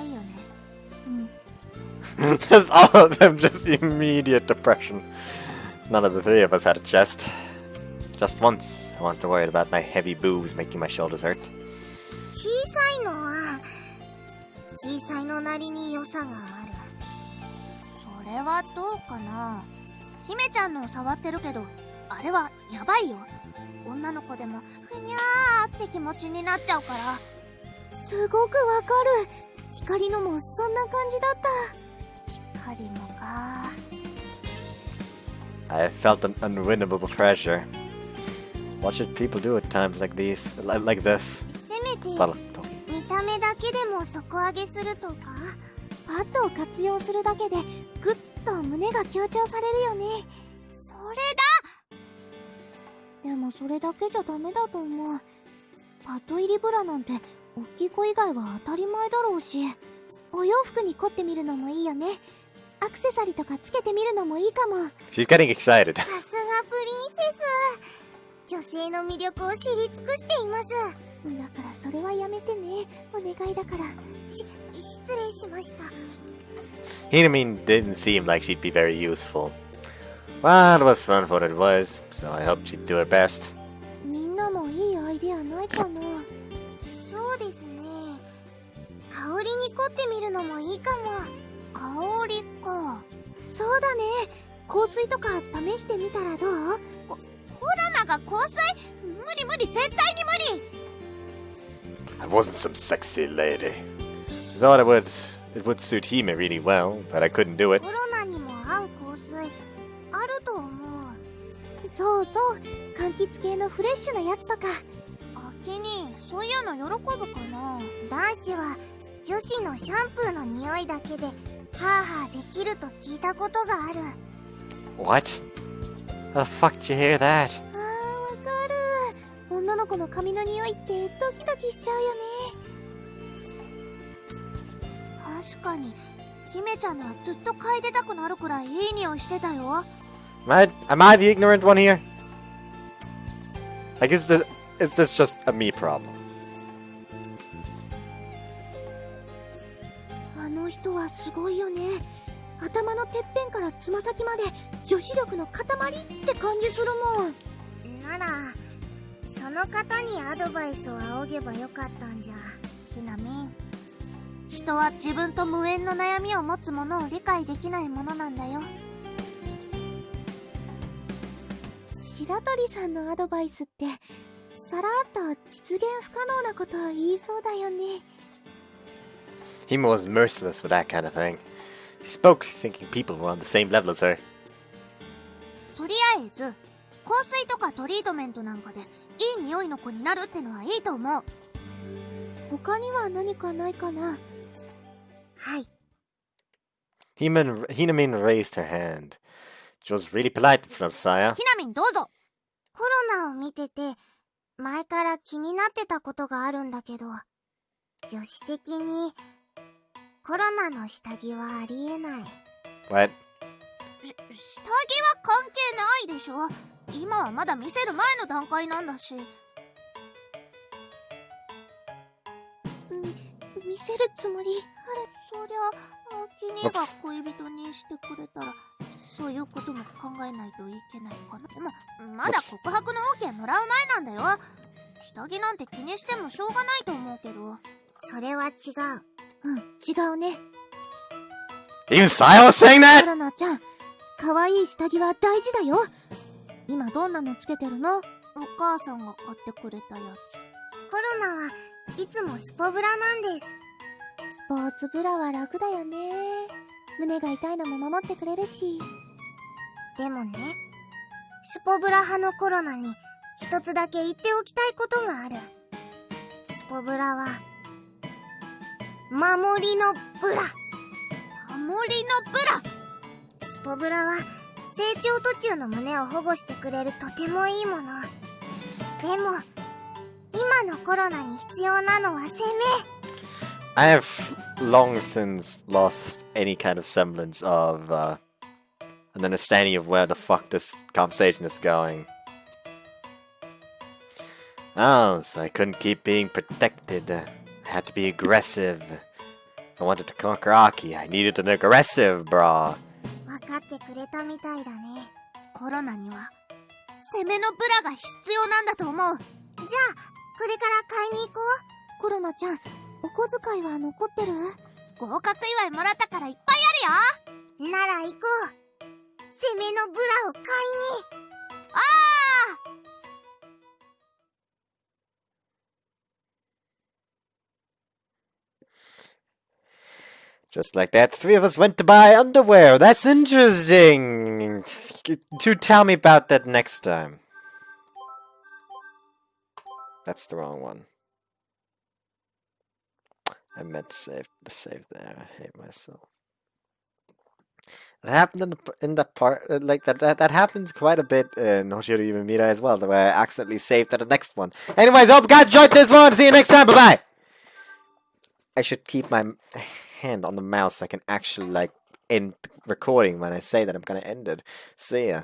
いよね。There's all of them just immediate depression. None of the three of us had a chest. Just once, I wasn't worried about my heavy boobs making my shoulders hurt. 小さいのは小さいのなりに良さがある。それはどうかな。姫ちゃんの触ってるけど、あれはやばいよ。女の子でもふにゃーって気持ちになっちゃうから。すごくわかる。光のもそんな感じだった。光もか。I felt an unwinnable pressure. What should people do at times like these, like this? せめて見た目だけでも底上げするとか。パッドを活用するだけでぐっと胸が強調されるよね。それだ。でもそれだけじゃダメだと思う。パッド入りブラなんて大きい子以外は当たり前だろうし、お洋服に凝ってみるのもいいよね。アクセサリーとかつけてみるのもいいかも。She's getting excited. さすがプリンセス。女性の魅力を知り尽くしています。だからそれはやめてね。お願いだから。失礼しました。Hinamin didn't seem like she'd be very useful. Well, it was fun for what it was, so I hope she'd do her best. みんなもいいアイデアないかな。そうですね。香りに凝ってみるのもいいかも。香りか。そうだね。香水とか試してみたらどう？コロナが香水？無理無理、絶対に無理。I wasn't some sexy lady. Thought it would suit Hime really well, but I couldn't do it. コロナにも合う香水あると思う。そうそう、柑橘系のフレッシュなやつとか。あきにそういうの喜ぶかな。男子は女子のシャンプーの匂いだけでハーハーできると聞いたことがある。 What? How the fuck did you hear that? あー、わかる。女の子の髪の匂いってドキドキしちゃうよね。確かに姫ちゃんのはずっと嗅いでたくなるくらいいい匂いしてたよ。Am I the ignorant one here? Like, is this just a me problem? あの人はすごいよね。頭のてっぺんからつま先まで女子力の塊って感じするもん。ならその方にアドバイスを仰げばよかったんじゃ。ひなみん、人は自分と無縁の悩みを持つものを理解できないものなんだよ。白鳥さんのアドバイスってさらっと実現不可能なことを言いそうだよね。Hime was merciless with that kind of thing. She spoke thinking people were on the same level as her. とりあえず香水とかトリートメントなんかでいい匂いの子になるってのはいいと思う。他には何かないかな。はい。Hinamin raised her hand. She was really polite in front of Saya. ひなみんどうぞ。コロナを見てて前から気になってたことがあるんだけど、女子的にコロナの下着はありえない。 What? 下着は関係ないでしょ。今はまだ見せる前の段階なんだし。見せるつもりある。そりゃアキ兄が恋人にしてくれたらそういうことも考えないといけないかな。まだ告白の OK もらう前なんだよ。下着なんて気にしてもしょうがないと思うけど。それは違う。違うね。 Even Saya was saying コ that? ロナちゃん、可愛い下着は大事だよ。今どんなのつけてるの？お母さんが買ってくれたやつ。コロナはいつもスポブラなんです。ポーツブラは楽だよね。胸が痛いのも守ってくれるし。でもね、スポブラ派のコロナに一つだけ言っておきたいことがある。スポブラは守りのブラ。守りのブラ。スポブラは成長途中の胸を保護してくれるとてもいいもの。でも今のコロナに必要なのは攻め。I have long since lost any kind of semblance of an understanding of where the fuck this conversation is going. Oh, so I couldn't keep being protected. I had to be aggressive. If I wanted to conquer Aki, I needed an aggressive bra. 分かってくれたみたいだね。コロナには攻めのブラが必要なんだと思う。じゃあこれから買いに行こう。コロナちゃん、お小遣いは残ってる？合格祝いもらったからいっぱいあるよ。なら行こう。攻めのブラを買いに。ああ。Just like that, the three of us went to buy underwear. That's interesting. To tell me about that next time. That's the wrong one. I meant the save there. I hate myself. It happened in the part like that happens quite a bit in Hoshiro Yumimira as well, where I accidentally saved at the next one. Anyways, I hope you guys enjoyed this one. See you next time. Bye bye. I should keep my hand on the mouse so I can actually like end recording when I say that I'm gonna end it. See ya.